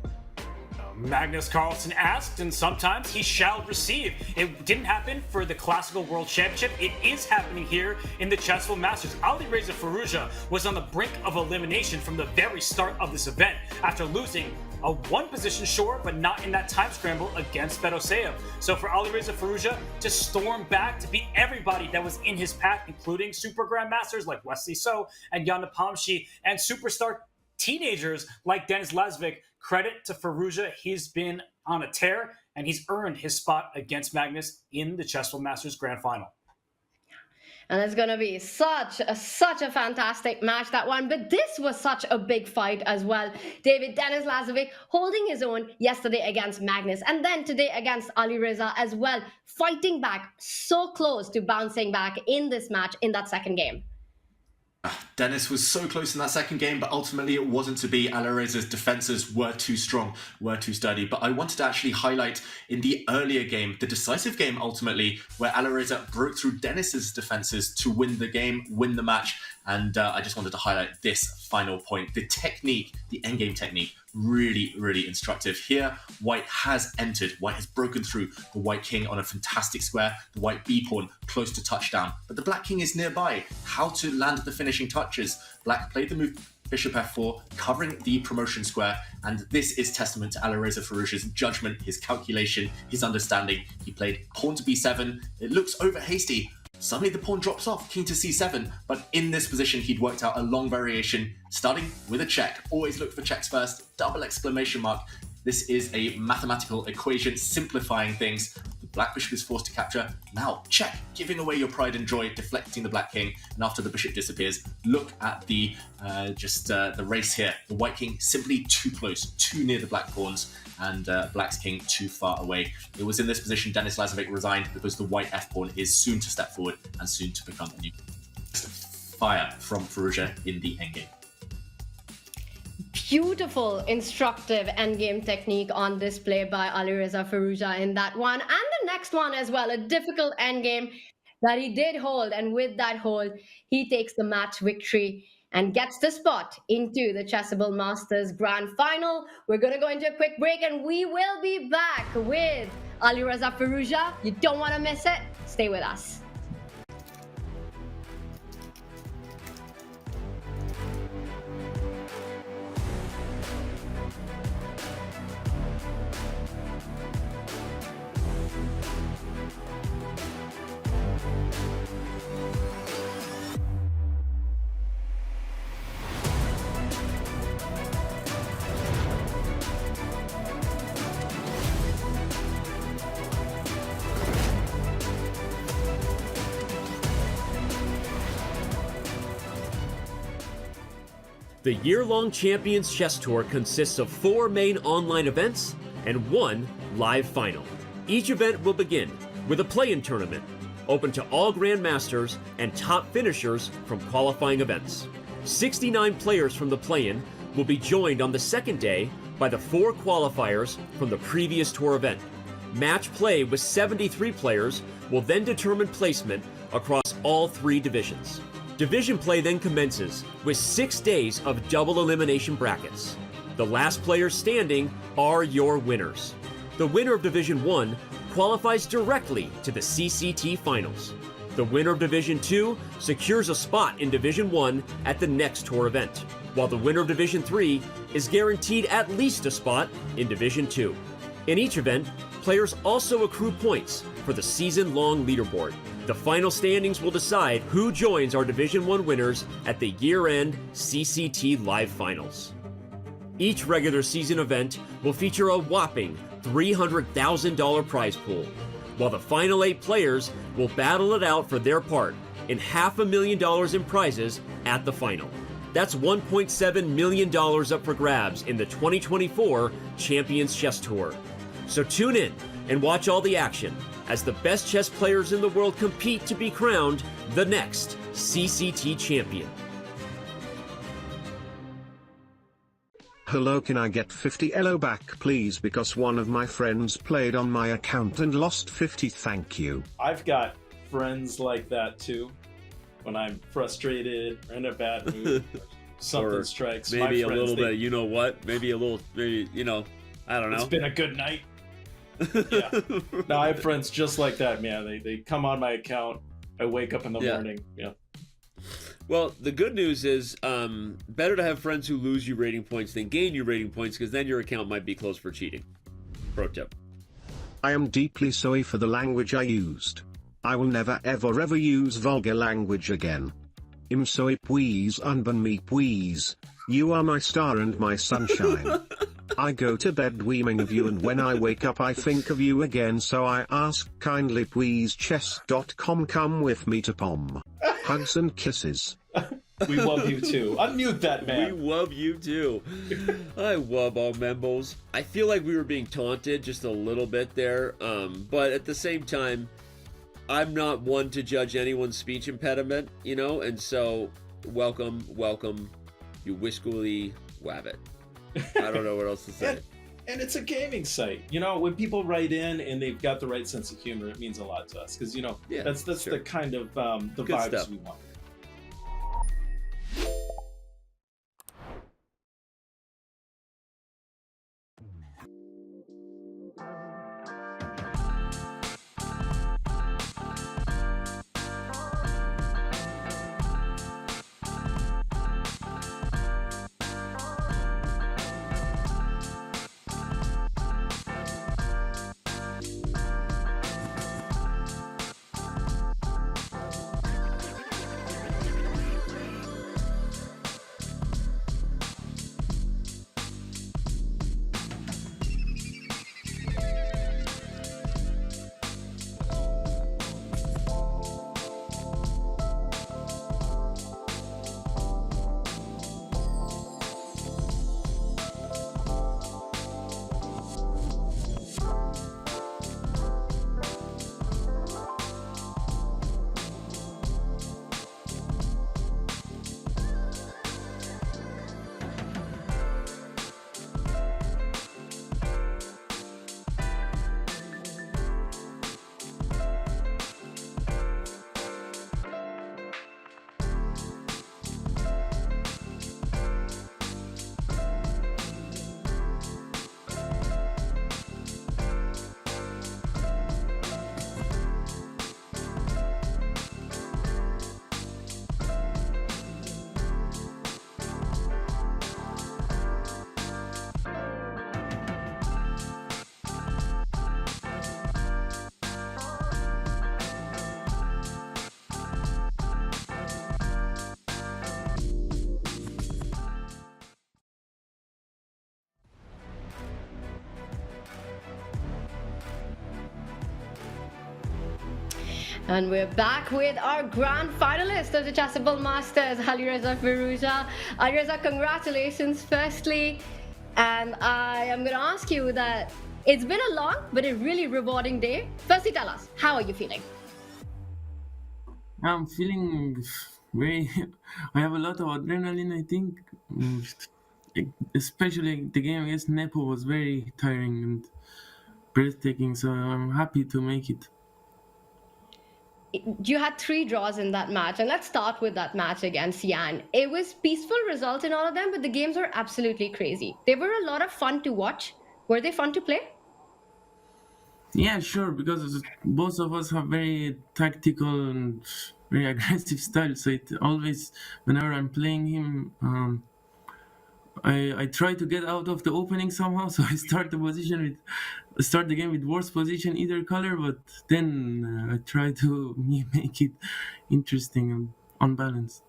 [SPEAKER 6] Magnus Carlsen asked, and sometimes he shall receive. It didn't happen for the Classical World Championship. It is happening here in the Chessable Masters. Alireza Firouzja was on the brink of elimination from the very start of this event after losing a one-position short, but not in that time scramble against Fedoseev. So for Alireza Firouzja to storm back to beat everybody that was in his path, including Super Grandmasters like Wesley So and Jan Nepomniachtchi, and superstar teenagers like Denis Lazavik, credit to Firouzja. He's been on a tear, and he's earned his spot against Magnus in the Chessable Masters Grand Final.
[SPEAKER 1] And it's going to be such a fantastic match, that one. But this was such a big fight as well. David, Denis Lazavik holding his own yesterday against Magnus, and then today against Alireza as well, fighting back, so close to bouncing back in this match in that second game.
[SPEAKER 7] Denis was so close in that second game, but ultimately it wasn't to be. Alireza's defenses were too strong, were too sturdy. But I wanted to actually highlight in the earlier game, the decisive game ultimately, where Alireza broke through Denis's defenses to win the game, win the match. And I just wanted to highlight this final point. The technique, the endgame technique, really, really instructive. Here, white has entered. White has broken through the white king on a fantastic square. The white b-pawn close to touchdown. But the black king is nearby. How to land the finishing touches. Black played the move bishop f4, covering the promotion square. And this is testament to Alireza Firouzja's judgment, his calculation, his understanding. He played pawn to b7. It looks over hasty. Suddenly the pawn drops off, king to c7, but in this position he'd worked out a long variation, starting with a check. Always look for checks first, double exclamation mark. This is a mathematical equation simplifying things. The Black bishop is forced to capture. Now, check, giving away your pride and joy, deflecting the black king, and after the bishop disappears, look at the race here. The white king simply too close, too near the black pawns, and black's king too far away. It was in this position Denis Lazavik resigned because the white f-pawn is soon to step forward and soon to become a new fire from Firouzja in the endgame.
[SPEAKER 1] Beautiful, instructive endgame technique on display by Alireza Firouzja in that one. And the next one as well, a difficult endgame that he did hold. And with that hold, he takes the match victory and gets the spot into the Chessable Masters Grand Final. We're going to go into a quick break and we will be back with Alireza Firouzja. You don't want to miss it. Stay with us.
[SPEAKER 5] The year-long Champions Chess Tour consists of 4 main online events and 1 live final. Each event will begin with a play-in tournament, open to all grandmasters and top finishers from qualifying events. 69 players from the play-in will be joined on the second day by the 4 qualifiers from the previous tour event. Match play with 73 players will then determine placement across all 3 divisions. Division play then commences with 6 days of double elimination brackets. The last players standing are your winners. The winner of Division 1 qualifies directly to the CCT Finals. The winner of Division 2 secures a spot in Division 1 at the next tour event, while the winner of Division 3 is guaranteed at least a spot in Division 2. In each event, players also accrue points for the season-long leaderboard. The final standings will decide who joins our Division 1 winners at the year-end CCT Live Finals. Each regular season event will feature a whopping $300,000 prize pool, while the final 8 players will battle it out for their part in $500,000 in prizes at the final. That's $1.7 million up for grabs in the 2024 Champions Chess Tour. So tune in and watch all the action as the best chess players in the world compete to be crowned the next CCT champion.
[SPEAKER 13] Hello, can I get 50 ELO back please, because one of my friends played on my account and lost 50, thank you.
[SPEAKER 14] I've got friends like that too. When I'm frustrated or in a bad mood, something strikes.
[SPEAKER 5] Maybe
[SPEAKER 14] my
[SPEAKER 5] a little
[SPEAKER 14] they,
[SPEAKER 5] bit, you know what? Maybe, you know, I don't know.
[SPEAKER 14] It's been a good night. Yeah. No, I have friends just like that, man. They come on my account. I wake up in the morning. Yeah.
[SPEAKER 5] Well, the good news is better to have friends who lose you rating points than gain you rating points, because then your account might be closed for cheating. Pro tip.
[SPEAKER 13] I am deeply sorry for the language I used. I will never ever use vulgar language again. I'm sorry, please unban me please. You are my star and my sunshine. I go to bed dreaming of you, and when I wake up I think of you again, so I ask kindly please Chess.com come with me to POM. Hugs and kisses.
[SPEAKER 14] We love you too. Unmute that man.
[SPEAKER 5] We love you too. I love all members. I feel like we were being taunted just a little bit there, but at the same time, I'm not one to judge anyone's speech impediment, you know, and so welcome, you whiskily wabbit. I don't know what else to say.
[SPEAKER 14] And it's a gaming site. You know, when people write in and they've got the right sense of humor, it means a lot to us, because, you know, that's the kind of the
[SPEAKER 5] Good
[SPEAKER 14] vibes
[SPEAKER 5] stuff.
[SPEAKER 14] we want.
[SPEAKER 1] And we're back with our grand finalist of the Chessable Masters, Alireza Firouzja. Alireza, congratulations firstly. And I am going to ask you that it's been a long but a really rewarding day. Firstly, tell us, how are you feeling?
[SPEAKER 15] I'm feeling very. I have a lot of adrenaline, I think. Especially the game against Nepo was very tiring and breathtaking, so I'm happy to make it.
[SPEAKER 1] You had 3 draws in that match, and let's start with that match against Yan. It was peaceful results in all of them, but the games were absolutely crazy. They were a lot of fun to watch. Were they fun to play?
[SPEAKER 15] Yeah, sure, because both of us have very tactical and very aggressive style, so it always, whenever I'm playing him, I try to get out of the opening somehow, so I start the game with worst position either color, but then I try to make it interesting and unbalanced.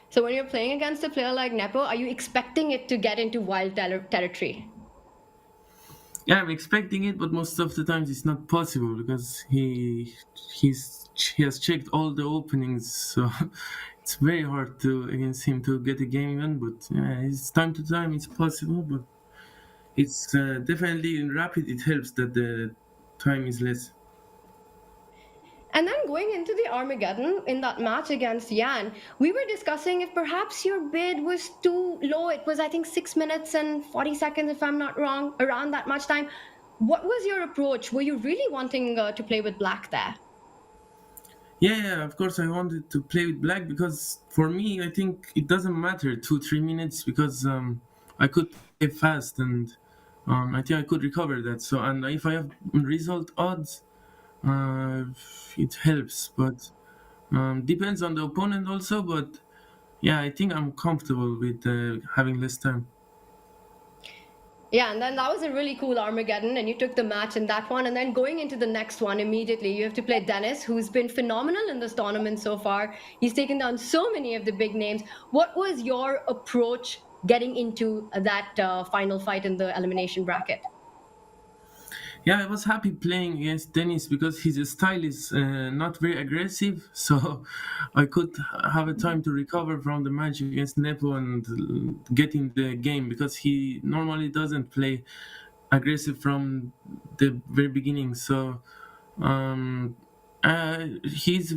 [SPEAKER 1] So when you're playing against a player like Nepo, are you expecting it to get into wild territory?
[SPEAKER 15] Yeah, I'm expecting it, but most of the times it's not possible because he has checked all the openings, so it's very hard against him to get a game even. But yeah, it's time to time it's possible, but it's definitely in rapid. It helps that the time is less.
[SPEAKER 1] And then going into the Armageddon in that match against Yan, we were discussing if perhaps your bid was too low. It was, I think, 6 minutes and 40 seconds, if I'm not wrong, around that much time. What was your approach? Were you really wanting to play with black there?
[SPEAKER 15] Yeah, of course I wanted to play with black because for me, I think it doesn't matter 2-3 minutes because I could play fast and I think I could recover that. So, and if I have result odds, it helps, but depends on the opponent also. But yeah, I think I'm comfortable with having less time.
[SPEAKER 1] Yeah, and then that was a really cool Armageddon, and you took the match in that one. And then going into the next one immediately, you have to play Denis, who's been phenomenal in this tournament so far. He's taken down so many of the big names. What was your approach getting into that final fight in the elimination bracket?
[SPEAKER 15] Yeah, I was happy playing against Denis because his style is not very aggressive, so I could have a time to recover from the match against Nepo and get in the game because he normally doesn't play aggressive from the very beginning. So he's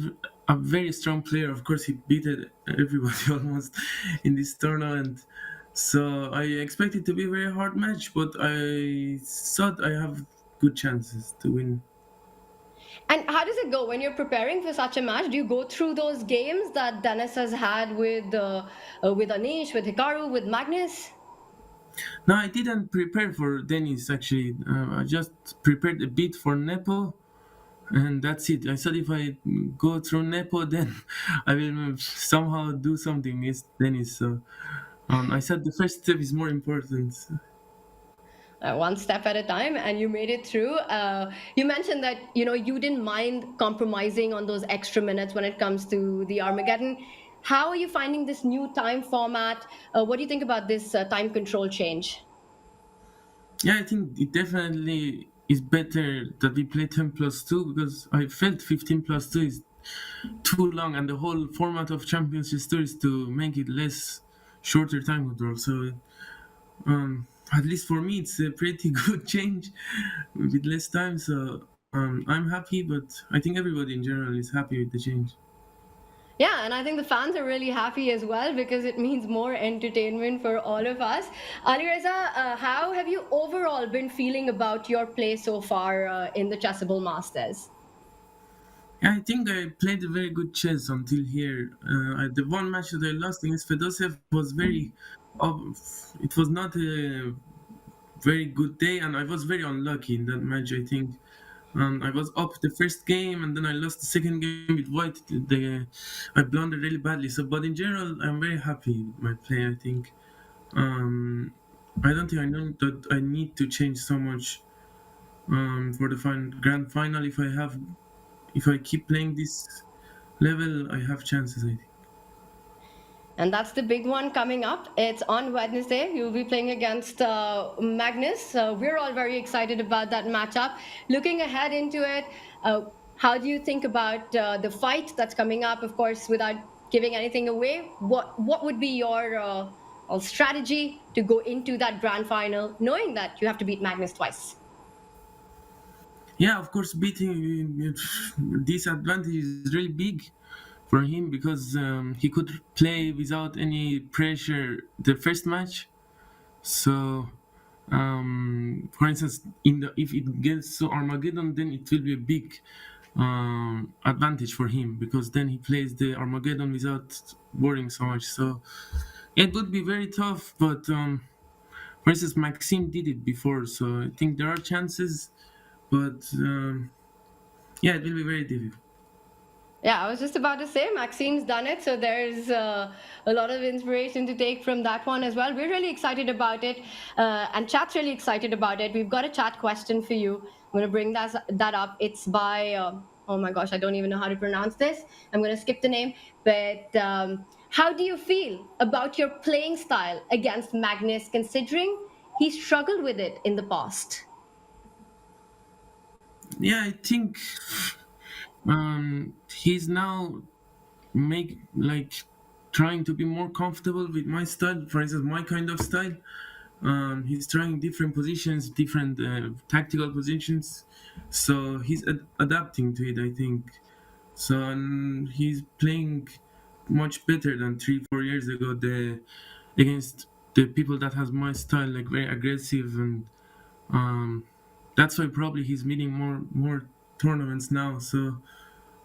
[SPEAKER 15] a very strong player. Of course, he beat everybody almost in this tournament. So I expect it to be a very hard match, but I thought I have good chances to win.
[SPEAKER 1] And how does it go when you're preparing for such a match? Do you go through those games that Denis has had with Anish, with Hikaru, with Magnus?
[SPEAKER 15] No, I didn't prepare for Denis actually. I just prepared a bit for Nepo, and that's it. I thought if I go through Nepo, then I will somehow do something against Denis. So I said the first step is more important.
[SPEAKER 1] One step at a time, and you made it through. You mentioned that you didn't mind compromising on those extra minutes when it comes to the Armageddon. How are you finding this new time format? What do you think about this time control change?
[SPEAKER 15] Yeah, I think it definitely is better that we play 10+2 because I felt 15+2 is too long, and the whole format of Championship Tour is to make it less shorter time control. So at least for me, it's a pretty good change with less time. So I'm happy, but I think everybody in general is happy with the change.
[SPEAKER 1] Yeah, and I think the fans are really happy as well because it means more entertainment for all of us. Alireza, how have you overall been feeling about your play so far in the Chessable Masters?
[SPEAKER 15] Yeah, I think I played a very good chess until here. The one match that I lost against Fedoseev was it was not a very good day, and I was very unlucky in that match, I think. I was up the first game, and then I lost the second game with white. I blundered really badly. So, but in general, I'm very happy with my play, I think. I don't think I know that I need to change so much for the grand final. If I keep playing this level, I have chances, I think.
[SPEAKER 1] And that's the big one coming up. It's on Wednesday. You'll be playing against Magnus. We're all very excited about that matchup. Looking ahead into it, How do you think about the fight that's coming up? Of course, without giving anything away, what would be your strategy to go into that grand final, knowing that you have to beat Magnus twice?
[SPEAKER 15] Yeah, of course, beating this advantage is really big for him because he could play without any pressure the first match. So, for instance, if it gets to Armageddon, then it will be a big advantage for him because then he plays the Armageddon without worrying so much. So it would be very tough, but for instance, Maxime did it before, so I think there are chances, but yeah, it will be very difficult.
[SPEAKER 1] Yeah, I was just about to say Maxime's done it, so there's a lot of inspiration to take from that one as well. We're really excited about it, and chat's really excited about it. We've got a chat question for you. I'm going to bring that up. It's by oh my gosh, I don't even know how to pronounce this. I'm going to skip the name, but how do you feel about your playing style against Magnus, considering he struggled with it in the past?
[SPEAKER 15] Yeah, I think he's now trying to be more comfortable with my style. For instance, my kind of style. He's trying different positions, different tactical positions, so he's adapting to it, I think. So he's playing much better than 3-4 years ago. Against the people that has my style, like very aggressive, and that's why probably he's winning more tournaments now. So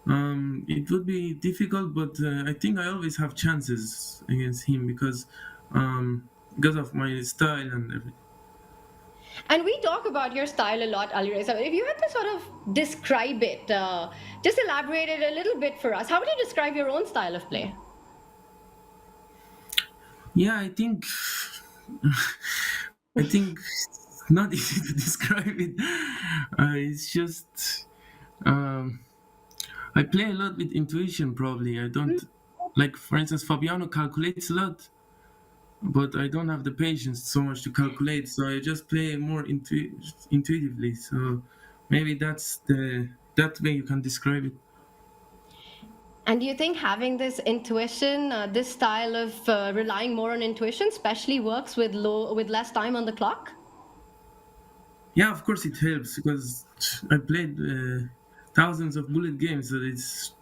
[SPEAKER 15] it would be difficult, but I think I always have chances against him because of my style and everything.
[SPEAKER 1] And we talk about your style a lot, Alireza. If you had to sort of describe it, just elaborate it a little bit for us. How would you describe your own style of play?
[SPEAKER 15] Yeah, I think it's not easy to describe it. It's just I play a lot with intuition. Probably I don't like. For instance, Fabiano calculates a lot, but I don't have the patience so much to calculate. So I just play more intuitively. So maybe that way you can describe it.
[SPEAKER 1] And do you think having this intuition, this style of relying more on intuition, especially works with less time on the clock?
[SPEAKER 15] Yeah, of course it helps because I played thousands of bullet games, so it's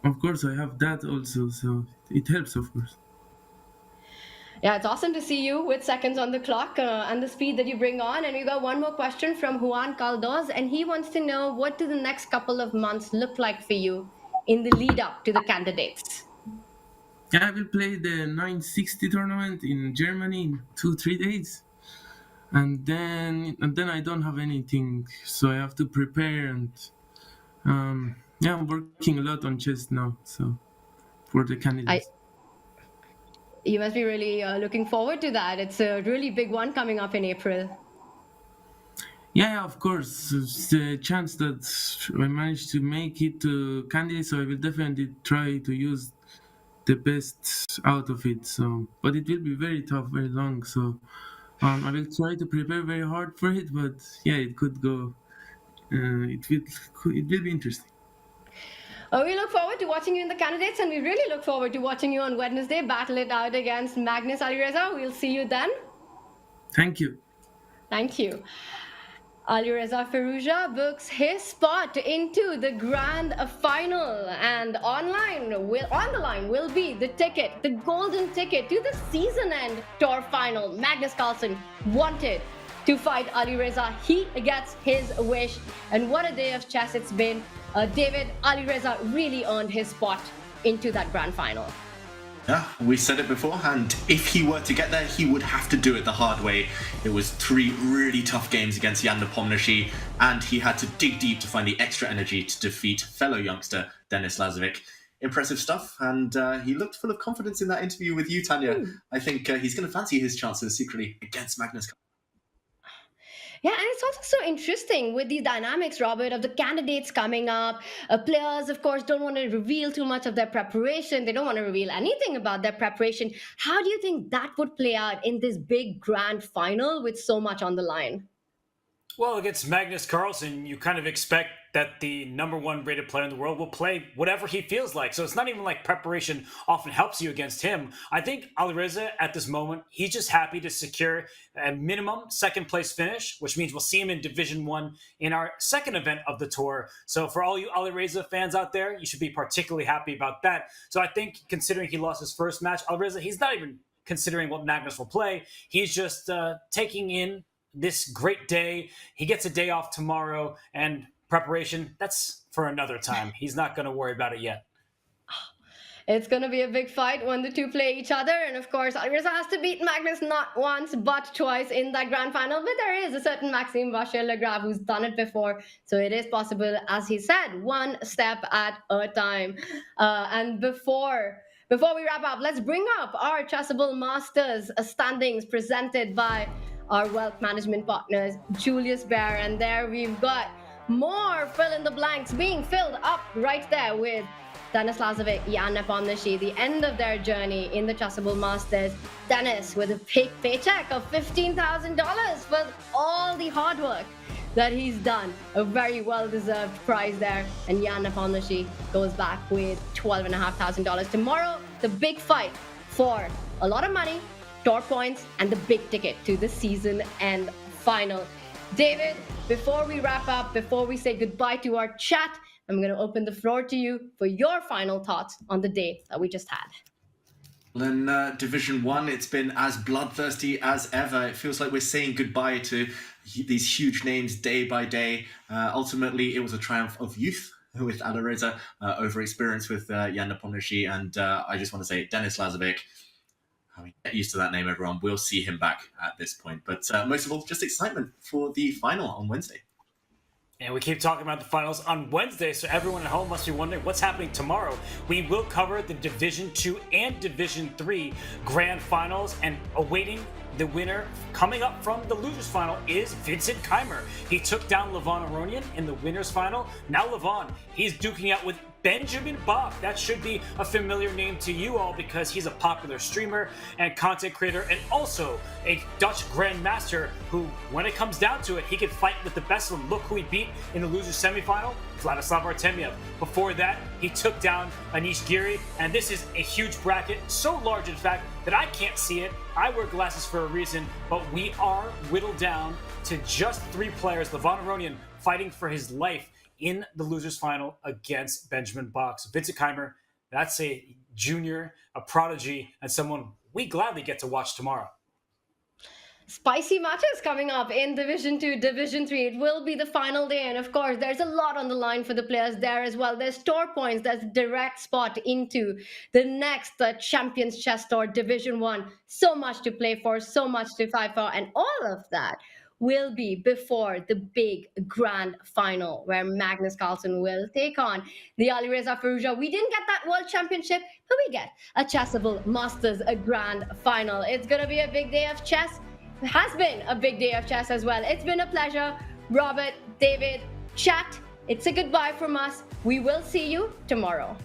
[SPEAKER 15] of course I have that also, so it helps, of course.
[SPEAKER 1] Yeah, it's awesome to see you with seconds on the clock and the speed that you bring on. And we got one more question from Juan Caldos, and he wants to know, what do the next couple of months look like for you in the lead up to the candidates?
[SPEAKER 15] Yeah, I will play the 960 tournament in Germany in 2-3 days, and then I don't have anything, so I have to prepare. And yeah, I'm working a lot on chess now, so for the candidates.
[SPEAKER 1] You must be really looking forward to that. It's a really big one coming up in April.
[SPEAKER 15] Yeah, of course. It's a chance that I managed to make it to candidates, so I will definitely try to use the best out of it. So, but it will be very tough, very long. So, I will try to prepare very hard for it. But yeah, it could go. It will be interesting.
[SPEAKER 1] We look forward to watching you in the candidates, and we really look forward to watching you on Wednesday battle it out against Magnus, Alireza. We'll see you then.
[SPEAKER 15] Thank you.
[SPEAKER 1] Thank you. Alireza Firouzja books his spot into the grand final, and on the line will be the ticket, the golden ticket to the season-end tour final. Magnus Carlsen wanted to fight Alireza. He gets his wish, and what a day of chess it's been. David, Alireza really earned his spot into that grand final.
[SPEAKER 7] Yeah, we said it beforehand. If he were to get there, he would have to do it the hard way. It was 3 really tough games against Jan Nepomniachtchi, and he had to dig deep to find the extra energy to defeat fellow youngster Denis Lazavik. Impressive stuff, and he looked full of confidence in that interview with you, Tanya. I think he's going to fancy his chances secretly against Magnus.
[SPEAKER 1] Yeah, and it's also so interesting with these dynamics, Robert, of the candidates coming up. Players, of course, don't want to reveal too much of their preparation. They don't want to reveal anything about their preparation. How do you think that would play out in this big grand final with so much on the line?
[SPEAKER 6] Well, against Magnus Carlsen, you kind of expect that the #1 rated player in the world will play whatever he feels like. So it's not even like preparation often helps you against him. I think Alireza at this moment, he's just happy to secure a minimum second place finish, which means we'll see him in Division I in our second event of the tour. So for all you Alireza fans out there, you should be particularly happy about that. So I think considering he lost his first match, Alireza, he's not even considering what Magnus will play. He's just taking in this great day. He gets a day off tomorrow, and preparation, that's for another time. He's not going to worry about it yet.
[SPEAKER 1] It's going to be a big fight when the two play each other. And of course, Alireza has to beat Magnus not once, but twice in that grand final. But there is a certain Maxime Vachier-Lagrave who's done it before. So it is possible, as he said, one step at a time. And before we wrap up, let's bring up our Chessable Masters standings presented by our wealth management partners, Julius Baer. And there we've got more fill in the blanks being filled up right there with Denis Lazavik, Jan Nepomuceno, the end of their journey in the Chessable Masters. Denis with a big paycheck of $15,000 for all the hard work that he's done. A very well-deserved prize there. And Jan Nepomuceno goes back with $12,500. Tomorrow, the big fight for a lot of money, tour points, and the big ticket to the season end final. David, before we wrap up, before we say goodbye to our chat, I'm going to open the floor to you for your final thoughts on the day that we just had.
[SPEAKER 7] Well, in Division 1, it's been as bloodthirsty as ever. It feels like we're saying goodbye to these huge names day by day. Ultimately, it was a triumph of youth with Alireza over experience with Jan Nepomuceno. And I just want to say, Denis Lazavik, I mean, get used to that name, everyone. We'll see him back at this point. But most of all, just excitement for the final on Wednesday.
[SPEAKER 6] And we keep talking about the finals on Wednesday, so everyone at home must be wondering what's happening tomorrow. We will cover the Division 2 and Division 3 grand finals, and awaiting the winner coming up from the losers final is Vincent Keimer. He took down Levon Aronian in the winners final. Now Levon, he's duking out with Benjamin Bach. That should be a familiar name to you all because he's a popular streamer and content creator and also a Dutch grandmaster who, when it comes down to it, he could fight with the best of them. Look who he beat in the losers semifinal, Vladislav Artemiev. Before that, he took down Anish Giri, and this is a huge bracket, so large in fact that I can't see it. I wear glasses for a reason, but we are whittled down to just 3 players. Levon Aronian fighting for his life in the losers final against Benjamin Bach. So Vincent Keimer, that's a junior, a prodigy, and someone we gladly get to watch tomorrow.
[SPEAKER 1] Spicy matches coming up in Division 2, Division 3. It will be the final day, and of course, there's a lot on the line for the players there as well. There's tour points, there's direct spot into the next Champions Chess Tour Division 1. So much to play for, so much to fight for, and all of that will be before the big grand final where Magnus Carlsen will take on the Alireza Firouzja. We didn't get that World Championship, but we get a Chessable Masters grand final. It's going to be a big day of chess. It has been a big day of chess as well. It's been a pleasure. Robert, David, chat. It's a goodbye from us. We will see you tomorrow.